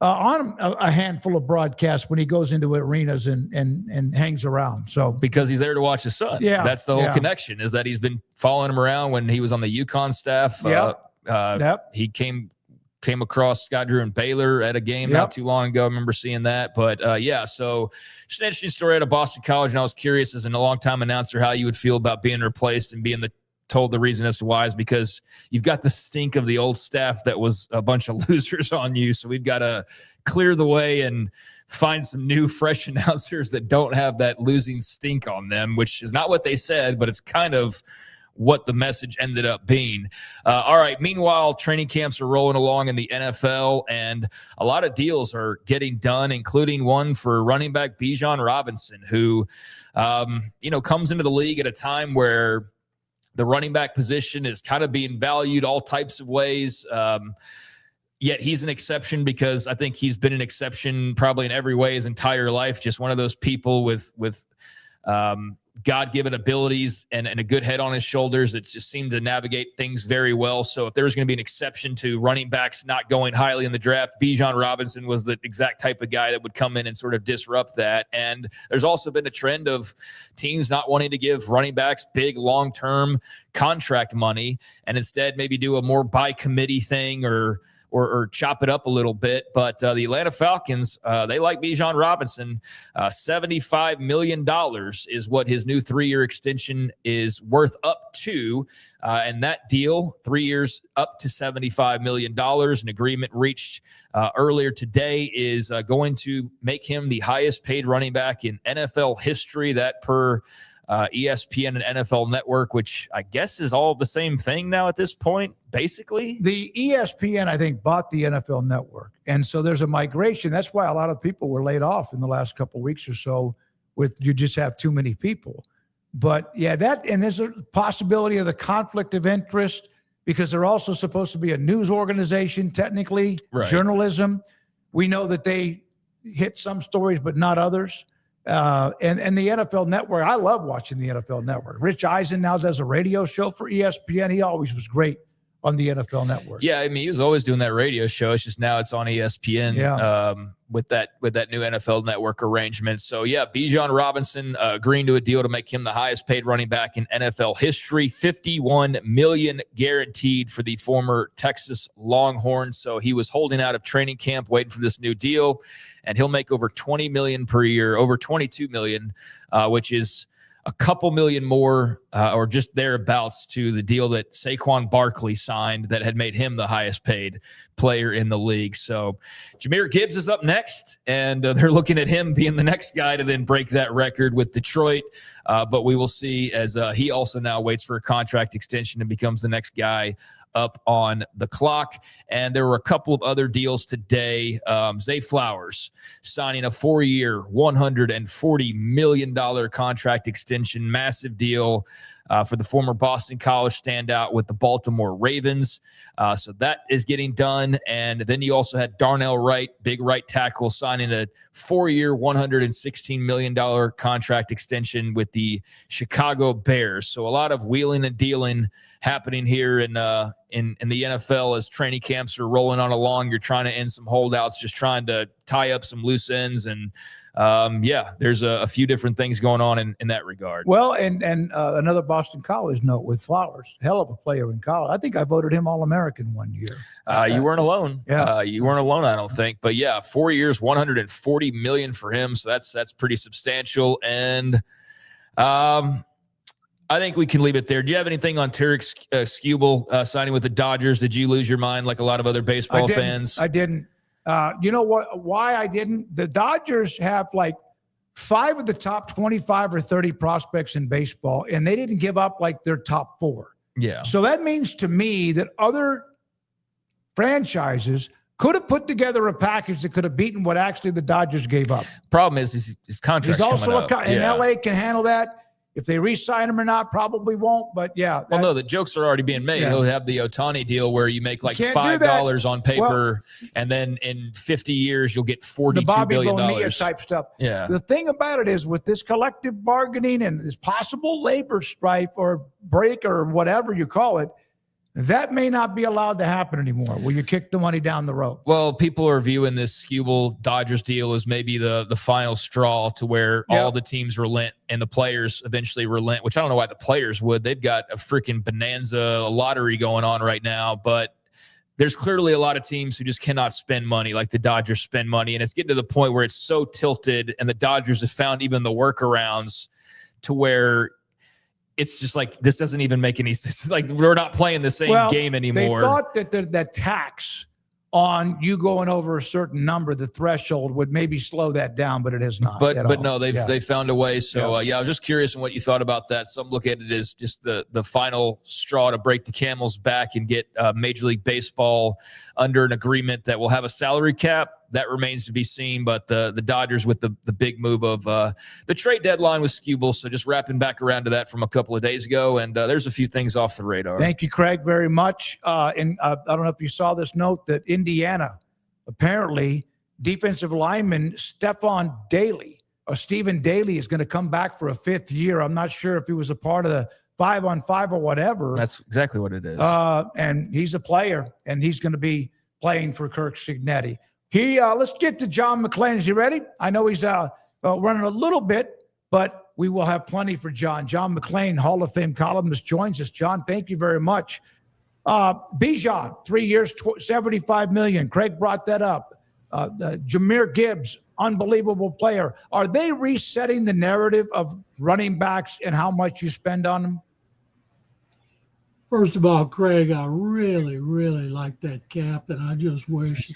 on a handful of broadcasts when he goes into arenas and hangs around. So because he's there to watch his son. Yeah. That's the whole connection, is that he's been following him around when he was on the UConn staff. He came came across Scott Drew and Baylor at a game not too long ago. I remember seeing that. But so just an interesting story out of Boston College. And I was curious as a long-time announcer how you would feel about being replaced and being told the reason as to why is because you've got the stink of the old staff that was a bunch of losers on you. So we've got to clear the way and find some new, fresh announcers that don't have that losing stink on them, which is not what they said, but it's kind of what the message ended up being. All right. Meanwhile, training camps are rolling along in the NFL, and a lot of deals are getting done, including one for running back Bijan Robinson, who, comes into the league at a time where the running back position is kind of being valued all types of ways. Yet he's an exception because I think he's been an exception probably in every way his entire life. Just one of those people with God-given abilities and a good head on his shoulders that just seem to navigate things very well. So if there's going to be an exception to running backs not going highly in the draft, Bijan Robinson was the exact type of guy that would come in and sort of disrupt that. And there's also been a trend of teams not wanting to give running backs big long-term contract money and instead maybe do a more by committee thing or chop it up a little bit. But the Atlanta Falcons, they like Bijan Robinson. $75 million is what his new 3-year extension is worth up to. And that deal, 3 years up to $75 million, an agreement reached earlier today, is going to make him the highest paid running back in NFL history. That per ESPN and NFL Network, which I guess is all the same thing now at this point, basically. The ESPN, I think, bought the NFL Network. And so there's a migration. That's why a lot of people were laid off in the last couple of weeks or so you just have too many people. But yeah, and there's a possibility of the conflict of interest because they're also supposed to be a news organization, technically, journalism. We know that they hit some stories, but not others. And the NFL Network, I love watching the NFL Network. Rich Eisen now does a radio show for ESPN. He always was great on the NFL Network. Yeah, I mean, he was always doing that radio show. It's just now it's on ESPN with that new NFL Network arrangement. So, yeah, Bijan Robinson agreeing to a deal to make him the highest paid running back in NFL history, $51 million guaranteed for the former Texas Longhorns. So he was holding out of training camp waiting for this new deal, and he'll make over $20 million per year, over $22 million, which is a couple million more or just thereabouts to the deal that Saquon Barkley signed that had made him the highest paid player in the league. So Jahmyr Gibbs is up next, and they're looking at him being the next guy to then break that record with Detroit. But we will see as he also now waits for a contract extension and becomes the next guy up on the clock. And there were a couple of other deals today. Zay Flowers signing a 4-year, $140 million contract extension, massive deal for the former Boston College standout with the Baltimore Ravens. So that is getting done. And then you also had Darnell Wright, big right tackle, signing a 4-year, $116 million contract extension with the Chicago Bears. So a lot of wheeling and dealing happening here in the NFL as training camps are rolling on along. You're trying to end some holdouts, just trying to tie up some loose ends. And there's a few different things going on in that regard. Well, and another Boston College note with Flowers, hell of a player in college. I think I voted him All-American one year. You weren't alone. Yeah. You weren't alone, I don't think. But yeah, 4 years, $140 million for him. So that's pretty substantial. And I think we can leave it there. Do you have anything on Tarek Skubal signing with the Dodgers? Did you lose your mind like a lot of other baseball fans? I didn't. You know what? Why I didn't? The Dodgers have like 5 of the top 25 or 30 prospects in baseball, and they didn't give up like their top 4. Yeah. So that means to me that other franchises could have put together a package that could have beaten what actually the Dodgers gave up. Problem is his contract's He's also coming up. and LA can handle that. If they re-sign him or not, probably won't. But yeah. Well, no, the jokes are already being made. Yeah. He'll have the Ohtani deal where you make like $5 on paper, and then in 50 years you'll get $42 billion. The Bobby Bonilla type stuff. Yeah. The thing about it is with this collective bargaining and this possible labor strife or break or whatever you call it, that may not be allowed to happen anymore where you kick the money down the road. Well, people are viewing this Skubal Dodgers deal as maybe the final straw to where all the teams relent and the players eventually relent, which I don't know why the players would. They've got a freaking bonanza lottery going on right now, but there's clearly a lot of teams who just cannot spend money like the Dodgers spend money. And it's getting to the point where it's so tilted, and the Dodgers have found even the workarounds to where it's just like, this doesn't even make any sense. It's like we're not playing the same game anymore. They thought that that tax on you going over a certain number, the threshold, would maybe slow that down, but it has not. But no, they found a way. So I was just curious on what you thought about that. Some look at it as just the final straw to break the camel's back and get Major League Baseball under an agreement that will have a salary cap. That remains to be seen. But the Dodgers with the big move of the trade deadline with Skubal. So just wrapping back around to that from a couple of days ago. And there's a few things off the radar. Thank you, Craig, very much. And I don't know if you saw this note that Indiana, apparently, defensive lineman Stephen Daly is going to come back for a 5th year. I'm not sure if he was a part of the 5-on-5 or whatever. That's exactly what it is. And he's a player, and he's going to be playing for Kirk Cignetti. Let's get to John McClain. Is he ready? I know he's running a little bit, but we will have plenty for John. John McClain, Hall of Fame columnist, joins us. John, thank you very much. Bijan, 3 years, $75 million. Craig brought that up. Jahmyr Gibbs, unbelievable player. Are they resetting the narrative of running backs and how much you spend on them? First of all, Craig, I really, really like that cap, and I just wish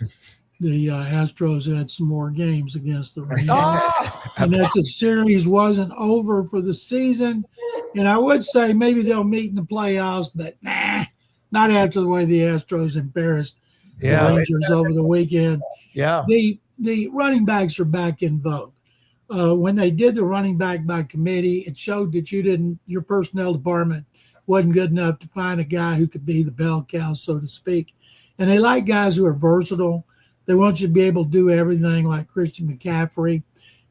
the Astros had some more games against the Rangers, and that the series wasn't over for the season. And I would say maybe they'll meet in the playoffs, but not after the way the Astros embarrassed the Rangers over the weekend. Yeah, the running backs are back in vogue. When they did the running back by committee, it showed that your personnel department wasn't good enough to find a guy who could be the bell cow, so to speak. And they like guys who are versatile. They want you to be able to do everything, like Christian McCaffrey.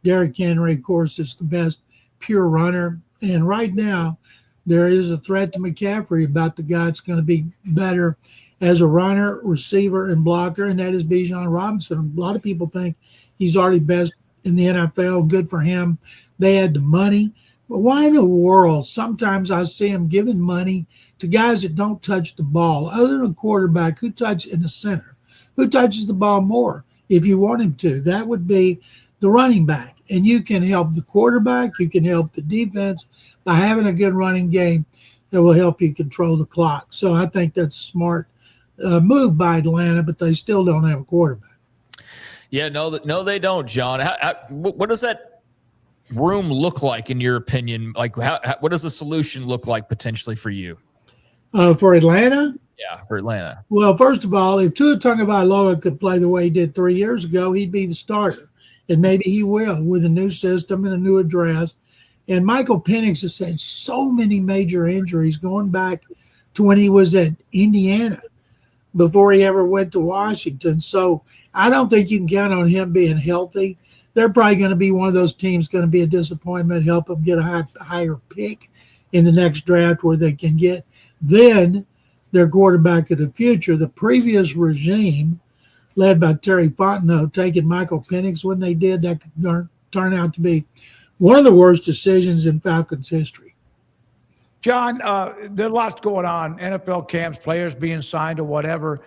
Derrick Henry, of course, is the best pure runner. And right now, there is a threat to McCaffrey about the guy that's going to be better as a runner, receiver, and blocker, and that is Bijan Robinson. A lot of people think he's already best in the NFL. Good for him. They had the money. But why in the world? Sometimes I see him giving money to guys that don't touch the ball. Other than a quarterback, who touches in the center? Who touches the ball more if you want him to? That would be the running back. And you can help the quarterback. You can help the defense by having a good running game that will help you control the clock. So I think that's a smart move by Atlanta, but they still don't have a quarterback. Yeah, no, they don't, John. What does that room look like in your opinion? Like, what does the solution look like potentially for you? For Atlanta? Yeah, for Atlanta. Well, first of all, if Tua Tagovailoa could play the way he did 3 years ago, he'd be the starter. And maybe he will with a new system and a new address. And Michael Penix has had so many major injuries going back to when he was at Indiana before he ever went to Washington. So I don't think you can count on him being healthy. They're probably going to be one of those teams going to be a disappointment, help them get a higher pick in the next draft where they can get then their quarterback of the future. The previous regime, led by Terry Fontenot, taking Michael Penix when they did, that could turn out to be one of the worst decisions in Falcons history. John, there's lots going on. NFL camps, players being signed or whatever.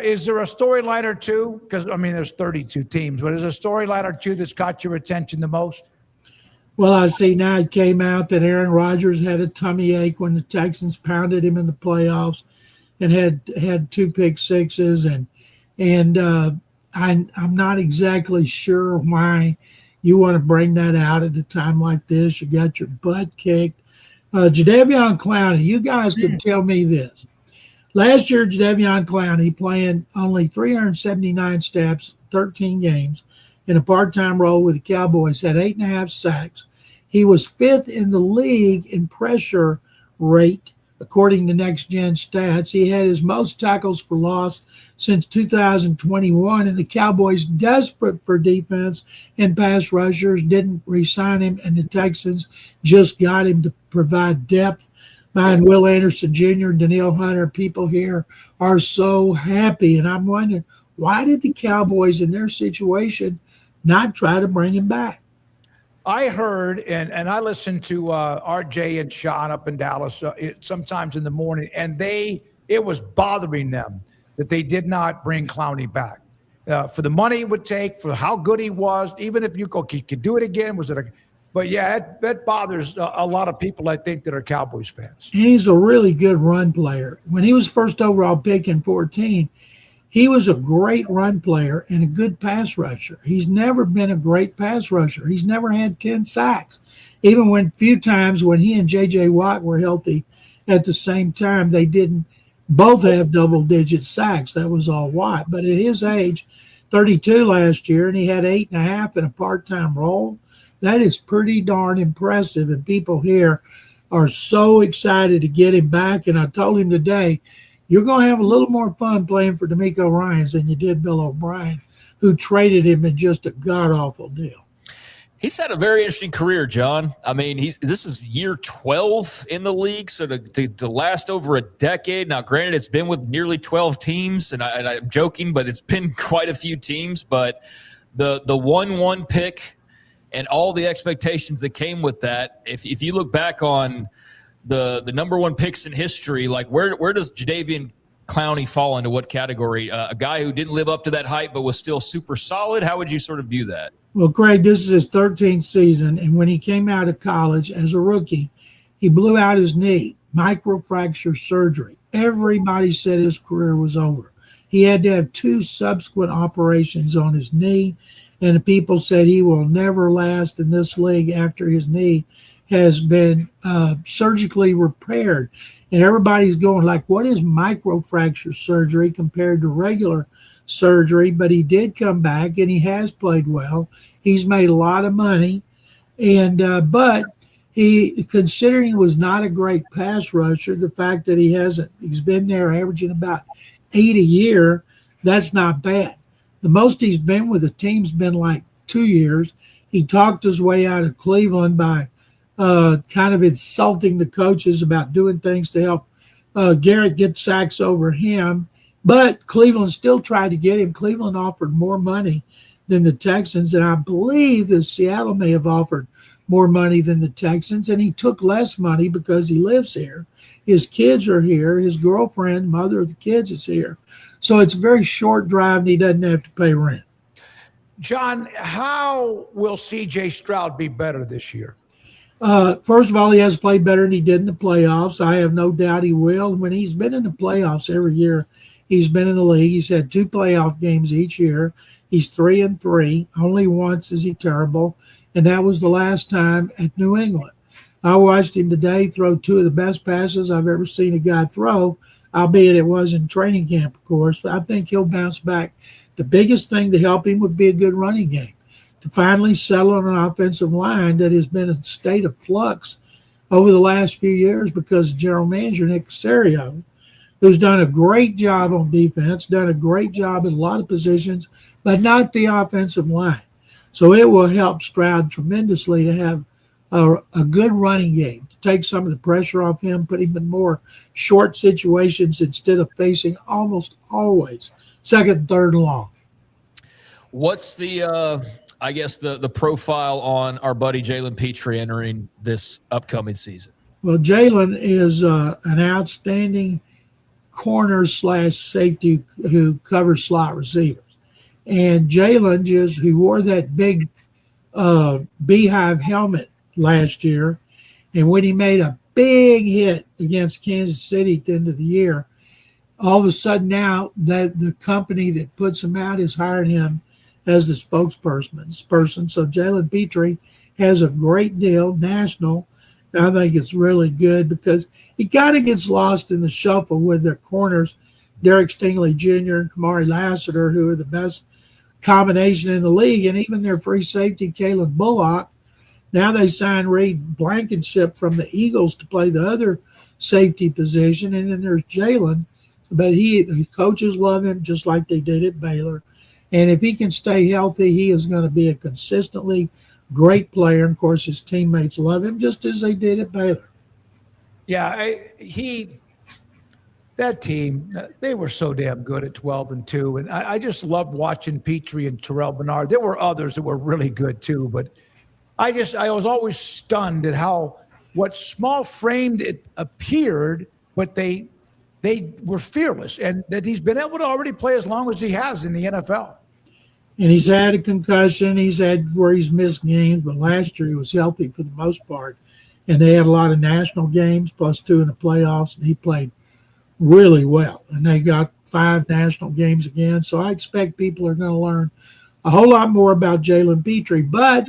Is there a storyline or two? Because, I mean, there's 32 teams, but is there a storyline or two that's caught your attention the most? Well, I see now it came out that Aaron Rodgers had a tummy ache when the Texans pounded him in the playoffs and had 2 pick sixes. And I'm not exactly sure why you want to bring that out at a time like this. You got your butt kicked. Jadeveon Clowney, you guys can tell me this. Last year, Jadeveon Clowney playing only 379 snaps, 13 games, in a part-time role with the Cowboys, had 8.5 sacks. He was 5th in the league in pressure rate, according to Next Gen Stats. He had his most tackles for loss since 2021, and the Cowboys, desperate for defense and pass rushers, didn't re-sign him, and the Texans just got him to provide depth behind Will Anderson Jr. and Danielle Hunter. People here are so happy, and I'm wondering, why did the Cowboys in their situation not try to bring him back? I heard, and I listened to RJ and Sean up in Dallas sometimes in the morning, and it was bothering them that they did not bring Clowney back. For the money it would take, for how good he was, even if you could do it again, but yeah, that bothers a lot of people, I think, that are Cowboys fans. And he's a really good run player. When he was first overall pick in 2014, he was a great run player and a good pass rusher. He's never been a great pass rusher. He's never had 10 sacks. Even when few times when he and J.J. Watt were healthy at the same time, they didn't both have double-digit sacks. That was all Watt. But at his age, 32 last year, and he had 8.5 in a part-time role, that is pretty darn impressive. And people here are so excited to get him back. And I told him today, you're going to have a little more fun playing for D'Amico Ryans than you did Bill O'Brien, who traded him in just a god-awful deal. He's had a very interesting career, John. I mean, this is year 12 in the league, so to last over a decade. Now, granted, it's been with nearly 12 teams, and I'm joking, but it's been quite a few teams. But the 1-1 pick and all the expectations that came with that, if you look back on the number one picks in history, like where does Jadeveon Clowney fall into what category? A guy who didn't live up to that hype but was still super solid? How would you sort of view that? Well, Craig, this is his 13th season, and when he came out of college as a rookie, he blew out his knee, microfracture surgery. Everybody said his career was over. He had to have 2 subsequent operations on his knee, and the people said he will never last in this league after his knee has been surgically repaired. And everybody's going like, what is microfracture surgery compared to regular surgery? But he did come back, and he has played well. He's made a lot of money, and but considering he was not a great pass rusher, the fact that he's been there averaging about 8 a year, that's not bad. The most he's been with a team's been like 2 years. He talked his way out of Cleveland by kind of insulting the coaches about doing things to help Garrett get sacks over him. But Cleveland still tried to get him. Cleveland offered more money than the Texans, and I believe that Seattle may have offered more money than the Texans, and he took less money because he lives here. His kids are here. His girlfriend, mother of the kids, is here. So it's a very short drive, and he doesn't have to pay rent. John, how will C.J. Stroud be better this year? First of all, he has played better than he did in the playoffs. I have no doubt he will. When he's been in the playoffs every year, he's been in the league. He's had 2 playoff games each year. He's 3-3. Only once is he terrible, and that was the last time at New England. I watched him today throw 2 of the best passes I've ever seen a guy throw, albeit it was in training camp, of course. But I think he'll bounce back. The biggest thing to help him would be a good running game, to finally settle on an offensive line that has been in a state of flux over the last few years because of general manager Nick Caserio, who's done a great job on defense, done a great job in a lot of positions, but not the offensive line. So it will help Stroud tremendously to have a good running game, to take some of the pressure off him, put him in more short situations instead of facing almost always second, third, and long. What's the I guess the profile on our buddy Jalen Petrie entering this upcoming season? Well, Jalen is an outstanding corner/safety who covers slot receivers. And Jalen who wore that big beehive helmet last year, and when he made a big hit against Kansas City at the end of the year, all of a sudden now that the company that puts him out is hiring him as the spokesperson. So Jalen Petrie has a great deal national. And I think it's really good because he kind of gets lost in the shuffle with their corners, Derek Stingley Jr. and Kamari Lassiter, who are the best combination in the league, and even their free safety, Caleb Bullock. Now they signed Reed Blankenship from the Eagles to play the other safety position, and then there's Jalen. But his coaches love him just like they did at Baylor. And if he can stay healthy, he is going to be a consistently great player. And of course, his teammates love him just as they did at Baylor. Yeah, that team, they were so damn good at 12-2. And I just loved watching Petrie and Terrell Bernard. There were others that were really good too, but I was always stunned at what small framed it appeared, but they they were fearless, and that he's been able to already play as long as he has in the NFL. And he's had a concussion. He's had where he's missed games, but last year he was healthy for the most part. And they had a lot of national games plus 2 in the playoffs, and he played really well. And they got 5 national games again. So I expect people are going to learn a whole lot more about Jalen Petrie. But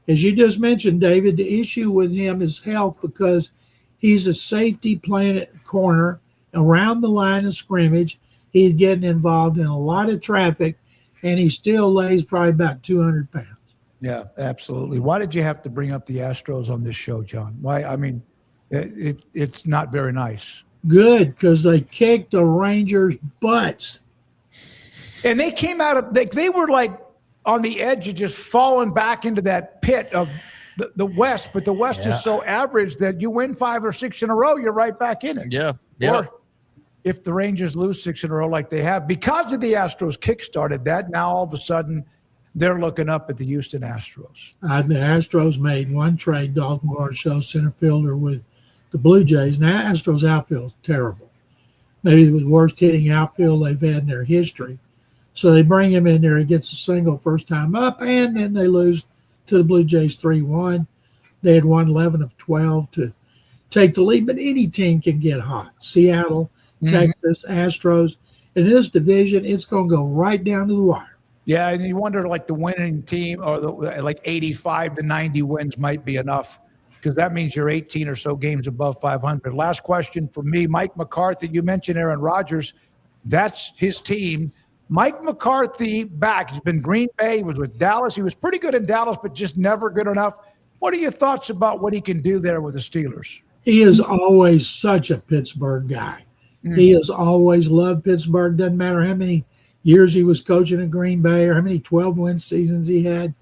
as you just mentioned, David, the issue with him is health, because he's a safety playing at corner around the line of scrimmage. He's getting involved in a lot of traffic, and he still weighs probably about 200 pounds. Yeah, absolutely. Why did you have to bring up the Astros on this show, John? Why? I mean, it's not very nice. Good, because they kicked the Rangers' butts. And they came out of they were like on the edge of just falling back into that pit of the West, but the West is so average that you win 5 or 6 in a row, you're right back in it. Yeah. Or if the Rangers lose 6 in a row like they have, because of the Astros kickstarted that, now all of a sudden they're looking up at the Houston Astros. The Astros made one trade, Dalton Varsho, center fielder, with the Blue Jays. Now, Astros outfield is terrible. Maybe the worst hitting outfield they've had in their history. So they bring him in there. He gets a single first time up, and then they lose to the Blue Jays 3-1. They had won 11 of 12 to take the lead, but any team can get hot. Seattle, Texas, Astros. In this division, it's going to go right down to the wire. Yeah, and you wonder, like, the winning team or like 85 to 90 wins might be enough, because that means you're 18 or so games above 500. Last question for me, Mike McCarthy. You mentioned Aaron Rodgers. That's his team. Mike McCarthy back. He's been Green Bay. He was with Dallas. He was pretty good in Dallas, but just never good enough. What are your thoughts about what he can do there with the Steelers? He is always such a Pittsburgh guy. He has always loved Pittsburgh. Doesn't matter how many years he was coaching in Green Bay or how many 12-win seasons he had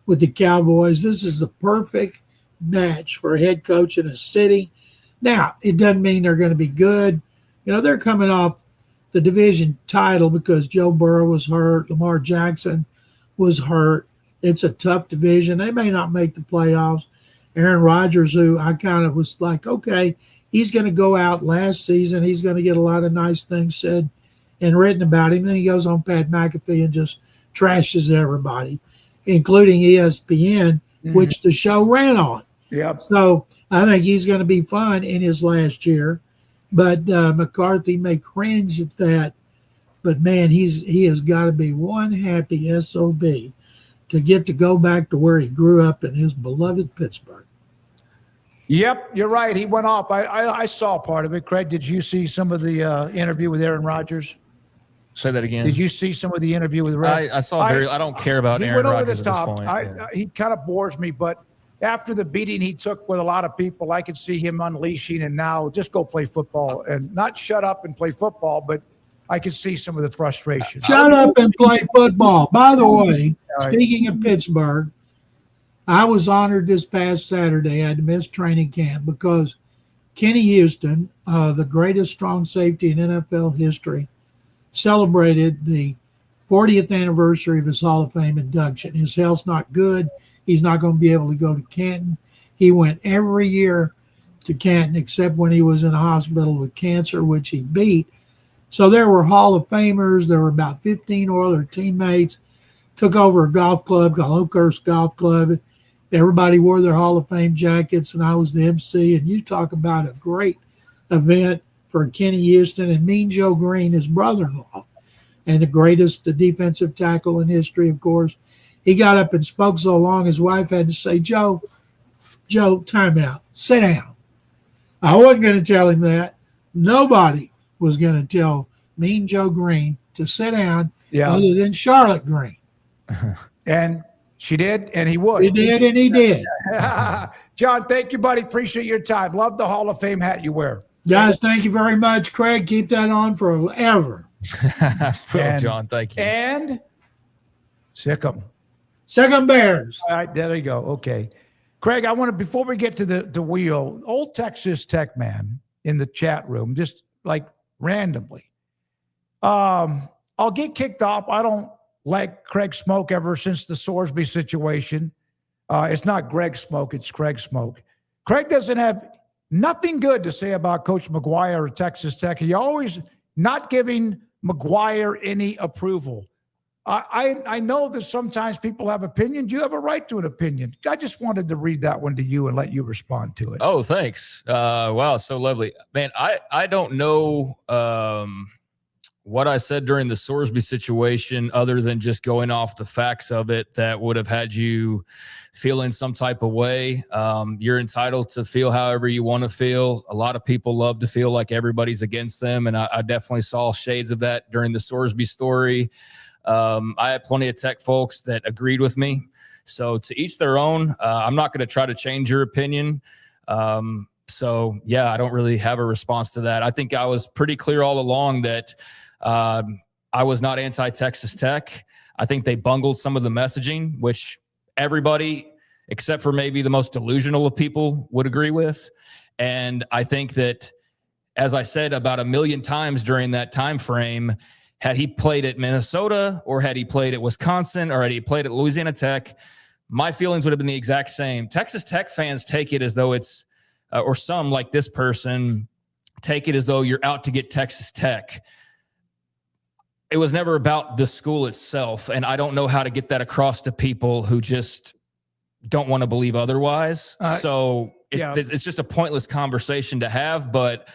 with the Cowboys. This is the perfect match for a head coach in a city. Now, it doesn't mean they're going to be good. You know, they're coming off the division title because Joe Burrow was hurt. Lamar Jackson was hurt. It's a tough division. They may not make the playoffs. Aaron Rodgers, who I kind of was like, okay, he's going to go out last season. He's going to get a lot of nice things said and written about him. Then he goes on Pat McAfee and just trashes everybody, including ESPN, which the show ran on. Yep. So I think he's going to be fun in his last year. But McCarthy may cringe at that. But, man, he has got to be one happy SOB to get to go back to where he grew up in his beloved Pittsburgh. Yep, you're right. He went off. I saw part of it. Craig, did you see some of the interview with Aaron Rodgers? Say that again. Did you see some of the interview with Aaron? I saw I don't care about Aaron Rodgers at this point. He kind of bores me, but after the beating he took with a lot of people, I could see him unleashing and now just go play football and not shut up and play football, but I could see some of the frustration. Shut up and play football. By the way, speaking of Pittsburgh, I was honored this past Saturday. I had to miss training camp because Kenny Houston, the greatest strong safety in NFL history, celebrated the 40th anniversary of his Hall of Fame induction. His health's not good. He's not going to be able to go to Canton. He went every year to Canton except when he was in a hospital with cancer, which he beat. So there were Hall of Famers. There were about 15 Oiler teammates. Took over a golf club called Oakhurst Golf Club. Everybody wore their Hall of Fame jackets, and I was the MC. And you talk about a great event for Kenny Houston and Mean Joe Green, his brother-in-law, and the greatest defensive tackle in history, of course. He got up and spoke so long, his wife had to say, Joe, time out. Sit down. I wasn't going to tell him that. Nobody was going to tell Mean Joe Green to sit down other than Charlotte Green. And she did, and he would. He did, and he did. John, thank you, buddy. Appreciate your time. Love the Hall of Fame hat you wear. Guys, thank you very much. Craig, keep that on forever. John, thank you. And sick 'em. Sick 'em Bears. All right, there you go. Okay. Craig, I want to, before we get to the wheel, old Texas Tech man in the chat room, just like randomly. I'll get kicked off. I don't like Craig Smoak ever since the Sorsby situation. It's not Greg Smoak, it's Craig Smoak. Craig doesn't have nothing good to say about Coach McGuire at Texas Tech. He always not giving McGuire any approval. I know that sometimes people have opinions. You have a right to an opinion. I just wanted to read that one to you and let you respond to it. Oh, thanks. Wow, so lovely. Man, I don't know what I said during the Sorsby situation other than just going off the facts of it that would have had you feel in some type of way. You're entitled to feel however you want to feel. A lot of people love to feel like everybody's against them, and I definitely saw shades of that during the Sorsby story. I had plenty of Tech folks that agreed with me. So to each their own. I'm not going to try to change your opinion. So, yeah, I don't really have a response to that. I think I was pretty clear all along that I was not anti-Texas Tech. I think they bungled some of the messaging, which everybody, except for maybe the most delusional of people, would agree with. And I think that, as I said about 1 million times during that time frame, had he played at Minnesota or had he played at Wisconsin or had he played at Louisiana Tech, my feelings would have been the exact same. Texas Tech fans take it as though it's, or some like this person, take it as though you're out to get Texas Tech. It was never about the school itself, and I don't know how to get that across to people who just don't want to believe otherwise. It's just a pointless conversation to have, but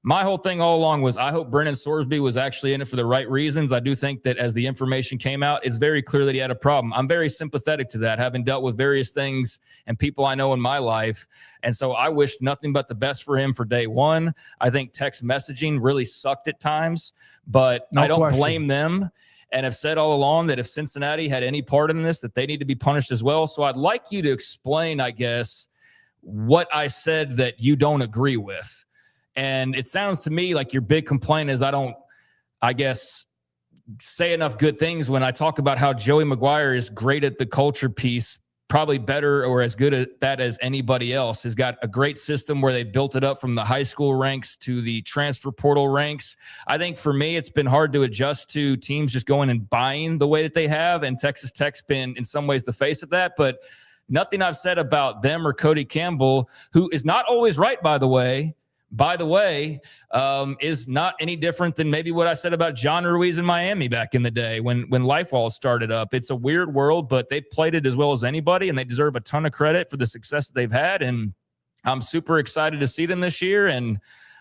my whole thing all along was I hope Brennan Sorsby was actually in it for the right reasons. I do think that as the information came out, it's very clear that he had a problem. I'm very sympathetic to that, having dealt with various things and people I know in my life. And so I wished nothing but the best for him for day one. I think text messaging really sucked at times, but I don't blame them. And have said all along that if Cincinnati had any part in this, that they need to be punished as well. So I'd like you to explain, I guess, what I said that you don't agree with. And it sounds to me like your big complaint is I don't, I guess, say enough good things when I talk about how Joey McGuire is great at the culture piece, probably better or as good at that as anybody else. Has got a great system where they built it up from the high school ranks to the transfer portal ranks. I think for me, it's been hard to adjust to teams just going and buying the way that they have. And Texas Tech's been in some ways the face of that. But nothing I've said about them or Cody Campbell, who is not always right, by the way, is not any different than maybe what I said about John Ruiz in Miami back in the day when LifeWall started up. It's a weird world, but they've played it as well as anybody, and they deserve a ton of credit for the success that they've had. And I'm super excited to see them this year. And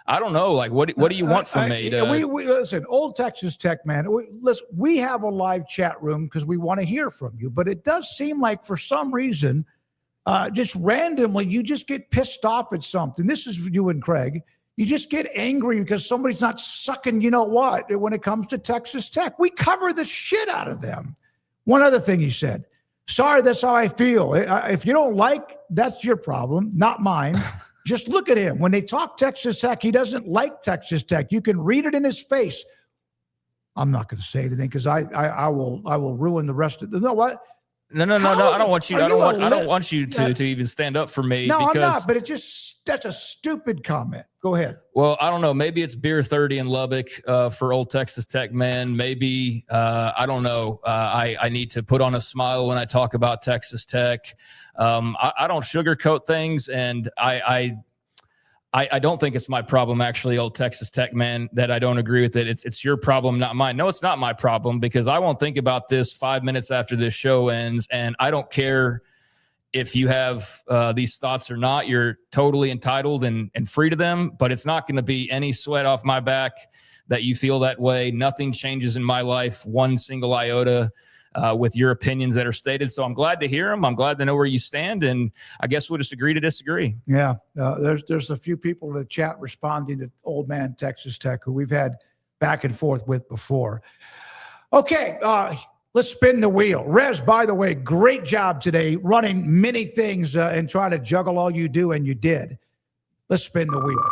I don't know, like, what do you want from me? We listen, Old Texas Tech, man. We have a live chat room because we want to hear from you. But it does seem like for some reason, just randomly, you just get pissed off at something. This is you and Craig. You just get angry because somebody's not sucking, you know what, when it comes to Texas Tech. We cover the shit out of them. One other thing he said, sorry, that's how I feel. If you don't like, that's your problem, not mine. Just look at him. When they talk Texas Tech, he doesn't like Texas Tech. You can read it in his face. I'm not going to say anything because I will ruin the rest of the. You know what? No. I don't want you. I don't want you to even stand up for me. No, because, I'm not. But that's a stupid comment. Go ahead. Well, I don't know. Maybe it's beer 30 in Lubbock for Old Texas Tech men. Maybe I don't know. I need to put on a smile when I talk about Texas Tech. I don't sugarcoat things, and I don't think it's my problem, actually, Old Texas Tech man, that I don't agree with it. It's your problem, not mine. No, it's not my problem, because I won't think about this 5 minutes after this show ends, and I don't care if you have these thoughts or not. You're totally entitled and free to them, but it's not going to be any sweat off my back that you feel that way. Nothing changes in my life, one single iota, with your opinions that are stated. So I'm glad to hear them. I'm glad to know where you stand. And I guess we'll just agree to disagree. Yeah. There's a few people in the chat responding to Old Man Texas Tech who we've had back and forth with before. Okay. Let's spin the wheel. Rez, by the way, great job today running many things and trying to juggle all you do. And you did. Let's spin the wheel.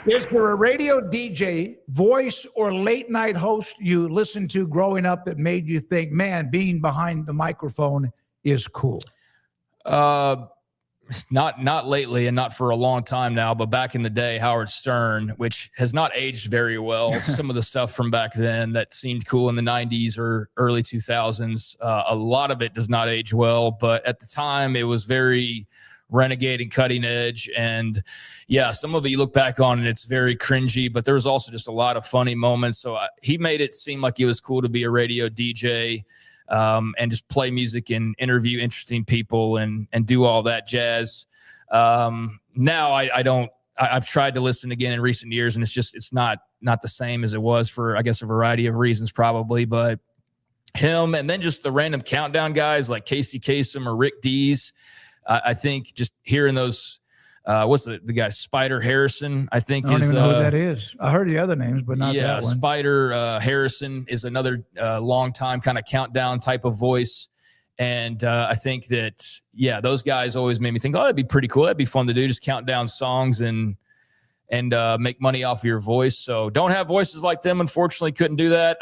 Is there a radio DJ, voice, or late night host you listened to growing up that made you think, man, being behind the microphone is cool? not lately and not for a long time now, but back in the day, Howard Stern, which has not aged very well. Some of the stuff from back then that seemed cool in the 90s or early 2000s, a lot of it does not age well. But at the time, it was very renegade and cutting edge. And yeah, some of it you look back on and it's very cringy, but there was also just a lot of funny moments. So he made it seem like it was cool to be a radio DJ. And just play music and interview interesting people and do all that jazz. Now I've tried to listen again in recent years, and it's not the same as it was for, I guess, a variety of reasons probably, but him and then just the random countdown guys like Casey Kasem or Rick Dees. I think just hearing those, what's the guy, Spider Harrison, I think I don't even know who that is. I heard the other names, but not that one. Spider Harrison is another long time kind of countdown type of voice. And I think that, those guys always made me think, oh, that'd be pretty cool. That'd be fun to do. Just count down songs and make money off of your voice. So don't have voices like them. Unfortunately, couldn't do that.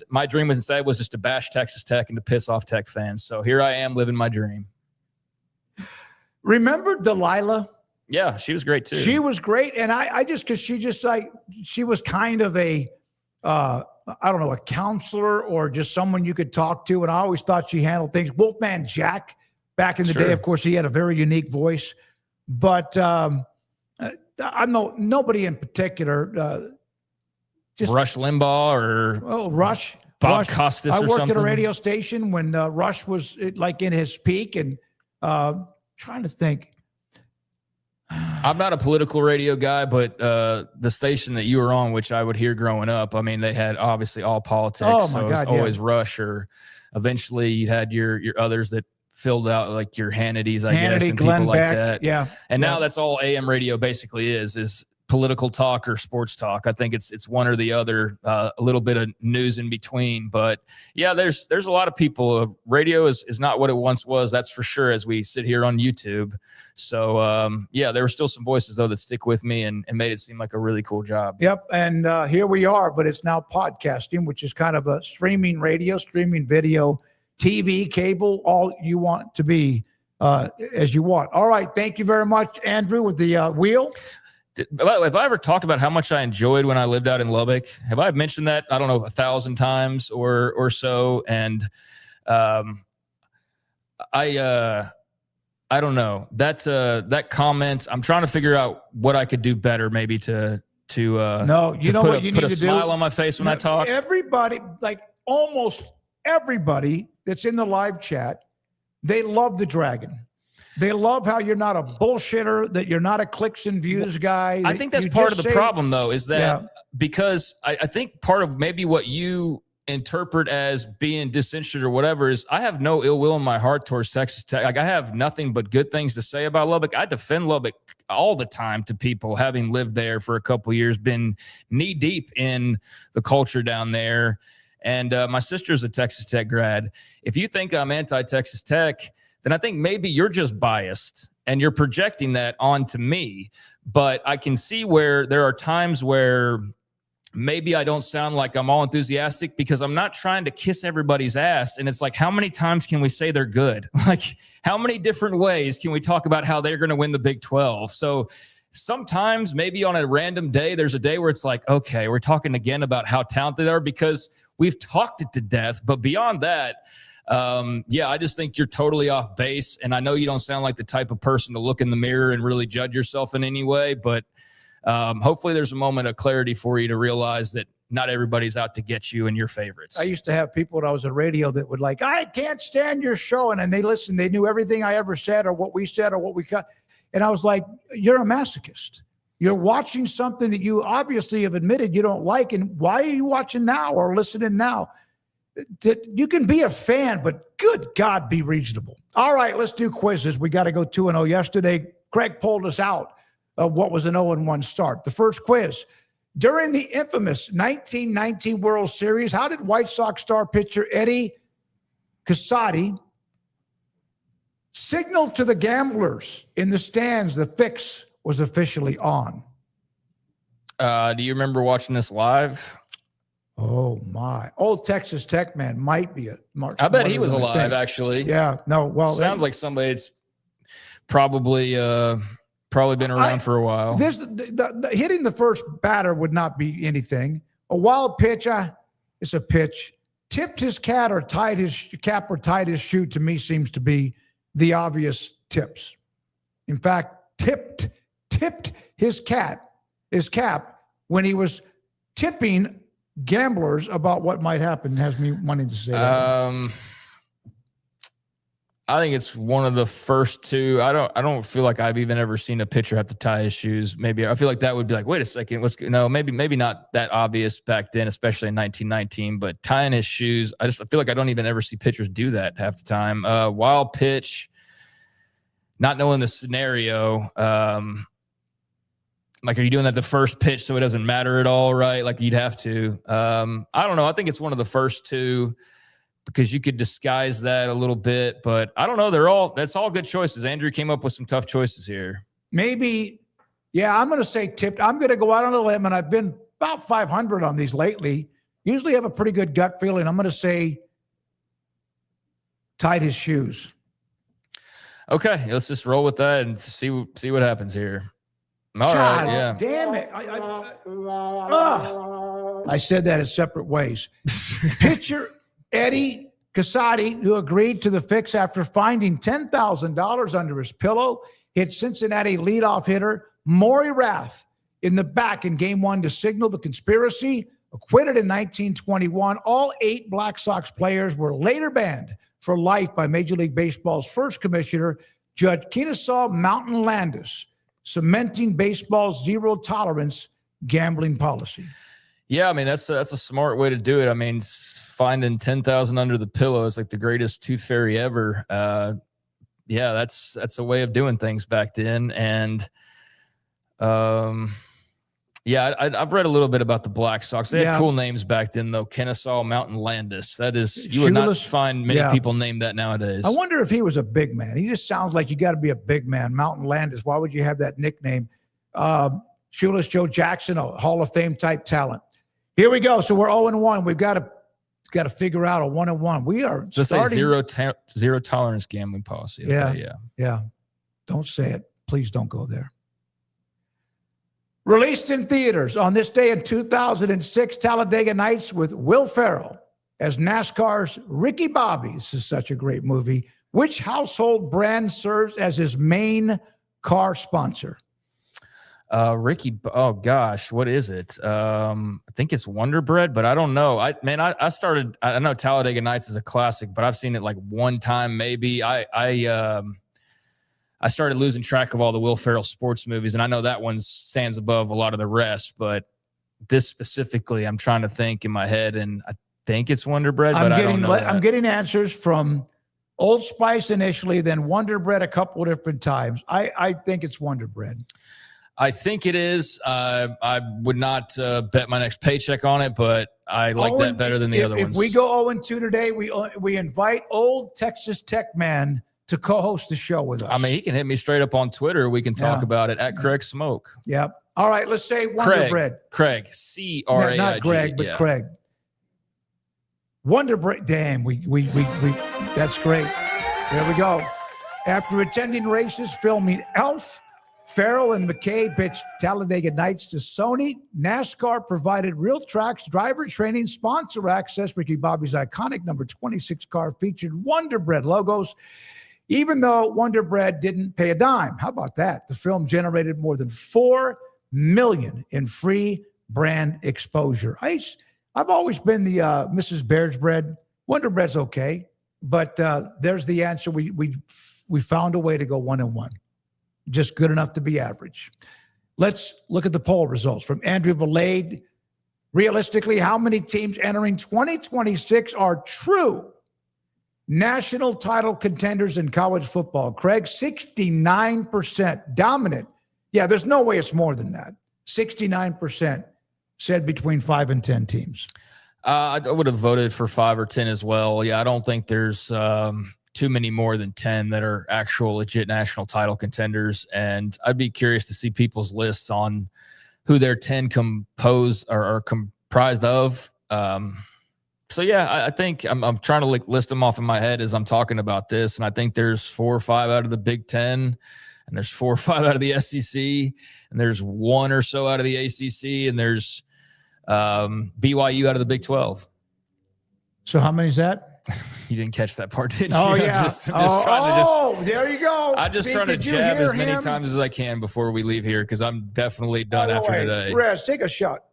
My dream instead was just to bash Texas Tech and to piss off Tech fans. So here I am living my dream. Remember Delilah? Yeah, she was great too. She was great. And I just, because she was kind of a, I don't know, a counselor or just someone you could talk to. And I always thought she handled things. Wolfman Jack, back in the day, of course, he had a very unique voice. But I'm nobody in particular. Just Rush Limbaugh or Rush. Bob Costas or something. I worked at a radio station when Rush was like in his peak and trying to think. I'm not a political radio guy, but the station that you were on, which I would hear growing up, I mean, they had obviously all politics. Oh, my so God, it was always Rush, or eventually you had your others that filled out like your Hannitys, I guess, and Glenn people like Beck, that. yeah. And now that's all AM radio basically is political talk or sports talk. I think it's one or the other, a little bit of news in between. But yeah, there's a lot of people. Radio is not what it once was, that's for sure, as we sit here on YouTube. So there were still some voices though that stick with me and made it seem like a really cool job. Yep. And here we are, but it's now podcasting, which is kind of a streaming radio, streaming video, TV, cable, all you want to be as you want. All right. Thank you very much, Andrew, with the wheel. Have I ever talked about how much I enjoyed when I lived out in Lubbock? Have I mentioned that? I don't know, 1,000 times or so. And I don't know that comment. I'm trying to figure out what I could do better, maybe to put a smile on my face when I talk. Everybody, like almost everybody that's in the live chat, they love the Dragon. They love how you're not a bullshitter, that you're not a clicks and views guy. I think that's part of the problem, though, is that because I think part of maybe what you interpret as being disinterested or whatever is I have no ill will in my heart towards Texas Tech. Like, I have nothing but good things to say about Lubbock. I defend Lubbock all the time to people, having lived there for a couple of years, been knee deep in the culture down there. And my sister's a Texas Tech grad. If you think I'm anti-Texas Tech, then I think maybe you're just biased and you're projecting that onto me. But I can see where there are times where maybe I don't sound like I'm all enthusiastic because I'm not trying to kiss everybody's ass. And it's like, how many times can we say they're good? Like, how many different ways can we talk about how they're going to win the Big 12? So sometimes maybe on a random day, there's a day where it's like, okay, we're talking again about how talented they are because we've talked it to death. But beyond that, I just think you're totally off base. And I know you don't sound like the type of person to look in the mirror and really judge yourself in any way, but hopefully there's a moment of clarity for you to realize that not everybody's out to get you and your favorites. I used to have people when I was at radio that would like, I can't stand your show. And then they listened, they knew everything I ever said or what we said or what we cut. And I was like, you're a masochist. You're watching something that you obviously have admitted you don't like. And why are you watching now or listening now? You can be a fan, but good God, be reasonable. All right, let's do quizzes. We got to go 2-0 yesterday. Craig pulled us out of what was an 0-1 start. The first quiz. During the infamous 1919 World Series, how did White Sox star pitcher Eddie Casati signal to the gamblers in the stands the fix was officially on? Do you remember watching this live? Oh, my. Old Texas Tech man might be a March. I bet he was alive, actually. Yeah. No, well. Sounds like somebody that's Probably been around for a while. Hitting the first batter would not be anything. A wild pitch, it's a pitch. Tipped his cap or tied his shoe, to me seems to be the obvious tips. In fact, tipped his cap when he was tipping gamblers about what might happen. Has me wanting to say that. I think it's one of the first two. I don't feel like I've even ever seen a pitcher have to tie his shoes. Maybe I feel like that would be like, wait a second, maybe not that obvious back then, especially in 1919. But tying his shoes, I feel like I don't even ever see pitchers do that half the time. Wild pitch, not knowing the scenario. Like, are you doing that the first pitch so it doesn't matter at all, right? Like you'd have to. I don't know. I think it's one of the first two, because you could disguise that a little bit, but I don't know. That's all good choices. Andrew came up with some tough choices here. Maybe, yeah, I'm going to say tipped. I'm going to go out on a limb, and I've been about 500 on these lately. Usually have a pretty good gut feeling. I'm going to say tied his shoes. Okay, let's just roll with that and see what happens here. All God, right, yeah. Damn it. I said that in separate ways. Pitcher Eddie Casati, who agreed to the fix after finding $10,000 under his pillow, hit Cincinnati leadoff hitter Maury Rath in the back in Game 1 to signal the conspiracy. Acquitted in 1921, all 8 Black Sox players were later banned for life by Major League Baseball's first commissioner, Judge Kennesaw Mountain Landis, cementing baseball's zero-tolerance gambling policy. Yeah, I mean, that's a smart way to do it. I mean, finding 10,000 under the pillow is like the greatest tooth fairy ever. Yeah, that's a way of doing things back then. And yeah, I've read a little bit about the Black Sox. They had cool names back then, though. Kennesaw Mountain Landis. That is, you would not find many people named that nowadays. I wonder if he was a big man. He just sounds like you got to be a big man. Mountain Landis. Why would you have that nickname? Shoeless Joe Jackson, a Hall of Fame type talent. Here we go. So we're 0-1. We've got to figure out a 1-1. We are just starting. Say zero tolerance gambling policy. Okay, yeah. Don't say it. Please don't go there. Released in theaters on this day in 2006, Talladega Nights with Will Ferrell as NASCAR's Ricky Bobby. This is such a great movie. Which household brand serves as his main car sponsor? Ricky, oh gosh, what is it? I think it's Wonder Bread, but I don't know. I know Talladega Nights is a classic, but I've seen it like one time maybe. I started losing track of all the Will Ferrell sports movies, and I know that one stands above a lot of the rest, but this specifically, I'm trying to think in my head, and I think it's Wonder Bread, but I don't know. I'm getting answers from Old Spice initially, then Wonder Bread a couple of different times. I think it's Wonder Bread. I think it is. I would not bet my next paycheck on it, but I like that better than the other ones. If we go 0-2 today, we invite old Texas Tech man to co-host the show with us. I mean, he can hit me straight up on Twitter. We can talk about it at Craig Smoak. Yep. All right, let's say Wonder Bread. Craig, C-R-A-I-G. Not Greg, but Craig. Wonder Bread. Damn, we that's great. There we go. After attending races, filming Elf, Farrell and McKay pitched Talladega Nights to Sony. NASCAR provided Real Tracks driver training, sponsor access. Ricky Bobby's iconic number 26 car featured Wonder Bread logos, even though Wonder Bread didn't pay a dime. How about that? The film generated more than $4 million in free brand exposure. I've always been the Mrs. Baird's bread. Wonder Bread's okay, but there's the answer. We found a way to go 1-1. Just good enough to be average. Let's look at the poll results from Andrew Valade. Realistically, how many teams entering 2026 are true national title contenders in college football? Craig, 69%. Dominant. Yeah, there's no way it's more than that. 69% said between 5 and 10 teams. I would have voted for 5 or 10 as well. Yeah, I don't think there's too many more than 10 that are actual legit national title contenders. And I'd be curious to see people's lists on who their 10 comprised of. So I think I'm trying to list them off in my head as I'm talking about this, and I think there's 4 or 5 out of the Big Ten, and there's 4 or 5 out of the SEC, and there's 1 or so out of the ACC, and there's BYU out of the Big 12. So how many is that? You didn't catch that part, did you? Oh, yeah. I'm just trying to there you go. I'm just trying to jab as many times as I can before we leave here because I'm definitely done after today. Rez, take a shot.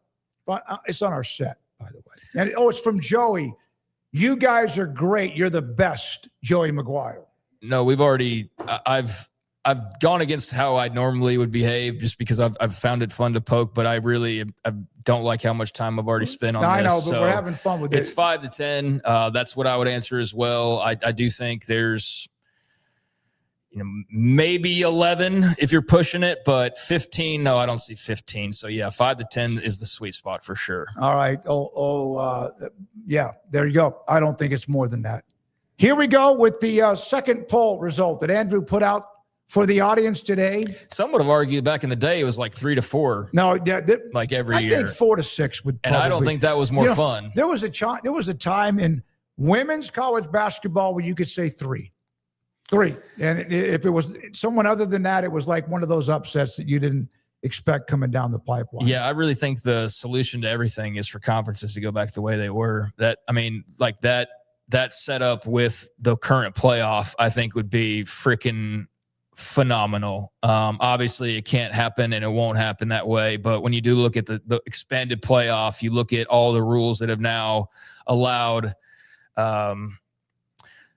It's on our set, by the way. And it's from Joey. You guys are great. You're the best, Joey McGuire. No, we've already I've gone against how I normally would behave just because I've found it fun to poke, but I don't like how much time I've already spent on this. I know, but we're having fun with it. It's 5 to 10. That's what I would answer as well. I do think there's maybe 11 if you're pushing it, but 15, no, I don't see 15. So 5 to 10 is the sweet spot for sure. All right. Yeah, there you go. I don't think it's more than that. Here we go with the second poll result that Andrew put out for the audience today. Some would have argued back in the day it was like 3 to 4. No, like every year. I think 4 to 6 would. And I don't think that was more fun. There was a time in women's college basketball where you could say 3, and if it was someone other than that, it was like one of those upsets that you didn't expect coming down the pipeline. Yeah, I really think the solution to everything is for conferences to go back the way they were. That setup with the current playoff, I think, would be freaking phenomenal. Obviously it can't happen and it won't happen that way, but when you do look at the expanded playoff, you look at all the rules that have now allowed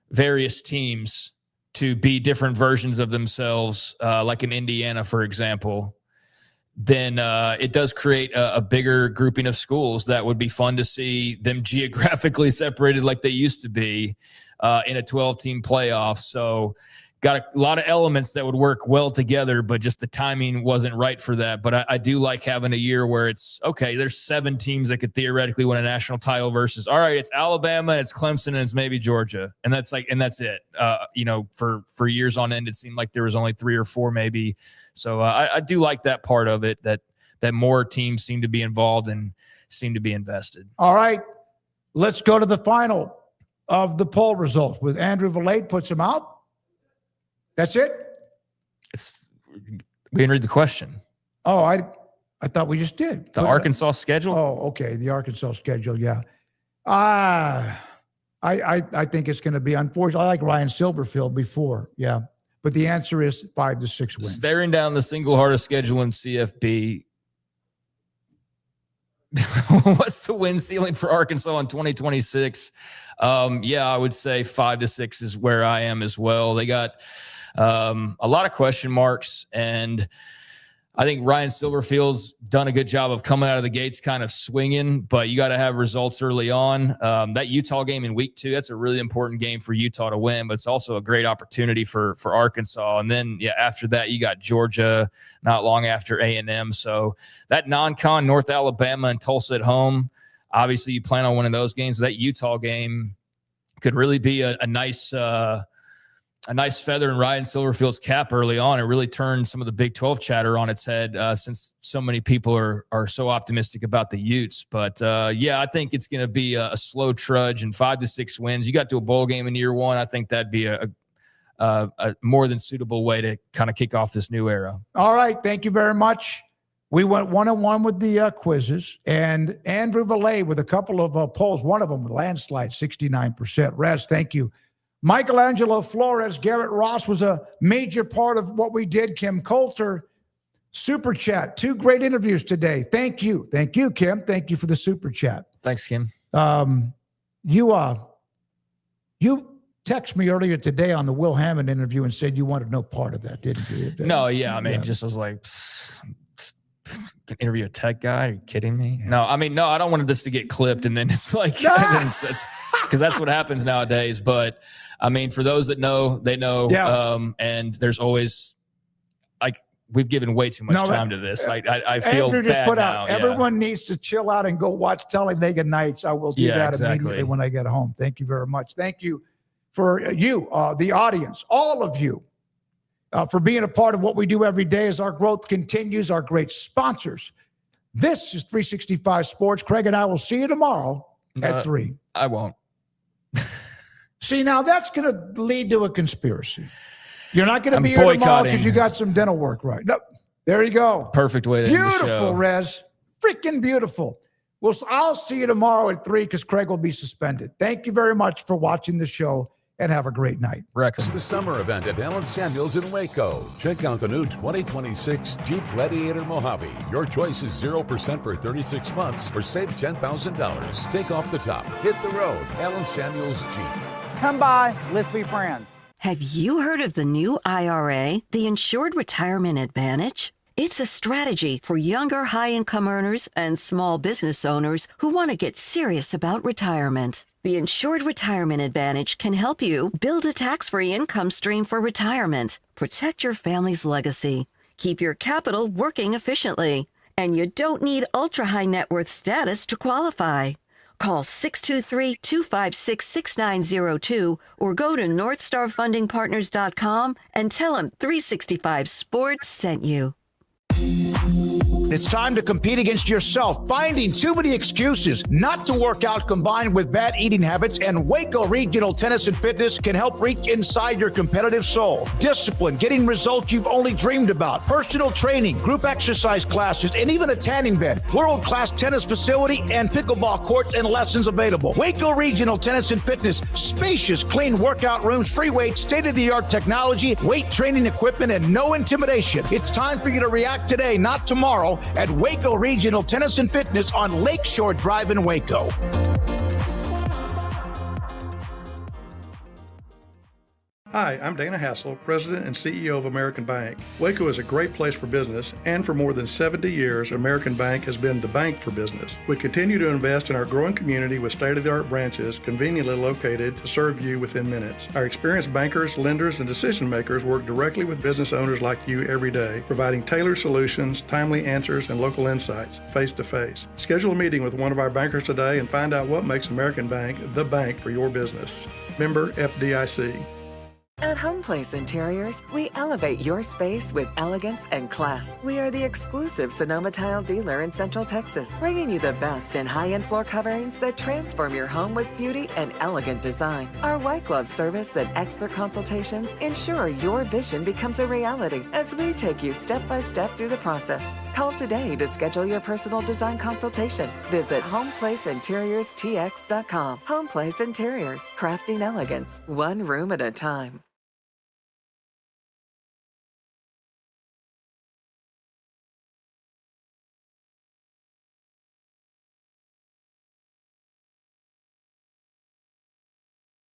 various teams to be different versions of themselves, like in Indiana, for example, then it does create a bigger grouping of schools that would be fun to see them geographically separated like they used to be in a 12-team playoff. So got a lot of elements that would work well together, but just the timing wasn't right for that. But I do like having a year where it's, okay, there's 7 teams that could theoretically win a national title versus, all right, it's Alabama, it's Clemson, and it's maybe Georgia. And that's it. For years on end, it seemed like there was only 3 or 4 maybe. So I do like that part of it, that more teams seem to be involved and seem to be invested. All right, let's go to the final of the poll results with Andrew Valade puts them out. That's it? We didn't read the question. Oh, I thought we just did. The Arkansas schedule? Oh, okay. The Arkansas schedule, yeah. I think it's going to be unfortunate. I like Ryan Silverfield before, yeah. But the answer is 5 to 6 wins. Staring down the single hardest schedule in CFB. What's the win ceiling for Arkansas in 2026? I would say 5 to 6 is where I am as well. They got a lot of question marks, and I think Ryan Silverfield's done a good job of coming out of the gates kind of swinging, but you got to have results early on. That Utah game in week 2, that's a really important game for Utah to win, but it's also a great opportunity for Arkansas. And then, after that, you got Georgia not long after A&M. So that non-con North Alabama and Tulsa at home, obviously you plan on winning those games. That Utah game could really be a nice feather in Ryan Silverfield's cap early on. It really turned some of the Big 12 chatter on its head since so many people are so optimistic about the Utes. But I think it's going to be a slow trudge, and 5 to 6 wins. You got to a bowl game in year 1. I think that'd be a more than suitable way to kind of kick off this new era. All right. Thank you very much. We went 1-on-1 with the quizzes, and Andrew Valade with a couple of polls, one of them with landslide, 69%. Rez, thank you. Michelangelo Flores, Garrett Ross was a major part of what we did. Kim Coulter, Super Chat. 2 great interviews today. Thank you. Thank you, Kim. Thank you for the Super Chat. Thanks, Kim. You texted me earlier today on the Will Hammond interview and said you wanted no part of that, didn't you? No, just was like, interview a tech guy? Are you kidding me? Yeah. No, I don't want this to get clipped and then it's like, because that's what happens nowadays. But for those that know, they know. Yeah. And there's always, we've given way too much time to this. I feel Andrew just bad put now. out, everyone needs to chill out and go watch Talladega Nights. I will do that immediately when I get home. Thank you very much. Thank you for you, the audience, all of you, for being a part of what we do every day as our growth continues, our great sponsors. This is 365 Sports. Craig and I will see you tomorrow at 3. I won't. See, now that's going to lead to a conspiracy. You're not going to be here tomorrow boycotting. because you got some dental work right. No, there you go. Perfect way to end the show. Beautiful, Rez. Freaking beautiful. Well, I'll see you tomorrow at 3 because Craig will be suspended. Thank you very much for watching the show and have a great night. It's the summer event at Allen Samuels in Waco. Check out the new 2026 Jeep Gladiator Mojave. Your choice is 0% for 36 months or save $10,000. Take off the top. Hit the road. Allen Samuels Jeep. Come by. Let's be friends. Have you heard of the new IRA, the Insured Retirement Advantage? It's a strategy for younger high-income earners and small business owners who want to get serious about retirement. The Insured Retirement Advantage can help you build a tax-free income stream for retirement, protect your family's legacy, keep your capital working efficiently, and you don't need ultra-high net worth status to qualify. Call 623-256-6902 or go to NorthstarFundingPartners.com and tell them 365 Sports sent you. It's time to compete against yourself, finding too many excuses not to work out combined with bad eating habits, and Waco Regional Tennis and Fitness can help reach inside your competitive soul. Discipline, getting results you've only dreamed about, personal training, group exercise classes, and even a tanning bed, world-class tennis facility, and pickleball courts and lessons available. Waco Regional Tennis and Fitness, spacious, clean workout rooms, free weights, state-of-the-art technology, weight training equipment, and no intimidation. It's time for you to react today, not tomorrow, at Waco Regional Tennis and Fitness on Lakeshore Drive in Waco. Hi, I'm Dana Hassel, President and CEO of American Bank. Waco is a great place for business, and for more than 70 years, American Bank has been the bank for business. We continue to invest in our growing community with state-of-the-art branches conveniently located to serve you within minutes. Our experienced bankers, lenders, and decision makers work directly with business owners like you every day, providing tailored solutions, timely answers, and local insights, face-to-face. Schedule a meeting with one of our bankers today and find out what makes American Bank the bank for your business. Member FDIC. At Home Place Interiors, we elevate your space with elegance and class. We are the exclusive Sonoma tile dealer in Central Texas, bringing you the best in high-end floor coverings that transform your home with beauty and elegant design. Our white glove service and expert consultations ensure your vision becomes a reality as we take you step by step through the process. Call today to schedule your personal design consultation. Visit HomeplaceInteriorsTX.com. Home Place Interiors, crafting elegance, one room at a time.